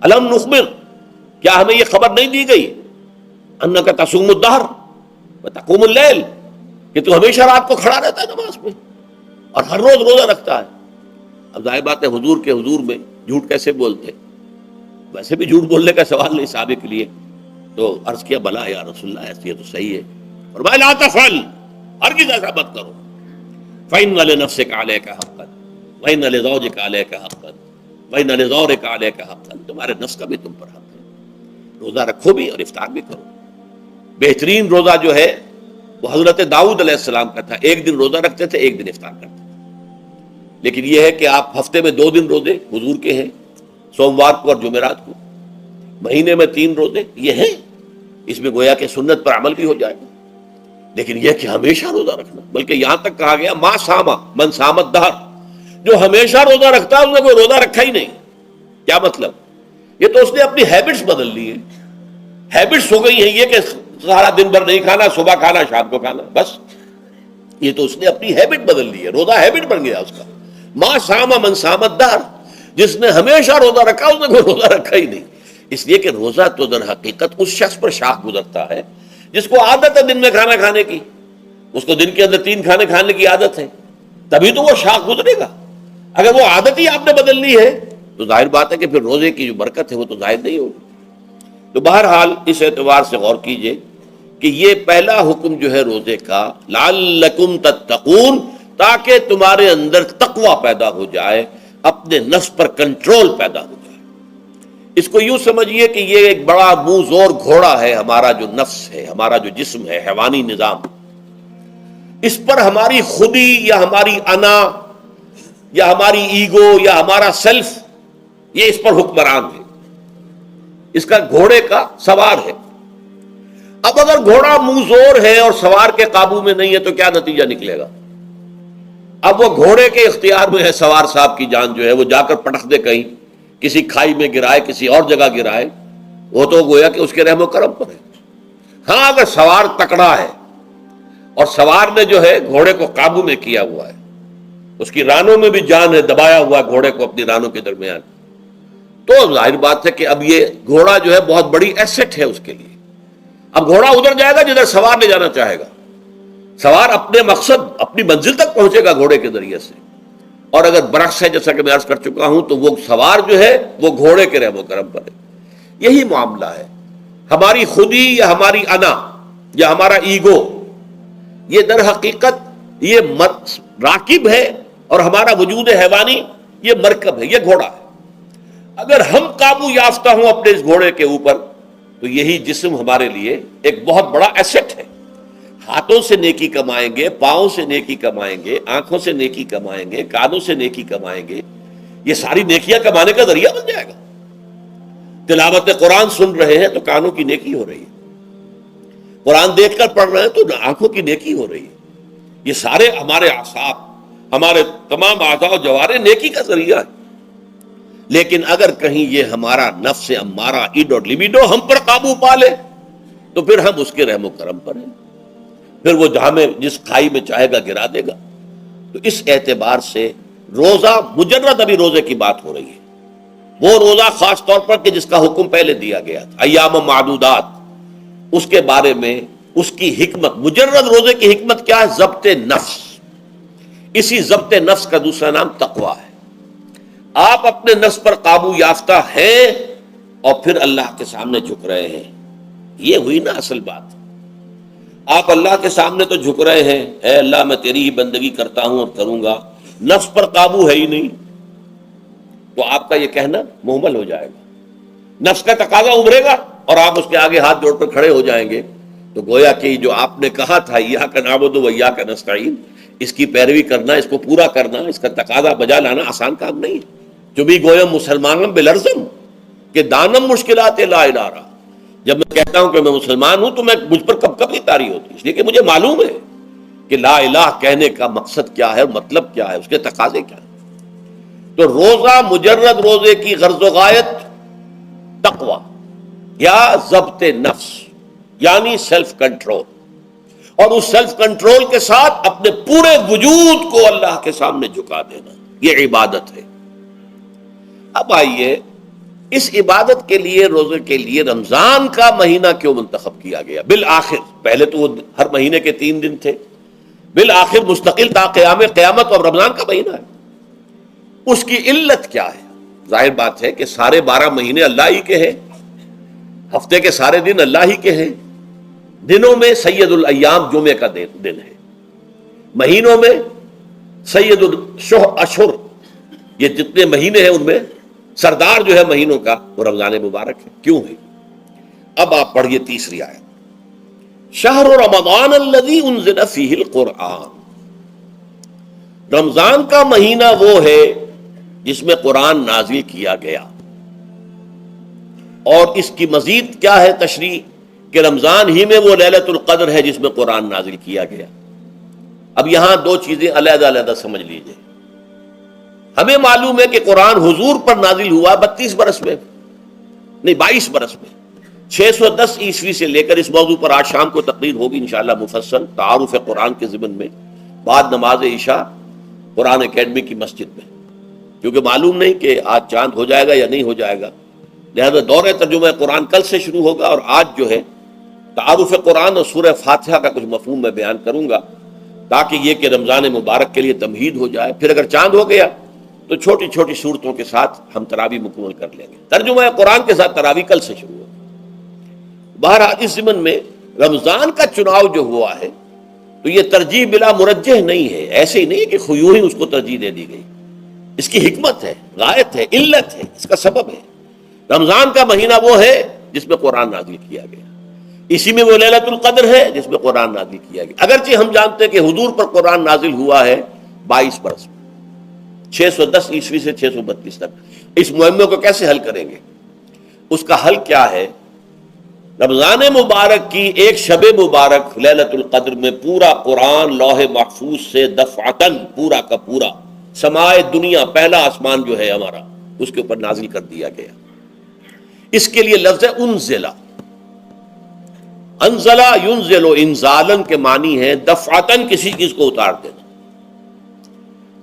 الم نخبر، کیا ہمیں یہ خبر نہیں دی گئی انک تصوم الدہر وتقوم اللیل، کہ تو ہمیشہ رات کو کھڑا رہتا ہے نماز میں اور ہر روز روزہ رکھتا ہے. اب ظاہر بات ہے حضور کے حضور میں جھوٹ کیسے بولتے، ویسے بھی جھوٹ بولنے کا سوال نہیں صحابے کے لیے. تو عرض کیا بلا یا رسول اللہ ایسے یہ تو صحیح ہے، فرمایا لا تفعل، ہرگز ایسا مت کرو. فإن لنفسك عليك حقا وإن لزوجك عليك حقا وإن لزورك عليك حقا، تمہارے نفس کا بھی تم پر حق ہے. روزہ رکھو بھی اور افطار بھی کرو. بہترین روزہ جو ہے وہ حضرت داؤد علیہ السلام کا تھا، ایک دن روزہ رکھتے تھے، ایک دن افطار کرتے تھے. لیکن یہ ہے کہ آپ ہفتے میں 2 دن روزے حضور کے ہیں، سوموار کو اور جمعرات کو، مہینے میں 3 روزے یہ ہیں. اس میں گویا کہ سنت پر عمل بھی ہو جائے گا. لیکن یہ کہ ہمیشہ روزہ رکھنا، بلکہ یہاں تک کہا گیا ما ساما من سامت دہر، جو ہمیشہ روزہ رکھتا ہے اس نے کوئی روزہ رکھا ہی نہیں. کیا مطلب؟ یہ تو اس نے اپنی ہیبٹس بدل لی ہیں، ہیبٹس ہو گئی ہیں یہ کہ سارا دن بھر نہیں کھانا، صبح کھانا شام کو کھانا، بس. یہ تو اس نے اپنی ہیبٹ بدل لی ہے، روزہ ہیبٹ بن گیا اس کا. ما ساما من سامت دہر، جس نے ہمیشہ روزہ رکھا اس نے کوئی روزہ رکھا ہی نہیں. اس لیے کہ روزہ تو در حقیقت اس شخص پر شاخ گزرتا ہے جس کو عادت ہے دن میں کھانا کھانے کی. اس کو دن کے اندر 3 کھانے کھانے کی عادت ہے، تبھی تو وہ شاخ گزرے گا. اگر وہ عادت ہی آپ نے بدلنی ہے تو ظاہر بات ہے کہ پھر روزے کی جو برکت ہے وہ تو ظاہر نہیں ہوگی. تو بہرحال اس اعتبار سے غور کیجئے کہ یہ پہلا حکم جو ہے روزے کا، لعلکم تتقون، تاکہ تمہارے اندر تقوی پیدا ہو جائے، اپنے نفس پر کنٹرول پیدا ہو جائے. اس کو یوں سمجھیے کہ یہ ایک بڑا منہ زور گھوڑا ہے، ہمارا جو نفس ہے، ہمارا جو جسم ہے، حیوانی نظام. اس پر ہماری خودی یا ہماری انا یا ہماری ایگو یا ہمارا سیلف، یہ اس پر حکمران ہے، اس کا گھوڑے کا سوار ہے. اب اگر گھوڑا منہ زور ہے اور سوار کے قابو میں نہیں ہے تو کیا نتیجہ نکلے گا؟ اب وہ گھوڑے کے اختیار میں ہے، سوار صاحب کی جان جو ہے وہ جا کر پٹخ دے، کہیں کسی کھائی میں گرائے، کسی اور جگہ گرائے، وہ تو گویا کہ اس کے رحم و کرم پر ہے. ہاں اگر سوار تکڑا ہے اور سوار نے جو ہے گھوڑے کو قابو میں کیا ہوا ہے، اس کی رانوں میں بھی جان ہے، دبایا ہوا ہے گھوڑے کو اپنی رانوں کے درمیان، تو ظاہر بات ہے کہ اب یہ گھوڑا جو ہے بہت بڑی ایسٹ ہے اس کے لیے. اب گھوڑا ادھر جائے گا جدھر سوار لے جانا چاہے گا، سوار اپنے مقصد، اپنی منزل تک پہنچے گا گھوڑے کے ذریعے سے. اور اگر برعکس ہے، جیسا کہ میں عرض کر چکا ہوں، تو وہ سوار جو ہے وہ گھوڑے کے رحم و کرم پر ہے. یہی معاملہ ہے. ہماری خودی یا ہماری انا یا ہمارا ایگو، یہ در حقیقت یہ راکب ہے، اور ہمارا وجود حیوانی یہ مرکب ہے، یہ گھوڑا ہے. اگر ہم قابو یافتہ ہوں اپنے اس گھوڑے کے اوپر تو یہی جسم ہمارے لیے ایک بہت بڑا ایسٹ ہے. ہاتھوں سے نیکی کمائیں گے، پاؤں سے نیکی کمائیں گے، آنکھوں سے نیکی کمائیں گے، کانوں سے نیکی کمائیں گے، یہ ساری نیکیاں کمانے کا ذریعہ بن جائے گا. تلاوت قرآن سن رہے ہیں تو کانوں کی نیکی ہو رہی ہے، قرآن دیکھ کر پڑھ رہے ہیں تو آنکھوں کی نیکی ہو رہی ہے. یہ سارے ہمارے اعصاب، ہمارے تمام اعضاء و جوارح نیکی کا ذریعہ ہے. لیکن اگر کہیں یہ ہمارا نفس امارہ، ایڈ اور لیبیڈو ہم پر قابو پا لے تو پھر ہم اس کے رحم و کرم پر ہیں، پھر وہ جہاں میں جس کھائی میں چاہے گا گرا دے گا. تو اس اعتبار سے روزہ مجرد، ابھی روزے کی بات ہو رہی ہے، وہ روزہ خاص طور پر کہ جس کا حکم پہلے دیا گیا تھا، ایام معدودات، اس کے بارے میں اس کی حکمت، مجرد روزے کی حکمت کیا ہے؟ ضبط نفس. اسی ضبط نفس کا دوسرا نام تقویٰ ہے. آپ اپنے نفس پر قابو یافتہ ہیں اور پھر اللہ کے سامنے جھک رہے ہیں. یہ ہوئی نا اصل بات. آپ اللہ کے سامنے تو جھک رہے ہیں، اے اللہ میں تیری ہی بندگی کرتا ہوں اور کروں گا، نفس پر قابو ہے ہی نہیں، تو آپ کا یہ کہنا محمل ہو جائے گا. نفس کا تقاضا ابھرے گا اور آپ اس کے آگے ہاتھ جوڑ کر کھڑے ہو جائیں گے، تو گویا کہ جو آپ نے کہا تھا ایاک نعبد و ایاک نستعین، اس کی پیروی کرنا، اس کو پورا کرنا، اس کا تقاضا بجا لانا آسان کام نہیں ہے. جو بھی گویم مسلمانم بلرزم کہ دانم مشکلات لا الارا. جب میں کہتا ہوں کہ میں مسلمان ہوں تو میں مجھ پر کب کب یہ طاری ہوتی ہے، اس لیے کہ مجھے معلوم ہے کہ لا الہ کہنے کا مقصد کیا ہے، مطلب کیا ہے، اس کے تقاضے کیا ہے. تو روزہ مجرد روزے کی غرض و غایت تقوی یا ضبط نفس، یعنی سیلف کنٹرول، اور اس سیلف کنٹرول کے ساتھ اپنے پورے وجود کو اللہ کے سامنے جھکا دینا، یہ عبادت ہے. اب آئیے اس عبادت کے لیے، روزے کے لیے رمضان کا مہینہ کیوں منتخب کیا گیا بالآخر؟ پہلے تو وہ ہر مہینے کے 3 دن تھے، بالآخر مستقل تا قیامت اور رمضان کا مہینہ ہے. اس کی علت کیا ہے؟ ظاہر بات ہے کہ سارے 12 مہینے اللہ ہی کے ہیں، ہفتے کے سارے دن اللہ ہی کے ہیں. دنوں میں سید الایام جمعے کا دن ہے، مہینوں میں سید الاشہر، یہ جتنے مہینے ہیں ان میں سردار جو ہے مہینوں کا وہ رمضان مبارک ہے. کیوں ہے؟ اب آپ پڑھیے تیسری آیت، شہر رمضان الذی انزل فیہ القرآن. رمضان کا مہینہ وہ ہے جس میں قرآن نازل کیا گیا. اور اس کی مزید کیا ہے تشریح کہ رمضان ہی میں وہ لیلۃ القدر ہے جس میں قرآن نازل کیا گیا. اب یہاں 2 چیزیں علیحدہ علیحدہ سمجھ لیجئے. ہمیں معلوم ہے کہ قرآن حضور پر نازل ہوا 32 برس میں، نہیں 22 برس میں، 610 عیسوی سے لے کر اس موضوع پر آج شام کو تقریر ہوگی انشاءاللہ مفصل تعارف قرآن کے ضمن میں، بعد نماز عشاء قرآن اکیڈمی کی مسجد میں، کیونکہ معلوم نہیں کہ آج چاند ہو جائے گا یا نہیں ہو جائے گا. لہذا دور ترجمہ قرآن کل سے شروع ہوگا، اور آج جو ہے تعارف قرآن اور سورہ فاتحہ کا کچھ مفہوم میں بیان کروں گا تاکہ یہ کہ رمضان مبارک کے لیے تمہید ہو جائے. پھر اگر چاند ہو گیا تو چھوٹی چھوٹی صورتوں کے ساتھ ہم تراویح مکمل کر لیں گے. ترجمہ قرآن کے ساتھ تراویح کل سے شروع ہوگی. بہرحال اس ضمن میں رمضان کا چناؤ جو ہوا ہے تو یہ ترجیح بلا مرجح نہیں ہے، ایسے ہی نہیں کہ یوں ہی اس کو ترجیح دے دی گئی. اس کی حکمت ہے، غایت ہے، علت ہے، اس کا سبب ہے. رمضان کا مہینہ وہ ہے جس میں قرآن نازل کیا گیا، اسی میں وہ لیلۃ القدر ہے جس میں قرآن نازل کیا گیا. اگرچہ ہم جانتے ہیں کہ حضور پر قرآن نازل ہوا ہے 22 برس میں، 610 عیسوی سے 632 تک. اس معمے کو کیسے حل کریں گے؟ اس کا حل کیا ہے؟ رمضان مبارک کی ایک شب مبارک لیلۃ القدر میں پورا قرآن لوح محفوظ سے دفعتاً پورا کا پورا سمائے دنیا، پہلا آسمان جو ہے ہمارا، اس کے اوپر نازل کر دیا گیا. اس کے لیے لفظ انزلہ، انزلہ ینزل انزالن کے معنی ہے دفعتاً کسی چیز کو اتار دینا،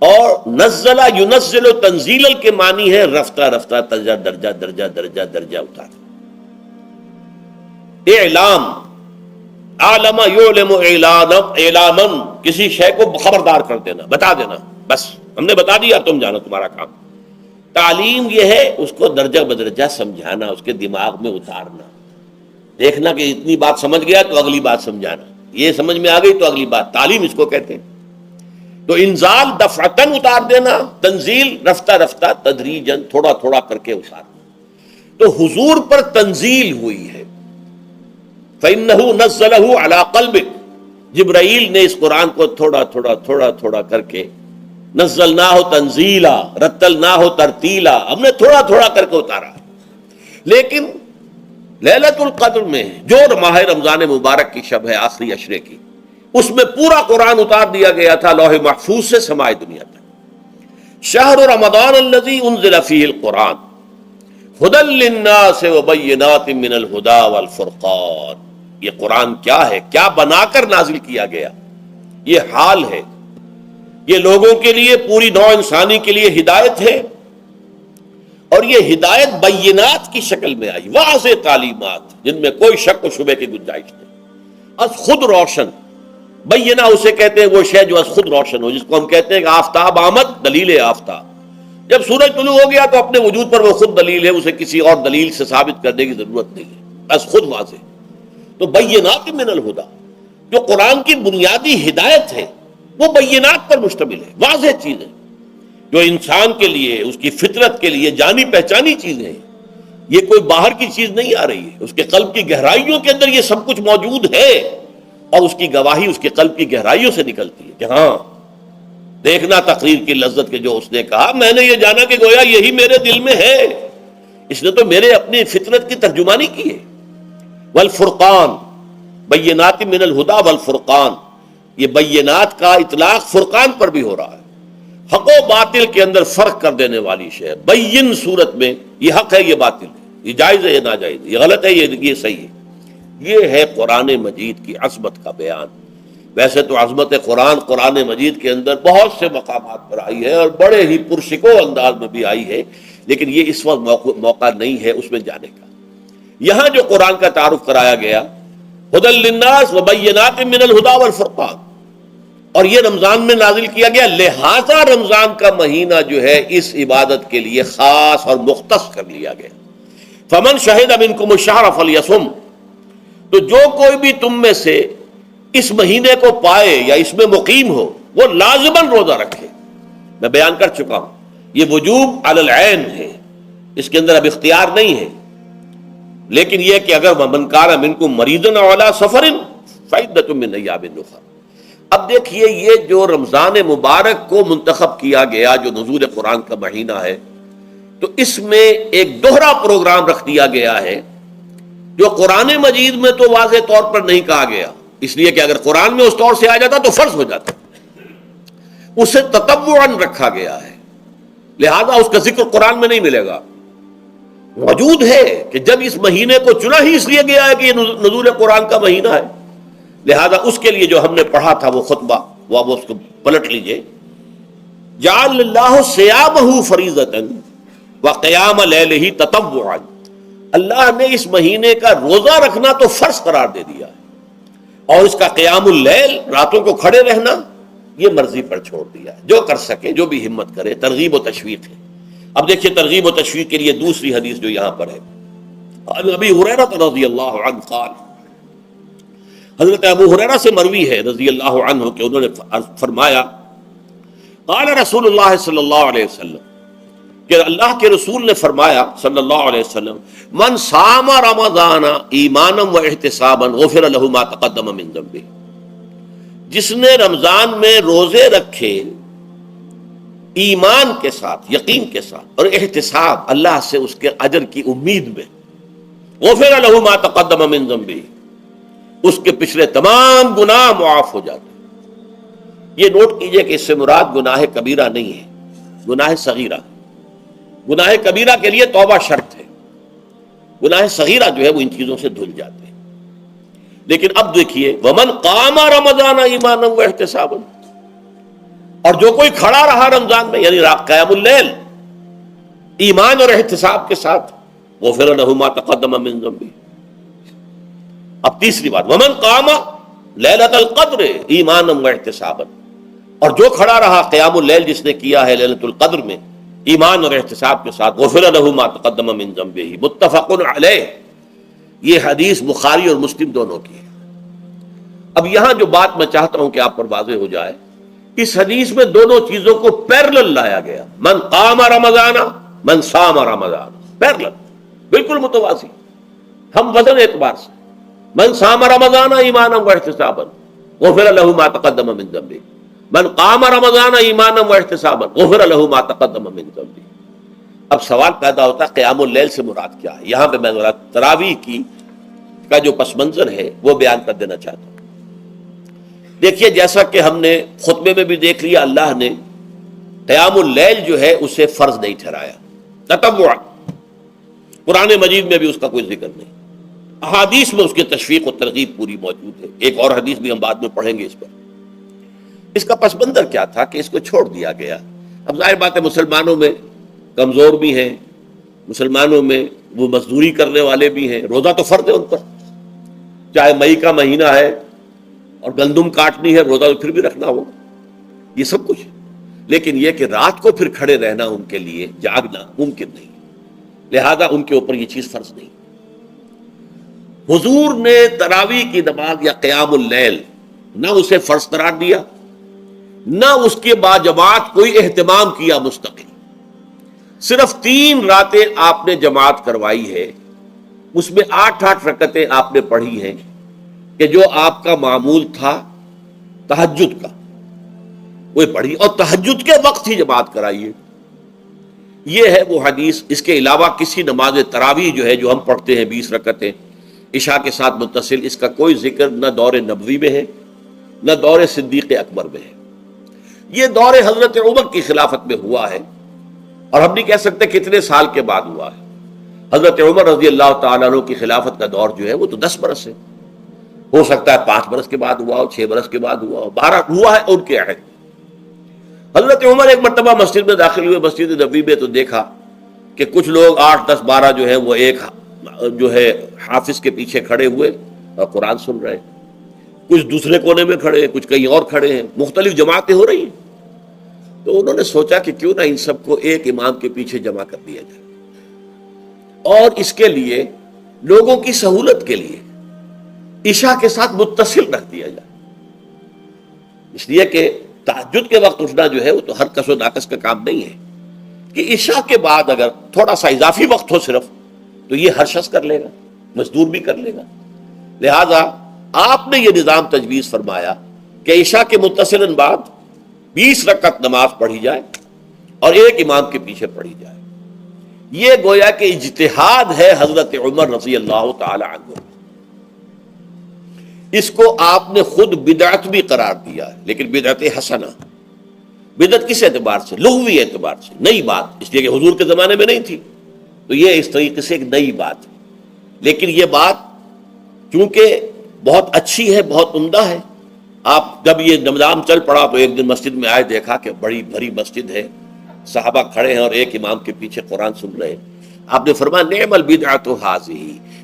اور نزلہ ینزل تنزیلا کے معنی ہے رفتہ رفتہ درجہ درجہ درجہ درجہ درجہ اتارنا. اعلام، علم یعلم اعلاما، کسی شے کو خبردار کر دینا، بتا دینا، بس ہم نے بتا دیا تم جانو، تمہارا کام. تعلیم یہ ہے اس کو درجہ بدرجہ سمجھانا، اس کے دماغ میں اتارنا، دیکھنا کہ اتنی بات سمجھ گیا تو اگلی بات سمجھانا، یہ سمجھ میں آ گئی تو اگلی بات. تعلیم اس کو کہتے ہیں. تو انزال دفعتاً اتار دینا، تنزیل رفتہ رفتہ تدریجاً تھوڑا تھوڑا کر کے اتارنا. تو حضور پر تنزیل ہوئی ہے. فَإِنَّهُ نَزَّلَهُ عَلَىٰ قَلْبِكَ، جبرائیل نے اس قرآن کو تھوڑا تھوڑا تھوڑا تھوڑا کر کے نزلناہ تنزیلا، رتلناہ ترتیلا، ہم نے تھوڑا تھوڑا کر کے اتارا. لیکن لیلۃ القدر میں جو ماہ رمضان مبارک کی شب ہے آخری عشرے کی، اس میں پورا قرآن اتار دیا گیا تھا لوح محفوظ سے سمائے دنیا تک. شہر رمضان الذی انزل فیہ القرآن ھدی للناس وبینات من الھدی والفرقان. یہ قرآن کیا ہے، کیا بنا کر نازل کیا گیا؟ یہ حال ہے، یہ لوگوں کے لیے، پوری نوع انسانی کے لیے ہدایت ہے، اور یہ ہدایت بینات کی شکل میں آئی، واضح تعلیمات جن میں کوئی شک و شبے کی گنجائش نہیں. از خود روشن، بینہ اسے کہتے ہیں وہ شے جو از خود روشن ہو، جس کو ہم کہتے ہیں کہ آفتاب آمد، دلیل آفتاب. جب سورج طلوع ہو گیا تو اپنے وجود پر وہ خود دلیل ہے، اسے کسی اور دلیل سے ثابت کرنے کی ضرورت نہیں ہے، از خود واضح. تو بینات من الہدی، جو قرآن کی بنیادی ہدایت ہے وہ بینات پر مشتمل ہے، واضح چیز ہے جو انسان کے لیے، اس کی فطرت کے لیے جانی پہچانی چیزیں ہیں. یہ کوئی باہر کی چیز نہیں آ رہی ہے، اس کے قلب کی گہرائیوں کے اندر یہ سب کچھ موجود ہے، اور اس کی گواہی اس کے قلب کی گہرائیوں سے نکلتی ہے کہ ہاں دیکھنا تقریر کی لذت کے جو اس نے کہا، میں نے یہ جانا کہ گویا یہی میرے دل میں ہے، اس نے تو میرے اپنی فطرت کی ترجمانی کی ہے. والفرقان، بینات من الہدی والفرقان، یہ بینات کا اطلاق فرقان پر بھی ہو رہا ہے، حق و باطل کے اندر فرق کر دینے والی شے. بین صورت میں یہ حق ہے، یہ باطل ہے، یہ جائز ہے، یہ ناجائز ہے، یہ غلط ہے، یہ صحیح ہے. یہ ہے قرآن مجید کی عظمت کا بیان. ویسے تو عظمت قرآن قرآن مجید کے اندر بہت سے مقامات پر آئی ہے اور بڑے ہی پرشکو انداز میں بھی آئی ہے، لیکن یہ اس وقت موقع نہیں ہے اس میں جانے کا. یہاں جو قرآن کا تعارف کرایا گیا، ھدی للناس وبینات من الھدی والفرقان، اور یہ رمضان میں نازل کیا گیا، لہذا رمضان کا مہینہ جو ہے اس عبادت کے لیے خاص اور مختص کر لیا گیا. فمن شہد منکم الشہر فلیصم، تو جو کوئی بھی تم میں سے اس مہینے کو پائے یا اس میں مقیم ہو وہ لازماً روزہ رکھے. میں بیان کر چکا ہوں یہ وجوب علی العین ہے، اس کے اندر اب اختیار نہیں ہے، لیکن یہ کہ اگر من کان منکم مریضا او علی سفر فعدۃ من ایام اخر. اب دیکھیے یہ جو رمضان مبارک کو منتخب کیا گیا جو نزول قرآن کا مہینہ ہے، تو اس میں ایک دوہرا پروگرام رکھ دیا گیا ہے جو قرآن مجید میں تو واضح طور پر نہیں کہا گیا، اس لیے کہ اگر قرآن میں اس طور سے آ جاتا تو فرض ہو جاتا، اسے تطوعاً رکھا گیا ہے، لہذا اس کا ذکر قرآن میں نہیں ملے گا. موجود ہے کہ جب اس مہینے کو چنا ہی اس لیے گیا ہے کہ یہ نزول قرآن کا مہینہ ہے، لہذا اس کے لیے جو ہم نے پڑھا تھا وہ خطبہ، وہ اب اس کو پلٹ لیجئے. جعل اللہ صیامہ فریضۃ وقیام لیلہ تطوعا، اللہ نے اس مہینے کا روزہ رکھنا تو فرض قرار دے دیا ہے، اور اس کا قیام اللیل، راتوں کو کھڑے رہنا، یہ مرضی پر چھوڑ دیا ہے، جو کر سکے، جو بھی ہمت کرے، ترغیب و تشویق ہے۔ اب دیکھیے ترغیب و تشویق کے لیے دوسری حدیث جو یہاں پر ہے، عن ابی ہریرہ رضی اللہ عنہ قال، حضرت ابو ہریرہ سے مروی ہے رضی اللہ عنہ کہ انہوں نے فرمایا، قال رسول اللہ صلی اللہ علیہ وسلم، کہ اللہ کے رسول نے فرمایا صلی اللہ علیہ وسلم، من صام رمضان ایمانا و احتسابا غفر له ما تقدم من ذنبه، جس نے رمضان میں روزے رکھے ایمان کے ساتھ، یقین کے ساتھ، اور احتساب، اللہ سے اس کے اجر کی امید میں، غفر له ما تقدم من ذنبه، اس کے پچھلے تمام گناہ معاف ہو جاتے ہیں۔ یہ نوٹ کیجئے کہ اس سے مراد گناہ کبیرہ نہیں ہے، گناہ صغیرہ۔ گناہ کبیرہ کے لیے توبہ شرط ہے، گناہ صغیرہ جو ہے وہ ان چیزوں سے دھل جاتے ہیں۔ لیکن اب دیکھیے، ومن قام رمضان ایمانا و احتسابا، اور جو کوئی کھڑا رہا رمضان میں، یعنی قیام اللیل، ایمان اور احتساب کے ساتھ، غفر له ما تقدم من ذنبه۔ اب تیسری بات، ومن قام لیلۃ القدر ایمانا و احتسابا، اور جو کھڑا رہا قیام اللیل جس نے کیا ہے لیلۃ القدر میں ایمان اور احتساب کے ساتھ، غفر له ما تقدم من ذنبه، متفق علیہ۔ یہ حدیث بخاری اور مسلم دونوں کی ہے۔ اب یہاں جو بات میں چاہتا ہوں کہ آپ پر واضح ہو جائے، اس حدیث میں دونوں چیزوں کو پیرلل لایا گیا، من قام رمضان، من صام رمضان، پیرلل، بالکل متوازی، ہم وزن اعتبار سے، من صام رمضان ایمانا و احتسابا غفر له ما تقدم من ذنبه، من قام رمضان ایمانا و احتسابا غفر له ما تقدم من ذنبه۔ اب سوال پیدا ہوتا ہے قیام اللیل سے مراد کیا ہے؟ یہاں پہ میں ذرا تراویح کا جو پس منظر ہے وہ بیان کر دینا چاہتا ہوں۔ دیکھیے، جیسا کہ ہم نے خطبے میں بھی دیکھ لیا، اللہ نے قیام اللیل جو ہے اسے فرض نہیں ٹھہرایا، تطوع، قرآن مجید میں بھی اس کا کوئی ذکر نہیں، احادیث میں اس کی تشویق و ترغیب پوری موجود ہے۔ ایک اور حدیث بھی ہم بعد میں پڑھیں گے اس پر۔ اس کا پس منظر کیا تھا کہ اس کو چھوڑ دیا گیا۔ اب ظاہر بات ہے مسلمانوں میں کمزور بھی ہیں، مسلمانوں میں وہ مزدوری کرنے والے بھی ہیں، روزہ تو فرض ہے ان پر، چاہے مئی کا مہینہ ہے اور گندم کاٹنی ہے، روزہ تو پھر بھی رکھنا ہوگا، یہ سب کچھ۔ لیکن یہ کہ رات کو پھر کھڑے رہنا ان کے لیے، جاگنا ممکن نہیں، لہذا ان کے اوپر یہ چیز فرض نہیں۔ حضور نے تراویح کی نماز یا قیام اللیل نہ اسے فرض قرار دیا، نہ اس کے بعد جماعت کوئی اہتمام کیا مستقل، صرف 3 راتیں آپ نے جماعت کروائی ہے، اس میں 8 رکعتیں آپ نے پڑھی ہیں، کہ جو آپ کا معمول تھا تہجد کا وہ پڑھی، اور تہجد کے وقت ہی جماعت کرائیے۔ یہ ہے وہ حدیث۔ اس کے علاوہ کسی نماز تراویح جو ہے جو ہم پڑھتے ہیں 20 رکعتیں عشاء کے ساتھ متصل، اس کا کوئی ذکر نہ دور نبوی میں ہے نہ دور صدیق اکبر میں ہے۔ یہ دور حضرت عمر کی خلافت میں ہوا ہے، اور ہم نہیں کہہ سکتے کتنے سال کے بعد ہوا ہے۔ حضرت عمر رضی اللہ تعالیٰ عنہ کی خلافت کا دور جو ہے وہ تو 10 برس ہے، ہو سکتا ہے 5 برس کے بعد ہوا ہو، 6 برس کے بعد ہوا ہو، 12 ہوا ہے ان کے عہد۔ حضرت عمر ایک مرتبہ مسجد میں داخل ہوئے، مسجد نبوی میں، تو دیکھا کہ کچھ لوگ 8 10 12 جو ہے وہ ایک جو ہے حافظ کے پیچھے کھڑے ہوئے اور قرآن سن رہے ہیں، کچھ دوسرے کونے میں کھڑے ہیں، کچھ کہیں اور کھڑے ہیں، مختلف جماعتیں ہو رہی ہیں۔ تو انہوں نے سوچا کہ کیوں نہ ان سب کو ایک امام کے پیچھے جمع کر دیا جائے، اور اس کے لیے لوگوں کی سہولت کے لیے عشاء کے ساتھ متصل رکھ دیا جائے، اس لیے کہ تہجد کے وقت اٹھنا جو ہے وہ تو ہر کس و ناقص کا کام نہیں ہے، کہ عشاء کے بعد اگر تھوڑا سا اضافی وقت ہو صرف، تو یہ ہر شخص کر لے گا، مزدور بھی کر لے گا۔ لہذا آپ نے یہ نظام تجویز فرمایا کہ عشاء کے متصلاً بعد 20 رکعت نماز پڑھی جائے اور ایک امام کے پیچھے پڑھی جائے۔ یہ گویا کہ اجتہاد ہے حضرت عمر رضی اللہ تعالی عنہ، اس کو آپ نے خود بدعت بھی قرار دیا ہے، لیکن بدعت حسنہ۔ بدعت کس اعتبار سے؟ لغوی اعتبار سے، نئی بات، اس لیے کہ حضور کے زمانے میں نہیں تھی، تو یہ اس طریقے سے ایک نئی بات ہے۔ لیکن یہ بات چونکہ بہت اچھی ہے، بہت عمدہ ہے، آپ جب یہ نظام چل پڑا تو ایک دن مسجد میں آئے، دیکھا کہ بڑی بھری مسجد ہے، صحابہ کھڑے ہیں اور ایک امام کے پیچھے قرآن سن رہے ہیں۔ آپ نے فرمایا نعم البدعۃ ھذہ،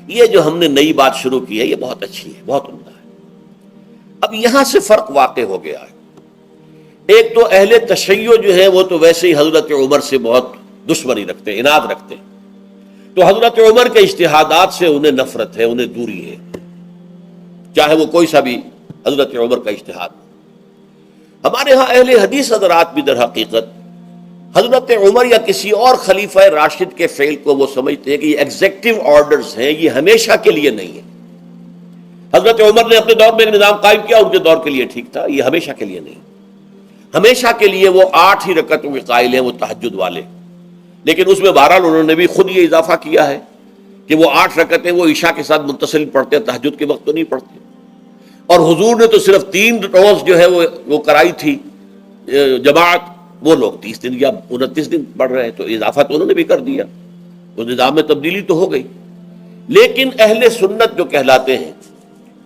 یہ جو ہم نے نئی بات شروع کی ہے یہ بہت اچھی ہے، بہت عمدہ ہے۔ اب یہاں سے فرق واقع ہو گیا ہے ایک تو اہل تشیع جو ہے وہ تو ویسے ہی حضرت عمر سے بہت دشمنی رکھتے ہیں، عناد رکھتے ہیں، تو حضرت عمر کے اجتہادات سے انہیں نفرت ہے، انہیں دوری ہے، چاہے وہ کوئی سا بھی حضرت عمر کا اجتہاد ہو۔ ہمارے ہاں اہل حدیث حضرات بھی در حقیقت حضرت عمر یا کسی اور خلیفہ راشد کے فعل کو وہ سمجھتے ہیں کہ یہ ایگزیکٹو آرڈرز ہیں، یہ ہمیشہ کے لیے نہیں ہے۔ حضرت عمر نے اپنے دور میں ایک نظام قائم کیا، ان کے دور کے لیے ٹھیک تھا، یہ ہمیشہ کے لیے نہیں۔ ہمیشہ کے لیے وہ 8 ہی رکعتوں کے قائل ہیں، وہ تہجد والے، لیکن اس میں بہرحال انہوں نے بھی خود یہ اضافہ کیا ہے کہ وہ 8 رکعتیں وہ عشاء کے ساتھ متصل پڑھتے ہیں، تہجد کے وقت تو نہیں پڑھتے۔ اور حضور نے تو صرف 3 روز جو ہے وہ کرائی تھی جماعت، وہ لوگ 30 دن یا 29 دن پڑھ رہے ہیں، تو اضافہ تو انہوں نے بھی کر دیا، اس نظام میں تبدیلی تو ہو گئی۔ لیکن اہل سنت جو کہلاتے ہیں،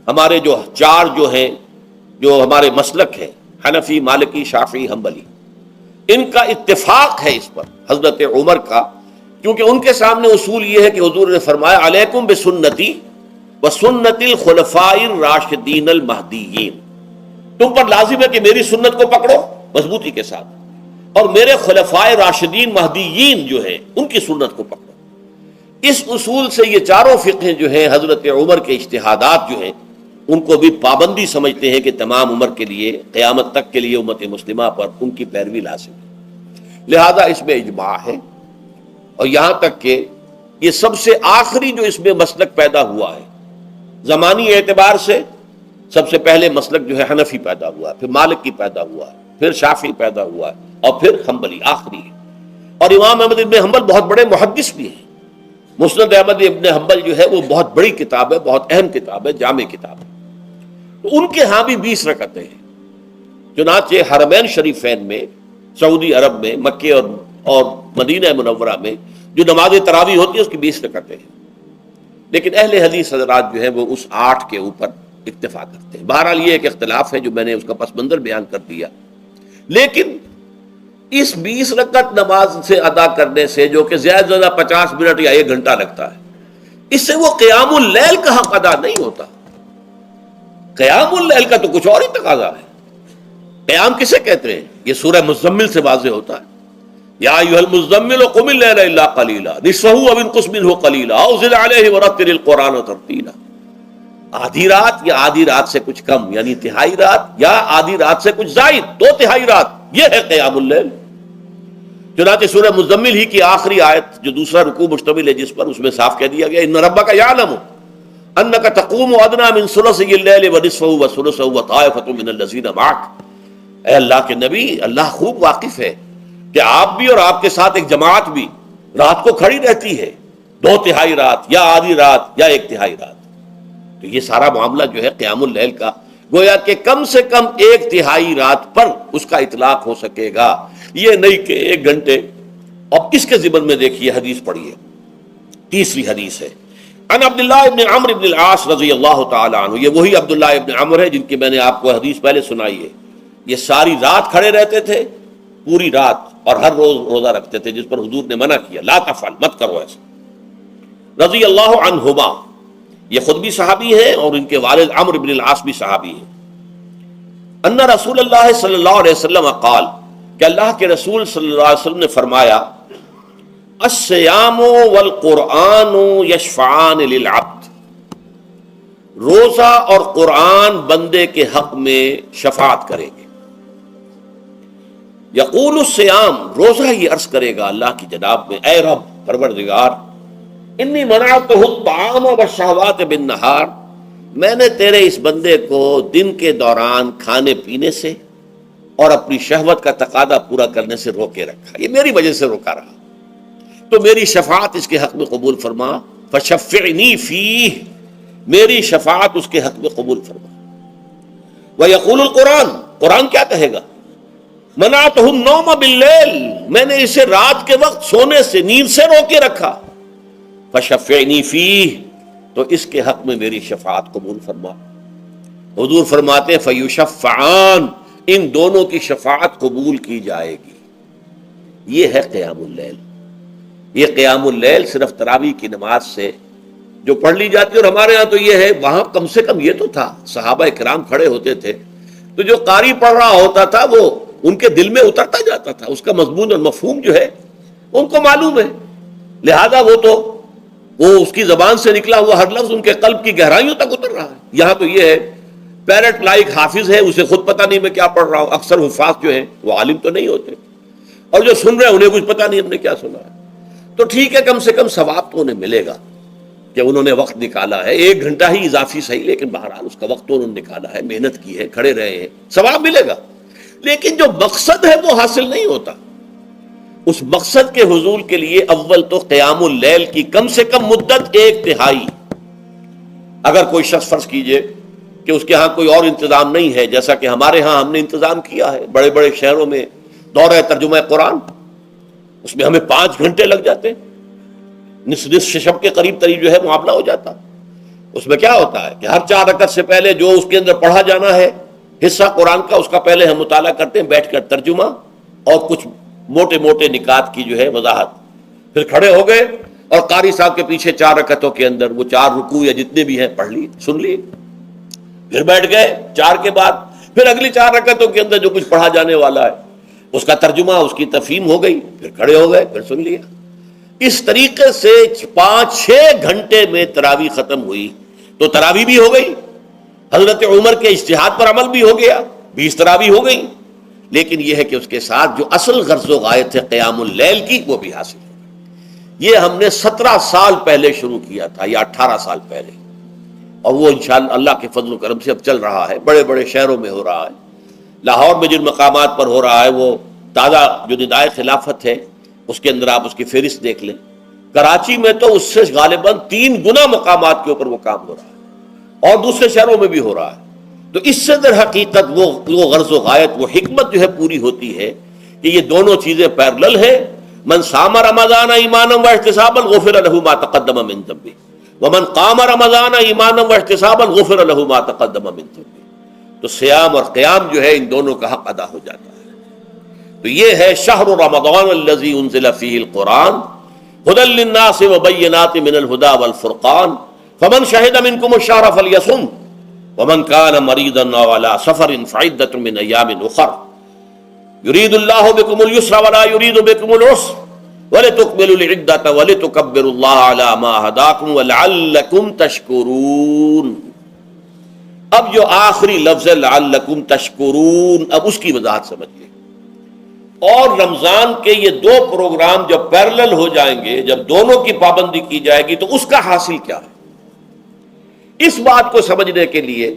ہمارے جو 4 جو ہیں، جو ہمارے مسلک ہیں، حنفی، مالکی، شافعی، حنبلی، ان کا اتفاق ہے اس پر حضرت عمر کا، کیونکہ ان کے سامنے اصول یہ ہے کہ حضور نے فرمایا علیکم بسنتی وسنت الخلفاء الراشدین المہدیین، تم پر لازم ہے کہ میری سنت کو پکڑو مضبوطی کے ساتھ، اور میرے خلفاء راشدین مہدیین جو ہیں ان کی سنت کو پکڑو۔ اس اصول سے یہ چاروں فقہیں جو ہیں حضرت عمر کے اجتہادات جو ہیں ان کو بھی پابندی سمجھتے ہیں کہ تمام عمر کے لیے، قیامت تک کے لیے امت مسلمہ پر ان کی پیروی لازم ہے، لہذا اس میں اجماع ہے۔ اور یہاں تک کہ یہ سب سے آخری جو اس میں مسلک پیدا ہوا ہے زمانی اعتبار سے، سب سے پہلے مسلک جو ہے حنفی پیدا ہوا ہے، پھر مالکی پیدا ہوا ہے، پھر شافعی پیدا ہوا ہے، اور پھر حنبلی آخری ہے۔ اور امام احمد ابن حنبل بہت بڑے محدث بھی ہیں، مسند احمد ابن حنبل جو ہے وہ بہت بڑی کتاب ہے، بہت اہم کتاب ہے، جامع کتاب ہے، تو ان کے ہاں بھی 20 رکعتیں ہیں۔ چنانچہ حرمین شریفین میں، سعودی عرب میں، مکے اور مدینہ منورہ میں جو نماز تراویح ہوتی ہے اس کی 20 رکعتیں ہیں، لیکن اہل حدیث حضرات جو ہیں وہ اس 8 کے اوپر اکتفا کرتے ہیں۔ بہرحال یہ ایک اختلاف ہے جو میں نے اس کا پس منظر بیان کر دیا، لیکن اس 20 رکعت نماز سے ادا کرنے سے، جو کہ زیادہ سے زیادہ 50 منٹ یا 1 گھنٹہ لگتا ہے، اس سے وہ قیام اللیل کا حق ادا نہیں ہوتا۔ قیام اللیل کا تو کچھ اور ہی تقاضا ہے۔ قیام کسے کہتے ہیں؟ یہ سورہ مزمل سے واضح ہوتا ہے، یا ایھا المزمل قم اللیل الا قلیلا نصفہ او انقص منہ قلیلا او زد علیہ ورتل القرآن ترتیلا۔ آدھی رات یا آدھی رات سے کچھ کم، یعنی تہائی رات، یا آدھی رات سے کچھ زائد، 2/3 رات، یہ ہے قیام اللیل۔ چنانچہ سورہ مزمل ہی کی آخری آیت جو دوسرا رکوع مشتمل ہے جس پر، اس میں صاف کہہ دیا گیا ان ربک یعلم انک تقوم ادنی من ثلثی اللیل ونصفہ وثلثہ وطائفۃ من الذین معک۔ اے اللہ کے نبی، اللہ خوب واقف ہے کہ آپ بھی اور آپ کے ساتھ ایک جماعت بھی رات کو کھڑی رہتی ہے، 2/3 رات یا آدھی رات یا 1/3 رات۔ تو یہ سارا معاملہ جو ہے قیام اللیل کا، گویا کہ کم سے کم 1/3 رات پر اس کا اطلاق ہو سکے گا، یہ نہیں کہ 1 گھنٹے۔ اب اس کے ضمن میں دیکھیے حدیث پڑھیے، تیسری حدیث ہے ان عبداللہ ابن عمرو ابن العاص رضی اللہ تعالی عنہ۔ یہ وہی عبداللہ ابن عمرو ہے جن کی میں نے آپ کو حدیث پہلے سنائی ہے۔ یہ ساری رات کھڑے رہتے تھے، پوری رات، اور ہر روز روزہ رکھتے تھے، جس پر حضور نے منع کیا، لا تفعل، مت کرو ایسا۔ رضی اللہ عنہما، یہ خود بھی صحابی ہیں اور ان کے والد عمرو بن العاص بھی صحابی ہیں۔ ان رسول اللہ صلی اللہ علیہ وسلم قال، کہ اللہ کے رسول صلی اللہ علیہ وسلم نے فرمایا الصیام والقرآن یشفعان للعبد، روزہ اور قرآن بندے کے حق میں شفاعت کریں گے۔ یقول الصیام، روزہ یہ عرض کرے گا اللہ کی جناب میں، اے رب پروردگار، انی منعتہ الطعام والشہوات بالنہار، میں نے تیرے اس بندے کو دن کے دوران کھانے پینے سے اور اپنی شہوت کا تقاضا پورا کرنے سے روکے رکھا، یہ میری وجہ سے روکا رہا، تو میری شفاعت اس کے حق میں قبول فرما، فشفعنی فیہ، میری شفاعت اس کے حق میں قبول فرما۔ ویقول القرآن، قرآن کیا کہے گا؟ منعتہ النوم باللیل، میں نے اسے رات کے وقت سونے سے، نیند سے روکے رکھا، فشفعنی فیہ، تو اس کے حق میں میری شفاعت قبول فرما۔ حضور فرماتے فیشفعان، ان دونوں کی شفاعت قبول کی جائے گی۔ یہ ہے قیام اللیل۔ یہ قیام اللیل صرف تراویح کی نماز سے جو پڑھ لی جاتی ہے، اور ہمارے ہاں تو یہ ہے، وہاں کم سے کم یہ تو تھا، صحابہ کرام کھڑے ہوتے تھے تو جو قاری پڑھ رہا ہوتا تھا وہ ان کے دل میں اترتا جاتا تھا، اس کا مضمون اور مفہوم جو ہے ان کو معلوم ہے، لہذا وہ اس کی زبان سے نکلا ہوا ہر لفظ ان کے قلب کی گہرائیوں تک اتر رہا ہے۔ یہاں تو یہ ہے پیرٹ لائک حافظ ہے، اسے خود پتہ نہیں میں کیا پڑھ رہا ہوں، اکثر حفاظ جو ہیں وہ عالم تو نہیں ہوتے، اور جو سن رہے ہیں انہیں کچھ پتہ نہیں ہم نے کیا سنا ہے۔ تو ٹھیک ہے، کم سے کم ثواب تو انہیں ملے گا کہ انہوں نے وقت نکالا ہے، 1 گھنٹہ ہی اضافی صحیح، لیکن بہرحال اس کا وقت تو انہوں نے نکالا ہے، محنت کی ہے، کھڑے رہے ہیں، ثواب ملے گا۔ لیکن جو مقصد ہے وہ حاصل نہیں ہوتا۔ اس مقصد کے حصول کے لیے اول تو قیام اللیل کی کم سے کم مدت 1/3، اگر کوئی شخص فرض کیجئے کہ اس کے ہاں کوئی اور انتظام نہیں ہے، جیسا کہ ہمارے ہاں ہم نے انتظام کیا ہے، بڑے بڑے شہروں میں دورہ ترجمہ قرآن، اس میں ہمیں 5 گھنٹے لگ جاتے، نصف شب کے قریب جو ہے معاملہ ہو جاتا۔ اس میں کیا ہوتا ہے کہ ہر 4 رکعت سے پہلے جو اس کے اندر پڑھا جانا ہے حصہ قرآن کا، اس کا پہلے ہم مطالعہ کرتے ہیں بیٹھ کر، ترجمہ اور کچھ موٹے موٹے نکات کی جو ہے وضاحت، پھر کھڑے ہو گئے اور قاری صاحب کے پیچھے 4 رکعتوں کے اندر وہ 4 رکوع یا جتنے بھی ہیں پڑھ لی، سن لی، پھر بیٹھ گئے 4 کے بعد پھر اگلی 4 رکعتوں کے اندر جو کچھ پڑھا جانے والا ہے اس کا ترجمہ، اس کی تفہیم ہو گئی، پھر کھڑے ہو گئے، پھر سن لیا۔ اس طریقے سے 5-6 گھنٹے میں تراویح ختم ہوئی، تو تراویح بھی ہو گئی، حضرت عمر کے اجتہاد پر عمل بھی ہو گیا، 20 تراویح ہو گئی، لیکن یہ ہے کہ اس کے ساتھ جو اصل غرض و غایت ہے قیام اللیل کی وہ بھی حاصل ہو۔ یہ ہم نے 17 سال پہلے شروع کیا تھا یا 18 سال پہلے، اور وہ انشاءاللہ اللہ کے فضل و کرم سے اب چل رہا ہے، بڑے بڑے شہروں میں ہو رہا ہے۔ لاہور میں جن مقامات پر ہو رہا ہے وہ تازہ جو ندائے خلافت ہے اس کے اندر آپ اس کی فہرست دیکھ لیں، کراچی میں تو اس سے غالباً 3 گنا مقامات کے اوپر وہ کام ہو رہا ہے، اور دوسرے شہروں میں بھی ہو رہا ہے۔ تو اس سے در حقیقت وہ غرض و غایت، وہ حکمت جو ہے پوری ہوتی ہے کہ یہ دونوں چیزیں پیرلل ہیں۔ من صام رمضان ایمانا واحتسابا غفر له ما تقدم من ذنبه ومن قام رمضان ایمانا واحتسابا غفر له ما تقدم من ذنبه۔ تو صیام اور قیام جو ہے ان دونوں کا حق ادا ہو جاتا ہے۔ تو یہ ہے شہر رمضان الذی انزل فیہ القرآن ھدی للناس وبینات من الھدی والفرقان فمن شہد منکم الشہر فلیصم ومن کان مریضا او علی سفر فعدۃ من ایام اخر یرید اللہ بکم اليسر ولا یرید بکم العسر ولتکملوا العدۃ ولتکبروا اللہ علی ما ھداکم ولعلکم تشکرون۔ اب جو آخری لفظ ہے لعلکم تشکرون، اب اس کی وضاحت سمجھیے۔ اور رمضان کے یہ 2 پروگرام جب پیرلل ہو جائیں گے، جب دونوں کی پابندی کی جائے گی، تو اس کا حاصل کیا ہے؟ اس بات کو سمجھنے کے لیے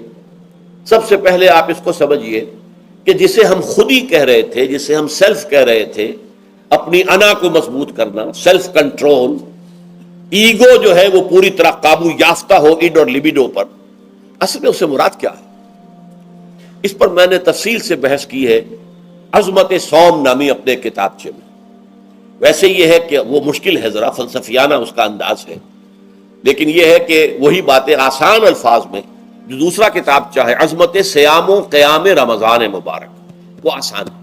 سب سے پہلے آپ اس کو سمجھیے کہ جسے ہم خود ہی کہہ رہے تھے، جسے ہم سیلف کہہ رہے تھے، اپنی انا کو مضبوط کرنا، سیلف کنٹرول، ایگو جو ہے وہ پوری طرح قابو یافتہ ہو اڈ اور لبیڈو پر، اصل میں اس سے مراد کیا ہے؟ اس پر میں نے تفصیل سے بحث کی ہے عظمت صوم نامی اپنے کتابچے میں۔ ویسے یہ ہے کہ وہ مشکل ہے، ذرا فلسفیانہ اس کا انداز ہے، لیکن یہ ہے کہ وہی باتیں آسان الفاظ میں جو دوسرا کتابچہ ہے عظمت صیام و قیام رمضان مبارک، وہ آسان ہے،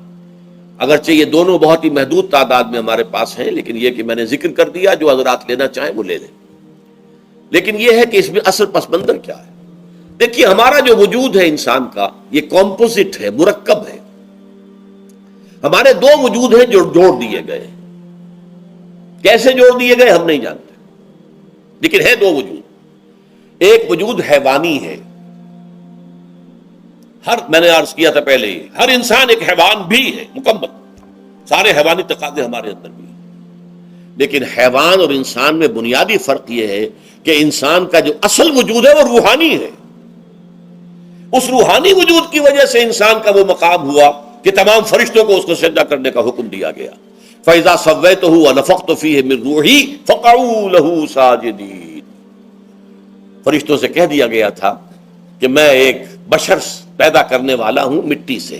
اگرچہ یہ دونوں بہت ہی محدود تعداد میں ہمارے پاس ہیں، لیکن یہ کہ میں نے ذکر کر دیا، جو حضرات لینا چاہیں وہ لے لیں۔ لیکن یہ ہے کہ اس میں اصل پس منظر کیا ہے؟ دیکھیے، ہمارا جو وجود ہے انسان کا، یہ کمپوزٹ ہے، مرکب ہے۔ ہمارے 2 وجود ہیں جو جوڑ دیے گئے، کیسے جوڑ دیے گئے ہم نہیں جانتے، لیکن ہے 2 وجود۔ ایک وجود حیوانی ہے، میں نے عرض کیا تھا پہلے ہی، ہر انسان ایک حیوان بھی ہے مکمل، سارے حیوانی تقاضے ہمارے اندر بھی ہیں، لیکن حیوان اور انسان میں بنیادی فرق یہ ہے کہ انسان کا جو اصل وجود ہے وہ روحانی ہے۔ اس روحانی وجود کی وجہ سے انسان کا وہ مقام ہوا کہ تمام فرشتوں کو اس کو سجدہ کرنے کا حکم دیا گیا۔ فَإِذَا سَوَّيْتُهُ وَنَفَخْتُ فِيهِ مِن رُوحِي فَقَعُوا لَهُ سَاجِدِينَ۔ فرشتوں سے کہہ دیا گیا تھا کہ میں ایک بشر پیدا کرنے والا ہوں مٹی سے،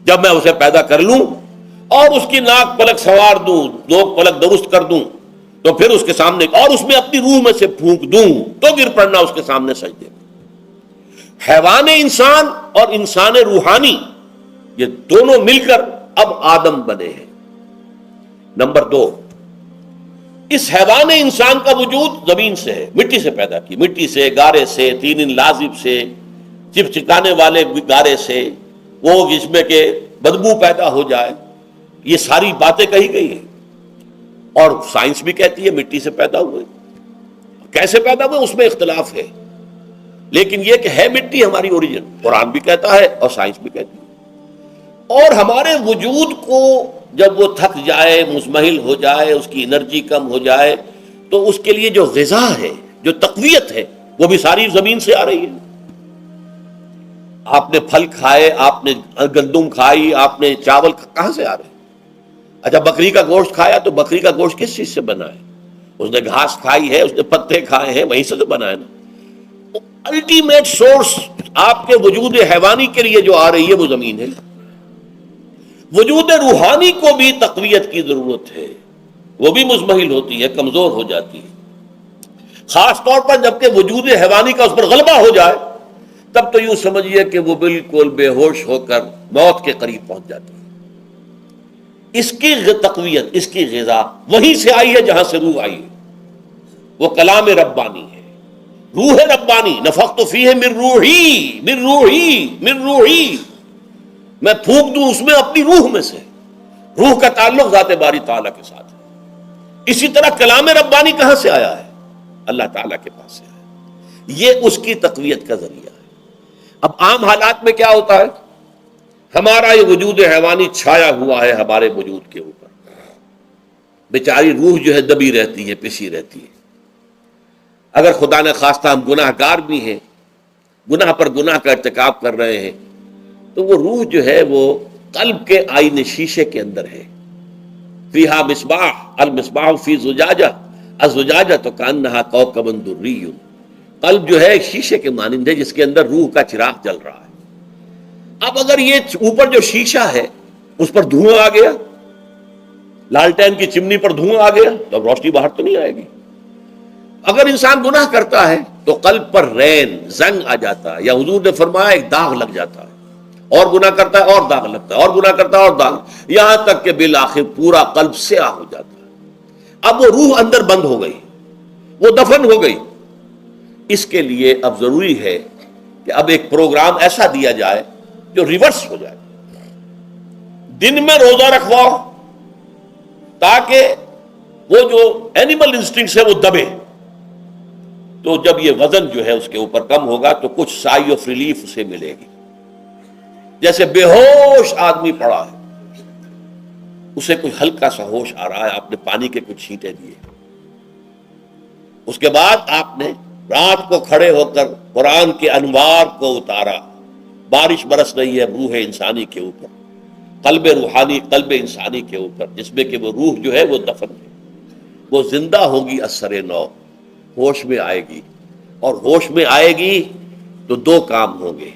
جب میں اسے پیدا کر لوں اور اس کی ناک پلک سنوار دوں، 2 پلک درست کر دوں، تو پھر اس کے سامنے اور اس میں اپنی روح میں سے پھونک دوں تو گر پڑنا اس کے سامنے سجدے میں۔ حیوان انسان اور انسان روحانی، یہ دونوں مل کر اب آدم بنے ہیں۔ نمبر 2، اس حیوان انسان کا وجود زمین سے ہے، مٹی سے پیدا کی، مٹی سے، گارے سے، طین لازب سے، چپچکانے والے گارے سے، وہ جس میں کہ بدبو پیدا ہو جائے، یہ ساری باتیں کہی گئی ہیں، اور سائنس بھی کہتی ہے مٹی سے پیدا ہوئے، کیسے پیدا ہوئے اس میں اختلاف ہے، لیکن یہ کہ ہے مٹی ہماری اوریجن، قرآن بھی کہتا ہے اور سائنس بھی کہتی ہے۔ اور ہمارے وجود کو جب وہ تھک جائے، مزمحل ہو جائے، اس کی انرجی کم ہو جائے، تو اس کے لیے جو غذا ہے، جو تقویت ہے، وہ بھی ساری زمین سے آ رہی ہے۔ آپ نے پھل کھائے، آپ نے گندم کھائی، آپ نے چاول کہاں سے آ رہے ہیں؟ اچھا بکری کا گوشت کھایا تو بکری کا گوشت کس چیز سے بنا ہے؟ اس نے گھاس کھائی ہے، اس نے پتے کھائے ہیں، وہیں سے تو بنا ہے نا۔ الٹیمیٹ سورس آپ کے وجود حیوانی کے لیے جو آ رہی ہے وہ زمین ہے۔ وجود روحانی کو بھی تقویت کی ضرورت ہے، وہ بھی مزمحل ہوتی ہے، کمزور ہو جاتی ہے، خاص طور پر جبکہ وجود حیوانی کا اس پر غلبہ ہو جائے، تب تو یوں سمجھیے کہ وہ بالکل بے ہوش ہو کر موت کے قریب پہنچ جاتی ہے۔ اس کی تقویت، اس کی غذا وہیں سے آئی ہے جہاں سے روح آئی ہے، وہ کلام ربانی ہے، روح ربانی۔ نفخت فیہ من روحی من روحی من روحی، میں پھونک دوں اس میں اپنی روح میں سے۔ روح کا تعلق ذات باری تعالیٰ کے ساتھ ہے۔ اسی طرح کلام ربانی کہاں سے آیا ہے؟ اللہ تعالیٰ کے پاس سے آیا ہے، یہ اس کی تقویت کا ذریعہ ہے۔ اب عام حالات میں کیا ہوتا ہے؟ ہمارا یہ وجود حیوانی چھایا ہوا ہے ہمارے وجود کے اوپر، بیچاری روح جو ہے دبی رہتی ہے، پسی رہتی ہے۔ اگر خدا نے خواستہ ہم گناہ گار بھی ہیں، گناہ پر گناہ کا ارتکاب کر رہے ہیں، تو وہ روح جو ہے وہ قلب کے آئینے شیشے کے اندر ہے۔ فیہا مصباح المصباح فی زجاجہ الزجاجہ تو کانہا کوکب دری، قلب جو ہے ایک شیشے کے مانند ہے جس کے اندر روح کا چراغ جل رہا ہے۔ اب اگر یہ اوپر جو شیشہ ہے اس پر دھواں آ گیا، لالٹین کی چمنی پر دھواں آ گیا، تو اب روشنی باہر تو نہیں آئے گی۔ اگر انسان گناہ کرتا ہے تو قلب پر رین زنگ آ جاتا ہے، یا حضور نے فرمایا ایک داغ لگ جاتا ہے، اور گناہ کرتا ہے اور داغ لگتا ہے، اور گناہ کرتا ہے اور داغ، یہاں تک کہ بالآخر پورا قلب سیاہ ہو جاتا ہے۔ اب وہ روح اندر بند ہو گئی، وہ دفن ہو گئی۔ اس کے لیے اب ضروری ہے کہ اب ایک پروگرام ایسا دیا جائے جو ریورس ہو جائے۔ دن میں روزہ رکھواؤ تاکہ وہ جو اینیمل انسٹنکٹس ہے وہ دبے، تو جب یہ وزن جو ہے اس کے اوپر کم ہوگا تو کچھ سائی آف ریلیف اسے ملے گی۔ جیسے بے ہوش آدمی پڑا ہے، اسے کوئی ہلکا سا ہوش آ رہا ہے، آپ نے پانی کے کچھ چھینٹے دیے، اس کے بعد آپ نے رات کو کھڑے ہو کر قرآن کے انوار کو اتارا، بارش برس رہی ہے روح انسانی کے اوپر، قلب روحانی، قلب انسانی کے اوپر، جس میں کہ وہ روح جو ہے وہ دفن ہے، وہ زندہ ہوگی اثر نو، ہوش میں آئے گی۔ اور ہوش میں آئے گی تو دو کام ہوں گے،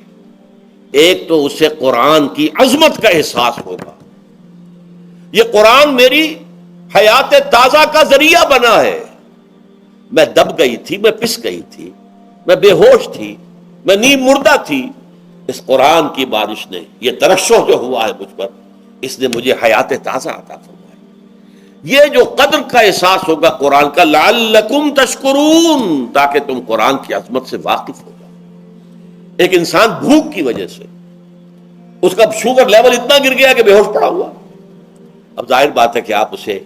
ایک تو اسے قرآن کی عظمت کا احساس ہوگا، یہ قرآن میری حیات تازہ کا ذریعہ بنا ہے، میں دب گئی تھی، میں پس گئی تھی، میں بے ہوش تھی، میں نیم مردہ تھی، اس قرآن کی بارش نے، یہ ترشح جو ہوا ہے مجھ پر، اس نے مجھے حیات تازہ عطا فرمائی۔ یہ جو قدر کا احساس ہوگا قرآن کا، لعلکم تشکرون، تاکہ تم قرآن کی عظمت سے واقف ہو جاؤ۔ ایک انسان بھوک کی وجہ سے اس کا شوگر لیول اتنا گر گیا کہ بے ہوش پڑا ہوا، اب ظاہر بات ہے کہ آپ اسے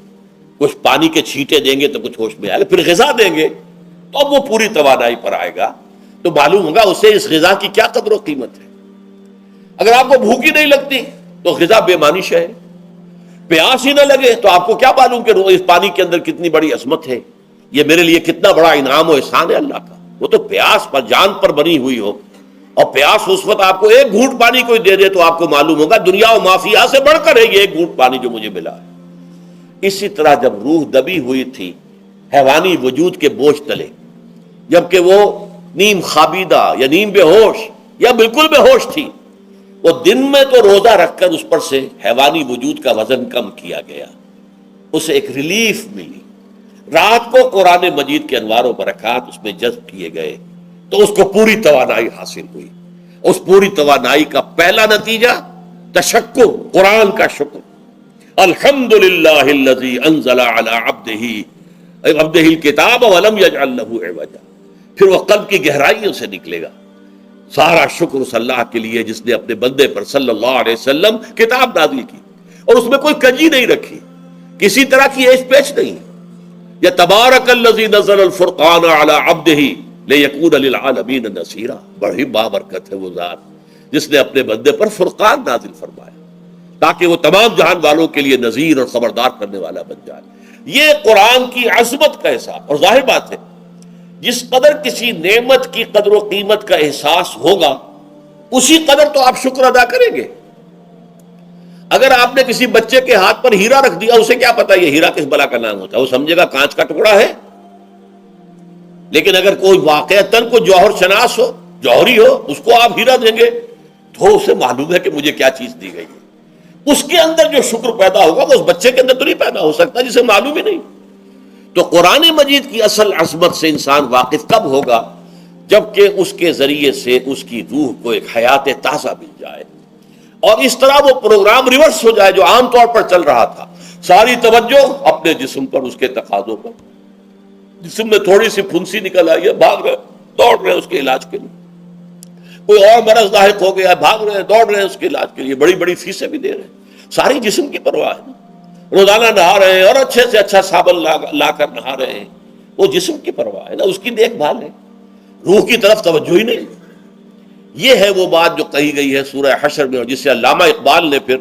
کچھ پانی کے چھینٹے دیں گے تو کچھ ہوش میں آئے گا، پھر غذا دیں گے تو اب وہ پوری توانائی پر آئے گا، تو معلوم ہوگا اسے اس غذا کی کیا قدر و قیمت ہے۔ اگر آپ کو بھوک ہی نہیں لگتی تو غذا بے معنی شے ہے، پیاس ہی نہ لگے تو آپ کو کیا معلوم کہ اس پانی کے اندر کتنی بڑی عظمت ہے، یہ میرے لیے کتنا بڑا انعام و احسان ہے اللہ کا۔ وہ تو پیاس پر، جان پر بنی ہوئی ہو، اور پیاس اس وقت آپ کو ایک گھونٹ پانی کوئی دے دے تو آپ کو معلوم ہوگا دنیا و مافیا سے بڑھ کر ہے یہ ایک گھونٹ پانی جو مجھے ملا ہے۔ اسی طرح جب روح دبی ہوئی تھی حیوانی وجود کے بوجھ تلے، جبکہ وہ نیم خابیدہ یا نیم بے ہوش یا بالکل بے ہوش تھی، وہ دن میں تو روزہ رکھ کر اس پر سے حیوانی وجود کا وزن کم کیا گیا، اسے ایک ریلیف ملی۔ رات کو قرآن مجید کے انوار و برکات اس میں جذب کیے گئے تو اس کو پوری توانائی حاصل ہوئی۔ اس پوری توانائی کا پہلا نتیجہ تشکر، قرآن کا شکر، الحمدللہ الذی انزل علی عبدہ الکتاب ولم یجعل لہ عوجا۔ پھر وہ قلب کی گہرائیوں سے نکلے گا، سارا شکر اس اللہ کے لیے جس نے اپنے بندے پر صلی اللہ علیہ وسلم کتاب نازل کی اور اس میں کوئی کنجی نہیں رکھی، کسی طرح کی ایش پیش نہیں. یا تبارک الذی نزل الفرقان علی عبدہ لیکون للعالمین نصیرا، بڑی بابرکت ہے وہ ذات جس نے اپنے بندے پر فرقان نازل فرمایا تاکہ وہ تمام جہان والوں کے لیے نذیر اور خبردار کرنے والا بن جائے. یہ قرآن کی عظمت کا احساس. اور ظاہر بات ہے جس قدر کسی نعمت کی قدر و قیمت کا احساس ہوگا اسی قدر تو آپ شکر ادا کریں گے. اگر آپ نے کسی بچے کے ہاتھ پر ہیرا رکھ دیا، اسے کیا پتا یہ ہیرا کس بلا کا نام ہوتا ہے، وہ سمجھے گا کانچ کا ٹکڑا ہے. لیکن اگر کوئی واقعتاً کو جوہر شناس ہو، جوہری ہو، اس کو آپ ہیرا دیں گے تو اسے معلوم ہے کہ مجھے کیا چیز دی گئی ہے. اس کے اندر جو شکر پیدا ہوگا وہ اس بچے کے اندر تو نہیں پیدا ہو سکتا جسے معلوم ہی نہیں. تو قرآن مجید کی اصل عظمت سے انسان واقف کب ہوگا؟ جبکہ اس کے ذریعے سے اس کی روح کو ایک حیات تازہ مل جائے اور اس طرح وہ پروگرام ریورس ہو جائے جو عام طور پر چل رہا تھا. ساری توجہ اپنے جسم پر، اس کے تقاضوں پر. جسم میں تھوڑی سی پھنسی نکل آئی ہے، بھاگ رہے دوڑ رہے اس کے علاج کے لیے. کوئی اور مرض لاحق ہو گیا ہے، بھاگ رہے ہیں دوڑ رہے ہیں اس کے علاج کے لیے، بڑی بڑی فیسیں بھی دے رہے ہیں. ساری جسم کی پرواہ ہے. روزانہ نہا رہے ہیں اور اچھے سے اچھا صابن لا کر نہا رہے ہیں، وہ جسم کی پرواہ ہے نا، اس کی دیکھ بھال ہے. روح کی طرف توجہ ہی نہیں. یہ ہے وہ بات جو کہی گئی ہے سورہ حشر میں اور جسے علامہ اقبال نے پھر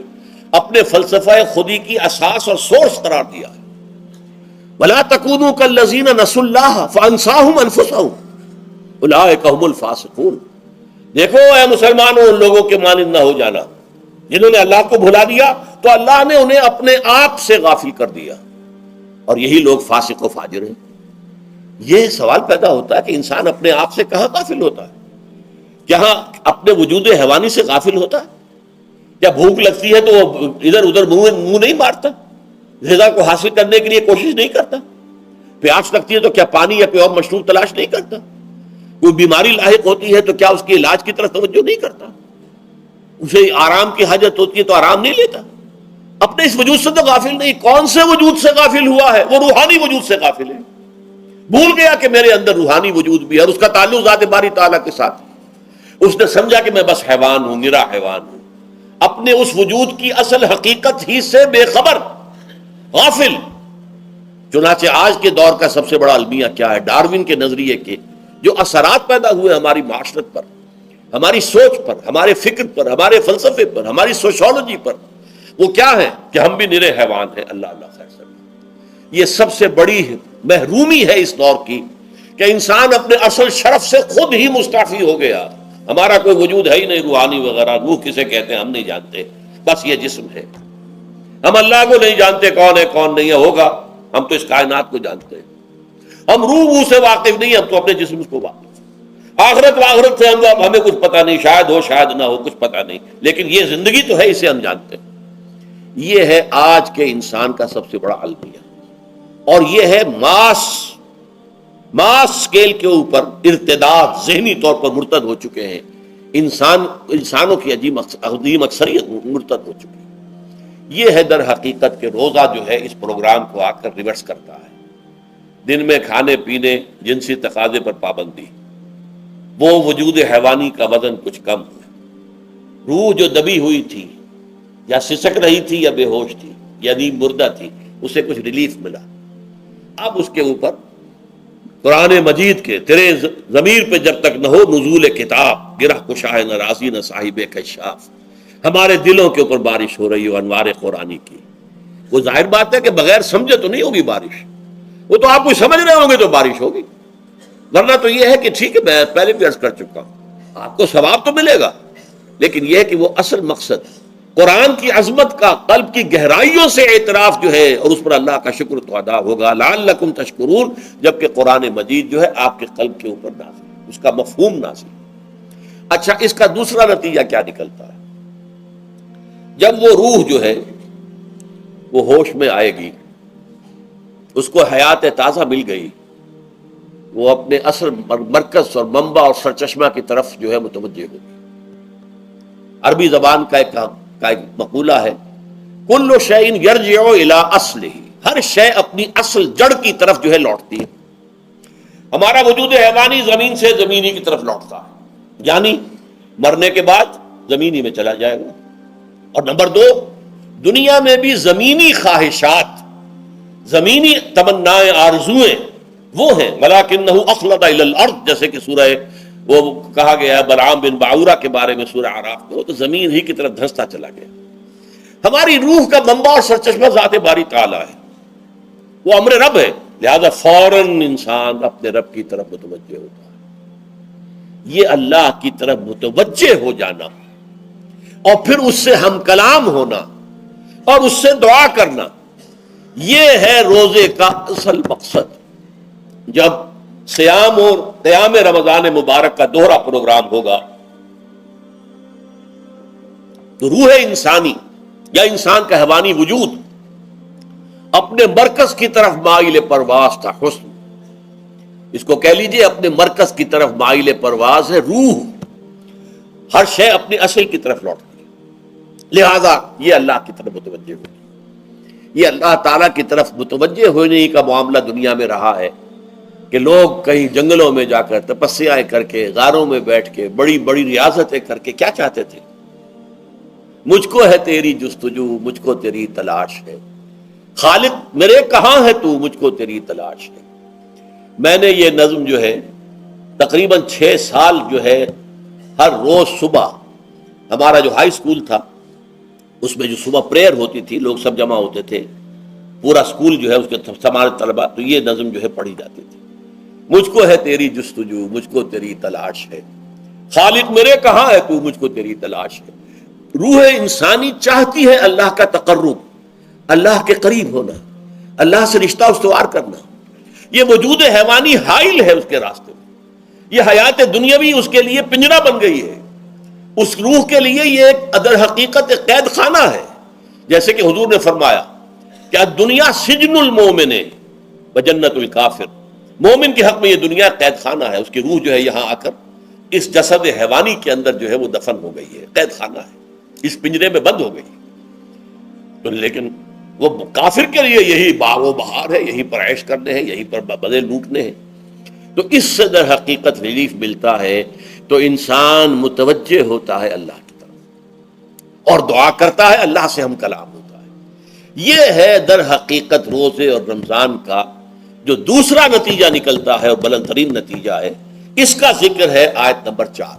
اپنے فلسفہ خودی کی اساس اور سورس قرار دیا ہے. وَلَا تَكُونُوا كَالَّذِينَ نَسُوا اللَّهَ فَأَنسَاهُمْ أَنفُسَهُمْ أُولَٰئِكَ هُمُ الْفَاسِقُونَ. دیکھو اے مسلمانوں، ان لوگوں کے مانند نہ ہو جانا جنہوں نے اللہ کو بھلا دیا تو اللہ نے انہیں اپنے آپ سے غافل کر دیا، اور یہی لوگ فاسق و فاجر ہیں. یہ سوال پیدا ہوتا ہے کہ انسان اپنے آپ سے کہاں غافل ہوتا ہے؟ کہاں اپنے وجود حیوانی سے غافل ہوتا ہے؟ کیا بھوک لگتی ہے تو وہ ادھر ادھر منہ نہیں مارتا؟ غذا کو حاصل کرنے کے لیے کوشش نہیں کرتا؟ پیاس لگتی ہے تو کیا پانی یا کوئی اور مشروب تلاش نہیں کرتا؟ کوئی بیماری لاحق ہوتی ہے تو کیا اس کے علاج کی طرف توجہ نہیں کرتا؟ اسے آرام کی حاجت ہوتی ہے تو آرام نہیں لیتا؟ اپنے اس وجود سے تو غافل نہیں. کون سے وجود سے غافل ہوا ہے؟ وہ روحانی وجود سے غافل ہے. بھول گیا کہ میرے اندر روحانی وجود بھی ہے اور اس کا تعلق ذات باری تعالیٰ کے ساتھ. اس نے سمجھا کہ میں بس حیوان ہوں، نرا حیوان ہوں، اپنے اس وجود کی اصل حقیقت ہی سے بے خبر، غافل. چنانچہ آج کے دور کا سب سے بڑا المیہ کیا ہے؟ ڈارون کے نظریے کے جو اثرات پیدا ہوئے ہماری معاشرت پر، ہماری سوچ پر، ہمارے فکر پر، ہمارے فلسفے پر، ہماری سوشولوجی پر، وہ کیا ہے کہ ہم بھی نرے حیوان ہیں. اللہ اللہ خیر سب. یہ سب سے بڑی محرومی ہے اس دور کی کہ انسان اپنے اصل شرف سے خود ہی مستعفی ہو گیا. ہمارا کوئی وجود ہے ہی نہیں روحانی وغیرہ. روح کسے کہتے ہیں ہم نہیں جانتے، بس یہ جسم ہے. ہم اللہ کو نہیں جانتے کون ہے کون نہیں ہے. ہوگا ہم تو اس کائنات کو جانتے ہیں. ہم روح سے واقف نہیں، ہم تو اپنے جسم کو واقف. آخرت سے ہمیں کچھ پتہ نہیں، شاید ہو شاید نہ ہو، کچھ پتہ نہیں، لیکن یہ زندگی تو ہے، اسے ہم جانتے ہیں. یہ ہے آج کے انسان کا سب سے بڑا المیہ، اور یہ ہے ماس اسکیل کے اوپر ارتداد. ذہنی طور پر مرتد ہو چکے ہیں انسانوں کی عظیم اکثریت مرتد ہو چکی ہے. یہ ہے در حقیقت کہ روزہ جو ہے اس پروگرام کو آ کر ریورس کرتا ہے. دن میں کھانے پینے، جنسی تقاضے پر پابندی، وہ وجود حیوانی کا وزن کچھ کم ہے. روح جو دبی ہوئی تھی یا سسک رہی تھی یا بے ہوش تھی یا نیند مردہ تھی، اسے کچھ ریلیف ملا. اب اس کے اوپر قرآن مجید کے تیرے ضمیر پہ جب تک نہ ہو نزول کتاب، گرہ کشاہ نہ راضی نہ صاحب کشاف، ہمارے دلوں کے اوپر بارش ہو رہی ہو انوار قرآنی کی. وہ ظاہر بات ہے کہ بغیر سمجھے تو نہیں ہوگی بارش. وہ تو آپ کچھ سمجھ رہے ہوں گے تو بارش ہوگی، ورنہ تو یہ ہے کہ ٹھیک ہے میں پہلے بھی عرض کر چکا ہوں آپ کو ثواب تو ملے گا، لیکن یہ ہے کہ وہ اصل مقصد قرآن کی عظمت کا قلب کی گہرائیوں سے اعتراف جو ہے اور اس پر اللہ کا شکر تو ادا ہوگا. لعلکم تشکرون، جبکہ قرآن مجید جو ہے آپ کے قلب کے اوپر نازل، اس کا مفہوم نازل. اچھا، اس کا دوسرا نتیجہ کیا نکلتا ہے؟ جب وہ روح جو ہے وہ ہوش میں آئے گی، اس کو حیات تازہ مل گئی، وہ اپنے اصل مرکز اور منبع اور سرچشمہ کی طرف جو ہے متوجہ ہوگی. عربی زبان کا ایک مقولہ ہے، کل شیء یرجع الی اصلہ، ہر شے اپنی اصل جڑ کی طرف جو ہے لوٹتی ہے. ہمارا وجود حیوانی زمین سے زمینی کی طرف لوٹتا ہے، یعنی مرنے کے بعد زمین ہی میں چلا جائے گا. اور نمبر دو، دنیا میں بھی زمینی خواہشات، زمینی تمنائیں، آرزویں وہ ہیں. وَلَٰكِنَّهُ أَخْلَدَ إِلَى الْأَرْضِ، جیسے کہ سورہ وہ کہا گیا ہے بلعام بن باعورہ کے بارے میں سورہ اعراف میں، وہ تو زمین ہی کی طرف دھنستا چلا گیا. ہماری روح کا منبع اور سرچشمہ ذات باری تعالیٰ ہے، وہ امر رب ہے، لہذا فوراً انسان اپنے رب کی طرف متوجہ ہوتا ہے. یہ اللہ کی طرف متوجہ ہو جانا اور پھر اس سے ہم کلام ہونا اور اس سے دعا کرنا، یہ ہے روزے کا اصل مقصد. جب سیام اور قیام رمضان مبارک کا دوہرا پروگرام ہوگا تو روح انسانی یا انسان کا حیوانی وجود اپنے مرکز کی طرف مائل پرواز تھا. حسن، اس کو کہہ لیجئے اپنے مرکز کی طرف مائل پرواز ہے. روح ہر شے اپنے اصل کی طرف لوٹتی ہے، لہذا یہ اللہ کی طرف متوجہ ہوگی. یہ اللہ تعالیٰ کی طرف متوجہ ہونے کا معاملہ دنیا میں رہا ہے کہ لوگ کہیں جنگلوں میں جا کر تپسیائیں کر کے، غاروں میں بیٹھ کے، بڑی بڑی ریاضتیں کر کے کیا چاہتے تھے؟ مجھ کو ہے تیری جستجو، مجھ کو تیری تلاش ہے. خالق میرے کہاں ہے تو، مجھ کو تیری تلاش ہے. میں نے یہ نظم جو ہے تقریباً 6 سال جو ہے ہر روز صبح، ہمارا جو ہائی اسکول تھا اس میں جو صبح پریئر ہوتی تھی، لوگ سب جمع ہوتے تھے، پورا اسکول جو ہے اس کے ہمارے طلبا، تو یہ نظم جو ہے پڑھی جاتی تھی. مجھ کو ہے تیری جستجو، مجھ کو تیری تلاش ہے. خالق میرے کہاں ہے تو، مجھ کو تیری تلاش ہے. روح انسانی چاہتی ہے اللہ کا تقرب، اللہ کے قریب ہونا، اللہ سے رشتہ استوار کرنا. یہ وجود حیوانی حائل ہے اس کے راستے میں. یہ حیات دنیاوی اس کے لیے پنجرا بن گئی ہے. اس روح کے لیے یہ ایک در حقیقت ایک قید خانہ ہے. جیسے کہ حضور نے فرمایا کہ دنیا سجن المومن و جنت الکافر، مومن کے حق میں یہ دنیا قید خانہ ہے. اس کی روح جو ہے یہاں آ کر اس جسد حیوانی کے اندر جو ہے وہ دفن ہو گئی ہے، قید خانہ ہے، اس پنجرے میں بند ہو گئی. تو لیکن وہ کافر کے لیے یہی باغ و بہار ہے، یہی پر عیش کرنے ہیں، یہی پر بدے لوٹنے ہیں. تو اس سے در حقیقت ریلیف ملتا ہے. تو انسان متوجہ ہوتا ہے اللہ کی طرف اور دعا کرتا ہے، اللہ سے ہم کلام ہوتا ہے. یہ ہے در حقیقت روزے اور رمضان کا جو دوسرا نتیجہ نکلتا ہے اور بلند ترین نتیجہ ہے. اس کا ذکر ہے آیت نمبر 4.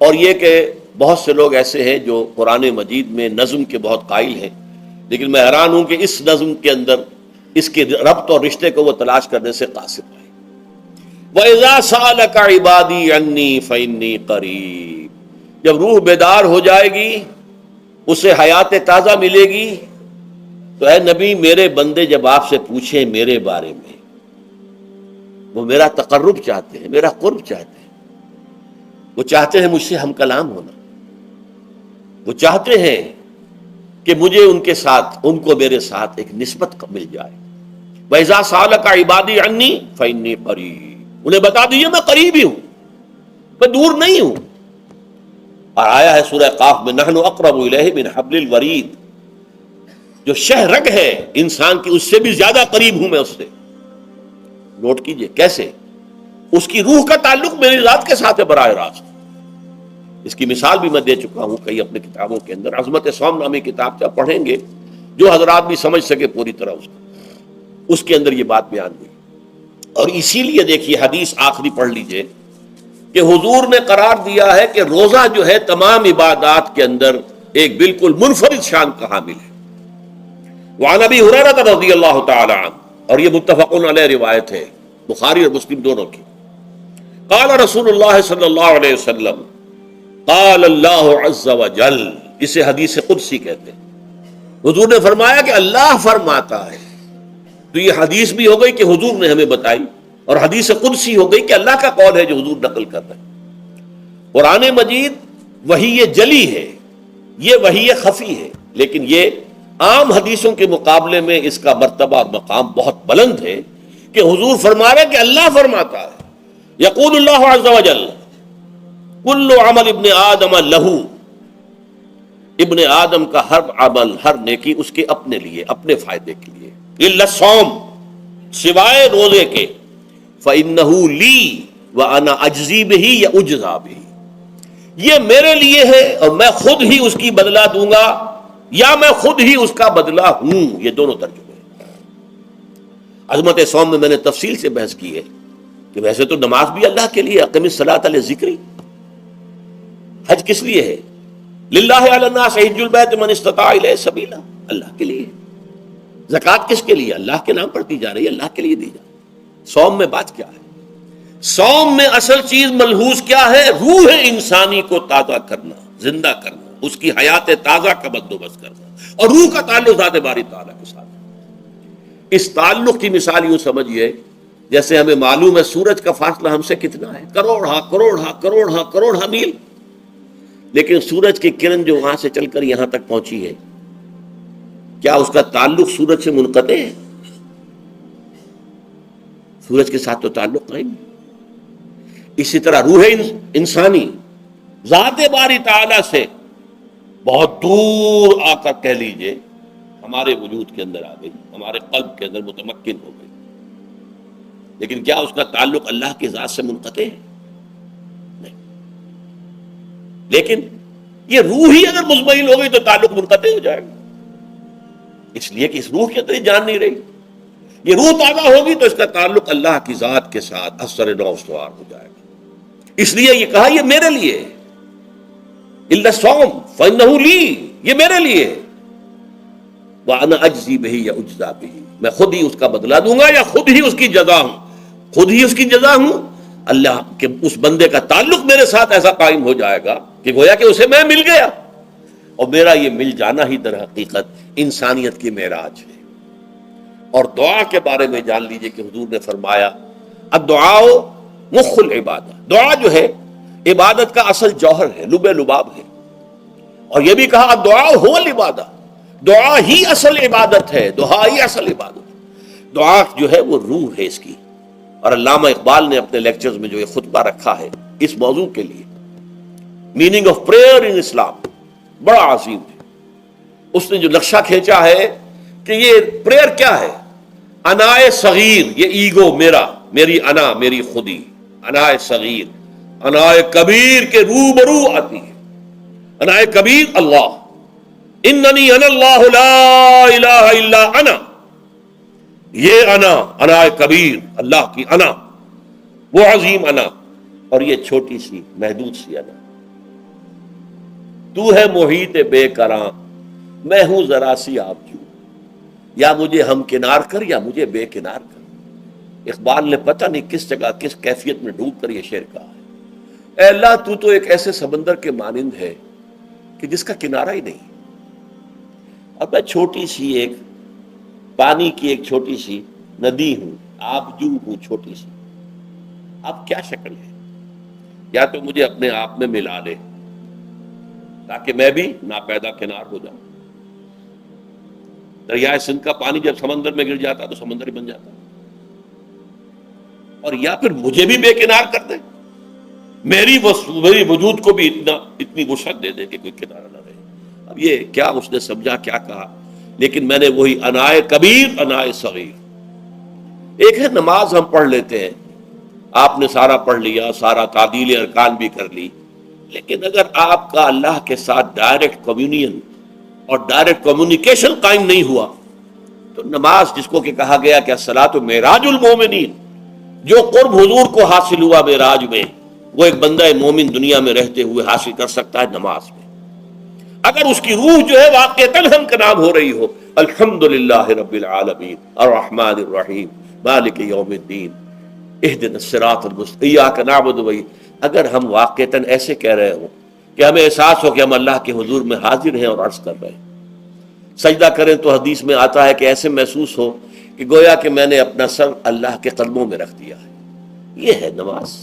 اور یہ کہ بہت سے لوگ ایسے ہیں جو قرآن مجید میں نظم کے بہت قائل ہیں، لیکن میں حیران ہوں کہ اس نظم کے اندر اس کے ربط اور رشتے کو وہ تلاش کرنے سے قاصر ہے. وَإِذَا سَأَلَكَ عِبَادِي عَنِّي فَإِنِّي قَرِيبٌ، جب روح بیدار ہو جائے گی، اسے حیات تازہ ملے گی، تو اے نبی میرے بندے جب آپ سے پوچھیں میرے بارے میں، وہ میرا تقرب چاہتے ہیں، میرا قرب چاہتے ہیں، وہ چاہتے ہیں مجھ سے ہم کلام ہونا، وہ چاہتے ہیں کہ مجھے ان کے ساتھ، ان کو میرے ساتھ ایک نسبت مل جائے. وَإِذَا سَأَلَكَ عِبَادِي عَنِّي فَإِنِّي قَرِيبٌ، انہیں بتا دیجیے میں قریب ہی ہوں، میں دور نہیں ہوں. اور آیا ہے سورہ قاف میں نحن اقرب الیہ من حبل الورید، جو شہ رگ ہے انسان کی اس سے بھی زیادہ قریب ہوں میں اس سے. نوٹ کیجئے کیسے اس کی روح کا تعلق میری ذات کے ساتھ ہے براہ راست. اس کی مثال بھی میں دے چکا ہوں کئی اپنے کتابوں کے اندر. عظمت صوم نامی کتاب جب پڑھیں گے، جو حضرات بھی سمجھ سکے پوری طرح اس کے اندر یہ بات بیان ہوئی. اور اسی لیے دیکھیے حدیث آخری پڑھ لیجئے کہ حضور نے قرار دیا ہے کہ روزہ جو ہے تمام عبادات کے اندر ایک بالکل منفرد شان کا حامل ہے. وعن ابی ہریرہ رضی اللہ تعالی عنہ، اور یہ متفق علیہ روایت ہے بخاری اور مسلم دونوں کی. قال رسول اللہ صلی اللہ علیہ وسلم، قال اللہ عز وجل، اسے حدیث قدسی کہتے ہیں. حضور نے فرمایا کہ اللہ فرماتا ہے. تو یہ حدیث بھی ہو گئی کہ حضور نے ہمیں بتائی، اور حدیث قدسی ہو گئی کہ اللہ کا قول ہے جو حضور نقل کر رہے ہیں. قرآن مجید وحی جلی ہے، یہ وحی خفی ہے، لیکن یہ عام حدیثوں کے مقابلے میں اس کا مرتبہ اور مقام بہت بلند ہے کہ حضور فرما رہے کہ اللہ فرماتا ہے. یقول اللہ عز وجل کل عمل ابن آدم لہو، ابن آدم کا ہر عمل، ہر نیکی اس کے اپنے لیے، اپنے فائدے کے لیے. الا الصوم، سوائے روزے کے. فإنہ لی وأنا اجزی بہ یا اجزا بہ، یہ میرے لیے ہے اور میں خود ہی اس کی بدلہ دوں گا، یا میں خود ہی اس کا بدلہ ہوں. یہ دونوں ترجمے ہیں. عظمت صوم میں میں نے تفصیل سے بحث کی ہے کہ ویسے تو نماز بھی اللہ کے لیے، اقم الصلاۃ لذکری. حج کس لیے ہے؟ للہ علی الناس حج البیت من استطاع الیہ سبیلا، اللہ کے لیے. زکوٰۃ کس کے لیے؟ اللہ کے نام پر دی جا رہی ہے، اللہ کے لیے دی جا رہی ہے. صوم میں بات کیا ہے؟ صوم میں اصل چیز ملحوظ کیا ہے؟ روح انسانی کو تازہ کرنا، زندہ کرنا، اس کی حیات تازہ کا بندوبست کرنا، اور روح کا تعلق ذات باری تعالیٰ کے ساتھ. اس تعلق کی مثال یوں سمجھیے جیسے ہمیں معلوم ہے سورج کا فاصلہ ہم سے کتنا ہے، کروڑ میل. لیکن سورج کی کرن جو وہاں سے چل کر یہاں تک پہنچی ہے، کیا اس کا تعلق سورج سے منقطع ہے؟ سورج کے ساتھ تو تعلق قائم ہے. اسی طرح روح انسانی ذات باری تعالیٰ سے بہت دور آ کر کہہ لیجئے ہمارے وجود کے اندر آ گئی، ہمارے قلب کے اندر متمکن ہو گئی. لیکن کیا اس کا تعلق اللہ کی ذات سے منقطع ہے؟ نہیں. لیکن یہ روح ہی اگر مزمحل ہو گئی تو تعلق منقطع ہو جائے گا، اس لیے کہ اس روح کے اندر ہی جان نہیں رہی. یہ روح تازہ ہوگی تو اس کا تعلق اللہ کی ذات کے ساتھ اثر نو استوار ہو جائے گا. اس لیے یہ کہا یہ میرے لیے الا الصوم فانه لی، یہ میرے لیے وانا اجزی بہ یا اجزا بہ، میں خود ہی اس کا بدلہ دوں گا یا خود ہی اس کی جزا ہوں. خود ہی اس کی جزا ہوں. اللہ کے اس بندے کا تعلق میرے ساتھ ایسا قائم ہو جائے گا کہ گویا کہ اسے میں مل گیا. اور میرا یہ مل جانا ہی در حقیقت انسانیت کی معراج ہے. اور دعا کے بارے میں جان لیجئے کہ حضور نے فرمایا الدعاء مخ العبادہ، دعا جو ہے عبادت کا اصل جوہر ہے، لب لباب ہے. اور یہ بھی کہا الدعاء هو العبادہ، دعا ہی اصل عبادت ہے، دعا ہی اصل عبادت. دعا جو ہے وہ روح ہے اس کی. اور علامہ اقبال نے اپنے لیکچرز میں جو یہ خطبہ رکھا ہے اس موضوع کے لیے، میننگ آف پریئر ان اسلام، بڑا عظیم ہے. اس نے جو نقشہ کھینچا ہے کہ یہ پریئر کیا ہے؟ انائے صغیر، یہ ایگو میرا، میری انا، میری خودی، انائے صغیر. انائے کبیر کے روبرو آتی ہے. انائے کبیر اللہ، اننی انا اللہ لا الہ الا انا. یہ انا، انائے کبیر، اللہ کی انا، وہ عظیم انا، اور یہ چھوٹی سی محدود سی انا. تو ہے محیط بے کراں، میں ہوں ذرا سی آبجو، یا مجھے ہم کنار کر یا مجھے بے کنار کر. اقبال نے پتہ نہیں کس جگہ کس کیفیت میں ڈوب کر یہ شعر کہا ہے. اے اللہ تو ایک ایسے سمندر کے مانند ہے کہ جس کا کنارہ ہی نہیں. اب میں چھوٹی سی ایک پانی کی ایک چھوٹی سی ندی ہوں، آبجو ہوں چھوٹی سی. اب کیا شکل ہے؟ یا تو مجھے اپنے آپ میں ملا لے تاکہ میں بھی ناپیدا کنار ہو جاؤں. دریائے سندھ کا پانی جب سمندر میں گر جاتا تو سمندر ہی بن جاتا. اور یا پھر مجھے بھی بے کنار کر دے، میری وجود کو بھی اتنی وسعت دے دے کہ کوئی کنارہ نہ رہے. اب یہ کیا اس نے سمجھا، کیا کہا؟ لیکن میں نے وہی انائے کبیر انائے صغیر. ایک ہے نماز ہم پڑھ لیتے ہیں، آپ نے سارا پڑھ لیا، سارا تعدیل ارکان بھی کر لی، لیکن اگر آپ کا اللہ کے ساتھ ڈائریکٹ کمیونین اور ڈائریکٹ کمیونیکیشن قائم نہیں ہوا تو نماز، جس کو کہ کہا گیا کہ الصلاۃ معراج المومنین، جو قرب حضور کو حاصل ہوا معراج میں، وہ ایک بندہ مومن دنیا میں رہتے ہوئے حاصل کر سکتا ہے نماز میں، اگر اس کی روح جو ہے واقعتاً ہم کا نام ہو رہی ہو الحمدللہ رب العالمین الرحمن الرحیم مالک یوم الدین اہدنا الصراط المستقیم ایاک نعبد و اگر ہم واقعتاً ایسے کہہ رہے ہوں کہ ہمیں احساس ہو کہ ہم اللہ کے حضور میں حاضر ہیں اور عرض کر رہے ہیں، سجدہ کریں تو حدیث میں آتا ہے کہ ایسے محسوس ہو کہ گویا کہ میں نے اپنا سر اللہ کے قدموں میں رکھ دیا ہے. یہ ہے نماز.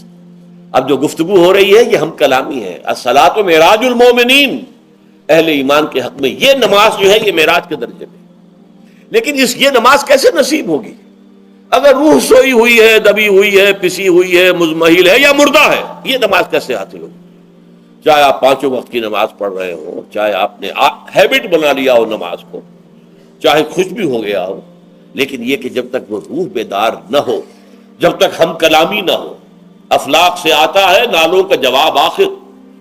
اب جو گفتگو ہو رہی ہے یہ ہم کلامی ہے. الصلاۃ معراج المومنین، اہل ایمان کے حق میں یہ نماز جو ہے یہ معراج کے درجے میں. لیکن یہ نماز کیسے نصیب ہوگی اگر روح سوئی ہوئی ہے، دبی ہوئی ہے، پسی ہوئی ہے، مزمحل ہے یا مردہ ہے؟ یہ نماز کیسے حاصل ہوگی؟ چاہے آپ 5 وقت کی نماز پڑھ رہے ہو، چاہے آپ نے ہیبٹ بنا لیا ہو نماز کو، چاہے خوش بھی ہو گیا ہو، لیکن یہ کہ جب تک وہ روح بیدار نہ ہو، جب تک ہم کلامی نہ ہو. افلاق سے آتا ہے نالوں کا جواب آخر،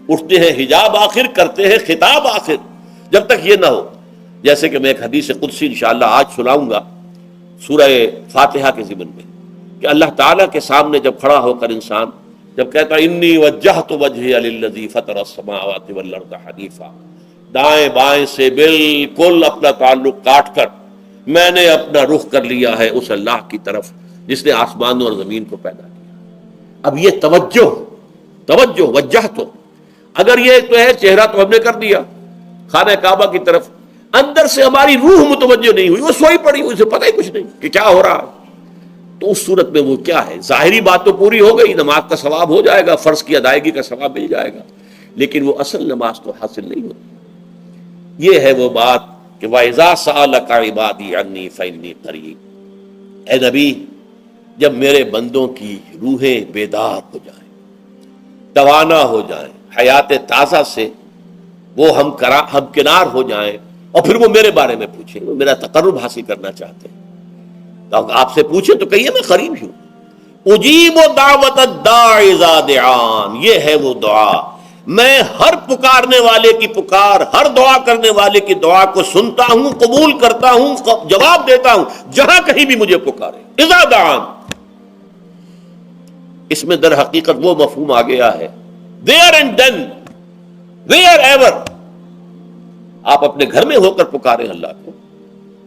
اٹھتے ہیں حجاب آخر، کرتے ہیں خطاب آخر. جب تک یہ نہ ہو، جیسے کہ میں ایک حدیث قدسی انشاءاللہ آج سناؤں گا سورہ فاتحہ کے ضمن میں، کہ اللہ تعالیٰ کے سامنے جب کھڑا ہو کر انسان جب کہتا ہے انی وجہت وجہی للذی فطر السماوات والارض حنیفا، دائیں بائیں سے بالکل اپنا تعلق کاٹ کر میں نے اپنا رخ کر لیا ہے اس اللہ کی طرف جس نے آسمانوں اور زمین کو پیدا کیا. اب یہ توجہ وجہ تو اگر یہ تو ہے چہرہ تو ہم نے کر دیا خانہ کعبہ کی طرف، اندر سے ہماری روح متوجہ نہیں ہوئی، وہ سوئی پڑی، اسے پتہ ہی کچھ نہیں کہ کیا ہو رہا ہے. تو اس صورت میں وہ کیا ہے؟ ظاہری بات تو پوری ہو گئی، نماز کا ثواب ہو جائے گا، فرض کی ادائیگی کا ثواب مل جائے گا، لیکن وہ اصل نماز تو حاصل نہیں ہوتی. یہ ہے وہ بات کہ وَإِذَا سَأَلَكَ عِبَادِي عَنِّي فَإِنِّي قَرِيبٌ. اے نبی، جب میرے بندوں کی روحیں بیدار ہو جائیں، توانا ہو جائیں، حیات تازہ سے وہ ہم کنار ہو جائیں، اور پھر وہ میرے بارے میں پوچھیں، وہ میرا تقرب حاصل کرنا چاہتے ہیں، تو آپ سے پوچھیں تو کہیے میں قریب ہوں. اجیب دعوت الداع اذا دعان، یہ ہے وہ دعا، میں ہر پکارنے والے کی پکار، ہر دعا کرنے والے کی دعا کو سنتا ہوں، قبول کرتا ہوں، جواب دیتا ہوں جہاں کہیں بھی مجھے پکارے. اذا دعان، اس میں در حقیقت وہ مفہوم آ گیا ہے there and then, wherever. آپ اپنے گھر میں ہو کر پکاریں اللہ کو،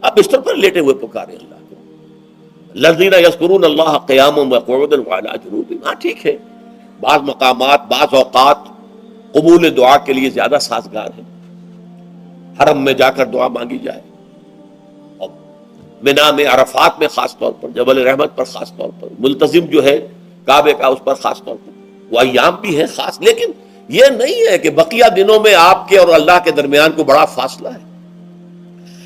آپ بستر پر لیٹے ہوئے پکاریں اللہ کو. الذین یذکرون اللہ قیاما وقعودا وعلی جنوبہم. ہاں ٹھیک ہے، بعض مقامات بعض اوقات قبول دعا کے لیے زیادہ سازگار ہے، حرم میں جا کر دعا مانگی جائے، اور منا میں، عرفات میں خاص طور پر، جبل رحمت پر خاص طور پر، ملتزم جو ہے کعبے کا اس پر خاص طور پر، وہ ایام بھی ہے خاص. لیکن یہ نہیں ہے کہ بقیہ دنوں میں آپ کے اور اللہ کے درمیان کو بڑا فاصلہ ہے.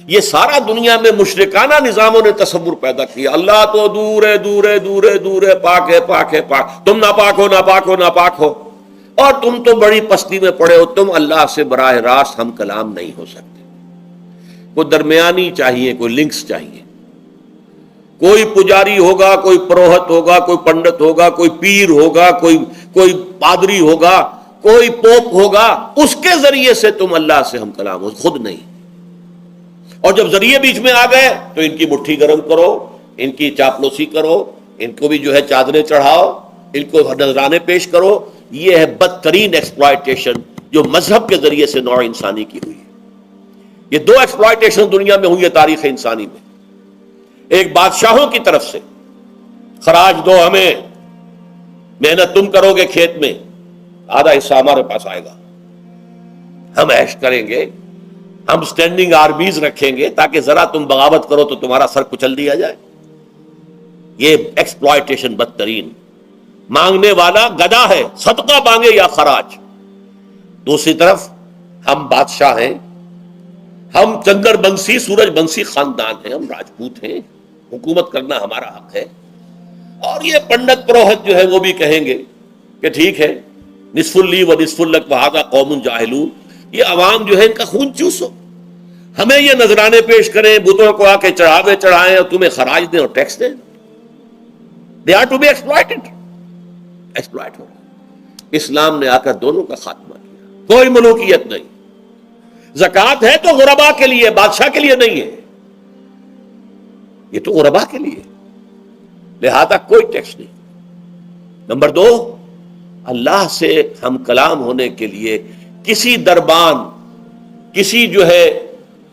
یہ سارا دنیا میں مشرکانہ نظاموں نے تصور پیدا کیا، اللہ تو دور ہے، دور ہے، دور ہے، دور ہے، پاک ہے، پاک ہے، پاک، تم ناپاک ہو، ناپاک ہو، ناپاک ہو، اور تم تو بڑی پستی میں پڑے ہو، تم اللہ سے براہ راست ہم کلام نہیں ہو سکتے. کوئی درمیانی چاہیے، کوئی لنکس چاہیے، کوئی پجاری ہوگا، کوئی پروہت ہوگا، کوئی پنڈت ہوگا، کوئی پیر ہوگا، کوئی پادری ہوگا، کوئی پوپ ہوگا، اس کے ذریعے سے تم اللہ سے ہم کلام ہو، خود نہیں. اور جب ذریعے بیچ میں آ گئے تو ان کی مٹھی گرم کرو، ان کی چاپلوسی کرو، ان کو بھی جو ہے چادریں چڑھاؤ، ان کو نذرانے پیش کرو. یہ ہے بدترین ایکسپلائٹیشن جو مذہب کے ذریعے سے نوع انسانی کی ہوئی ہے. یہ دو ایکسپلائٹیشن دنیا میں ہوئی ہے تاریخ انسانی میں. ایک بادشاہوں کی طرف سے خراج دو ہمیں، محنت تم کرو گے کھیت میں، آدھا حصہ ہمارے پاس آئے گا، ہم عیش کریں گے، ہم سٹینڈنگ آرمیز رکھیں گے تاکہ ذرا تم بغاوت کرو تو تمہارا سر کچل دیا جائے. یہ ایکسپلائٹیشن بدترین. مانگنے والا گدا ہے، صدقہ مانگے یا خراج. دوسری طرف ہم بادشاہ ہیں، ہم چندر بنسی سورج بنسی خاندان ہیں، ہم راجپوت ہیں، حکومت کرنا ہمارا حق ہے. اور یہ پنڈت پروہت جو ہے وہ بھی کہیں گے کہ ٹھیک ہے، نصف لی و نصف لک وہذا قوم جاہلون، یہ عوام جو ہے ان کا خون چوسو، ہمیں یہ نذرانے پیش کریں، بتوں کو آ کے چڑھاوے چڑھائیں اور تمہیں خراج دیں اور ٹیکس دیں. They are to be exploited. Exploit ہو رہا. اسلام نے آ کر دونوں کا خاتمہ کیا. کوئی ملوکیت نہیں. زکوٰۃ ہے تو غربا کے لیے، بادشاہ کے لیے نہیں ہے، یہ تو غربا کے لیے، لہذا کوئی ٹیکس نہیں. نمبر دو، اللہ سے ہم کلام ہونے کے لیے کسی دربان، کسی جو ہے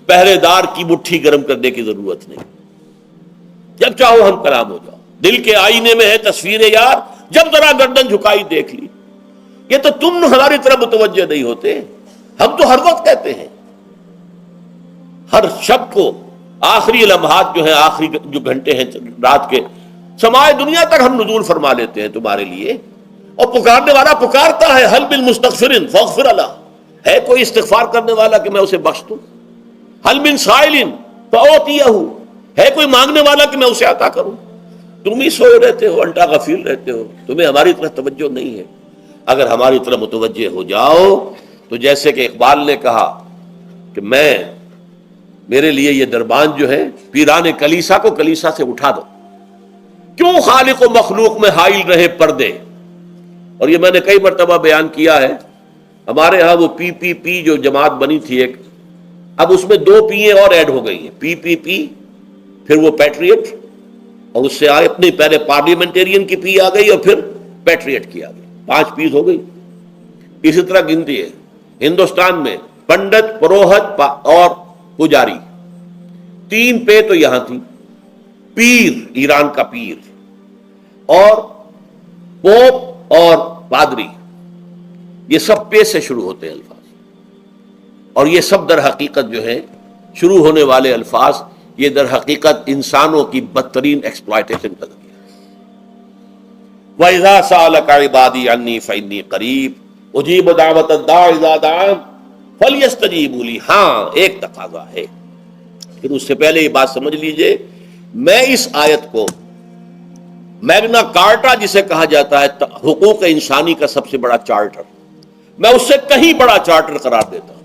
پہرے دار کی مٹھی گرم کرنے کی ضرورت نہیں. جب چاہو ہم کلام ہو جاؤ. دل کے آئینے میں ہے تصویر یار، جب ذرا گردن جھکائی دیکھ لی. یہ تو تم ہماری طرف متوجہ نہیں ہوتے، ہم تو ہر وقت کہتے ہیں، ہر شب کو آخری لمحات جو ہیں، آخری جو گھنٹے ہیں رات کے، سمائے دنیا تک ہم نزول فرما لیتے ہیں تمہارے لیے. اور پکارنے والا پکارتا ہے، حل من مستغفر فاغفر له، ہے کوئی استغفار کرنے والا کہ میں اسے بخش دوں؟ حل من سائل فاعطیہ، ہے کوئی مانگنے والا کہ میں اسے عطا کروں؟ تم ہی سوئے رہتے ہو، انٹا غفیر رہتے ہو، تمہیں ہماری طرف توجہ نہیں ہے. اگر ہماری طرف متوجہ ہو جاؤ تو جیسے کہ اقبال نے کہا کہ میرے لیے یہ دربان جو ہے، پیران کلیسا کو کلیسا سے اٹھا دو، کیوں خالق و مخلوق میں حائل رہے پردے. اور یہ میں نے کئی مرتبہ بیان کیا ہے، ہمارے ہاں وہ پی پی پی جو جماعت بنی تھی ایک، اب اس میں 2 پی اور ایڈ ہو گئی ہیں، پی پی پی، پھر وہ پیٹریٹ، اور اس سے آگے اپنی پہلے پارلیمنٹیرین کی پی آ گئی اور پھر پیٹریٹ کی آ گئی، 5 پیز ہو گئی. اسی طرح گنتی ہے ہندوستان میں پنڈت، پروہت اور پجاری، 3 پے تو یہاں تھی. پیر، ایران کا پیر، اور پوپ اور پادری، یہ سب پے سے شروع ہوتے ہیں الفاظ، اور یہ سب در حقیقت جو ہے شروع ہونے والے الفاظ، یہ در حقیقت انسانوں کی بدترین ایکسپلائٹیشن کا ذریعہ ہے. وَإِذَا سَأَلَكَ عِبَادِي عَنِّي فَإِنِّي قَرِيبٌ أُجِيبُ دَعْوَةَ الدَّاعِ إِذَا دَعَانِ فَلْيَسْتَجِيبُوا لِي. ہاں ایک تقاضا ہے، پھر اس سے پہلے یہ بات سمجھ لیجئے، میں اس آیت کو میگنا کارٹا جسے کہا جاتا ہے حقوق انسانی کا سب سے بڑا چارٹر، میں اس سے کہیں بڑا چارٹر قرار دیتا ہوں.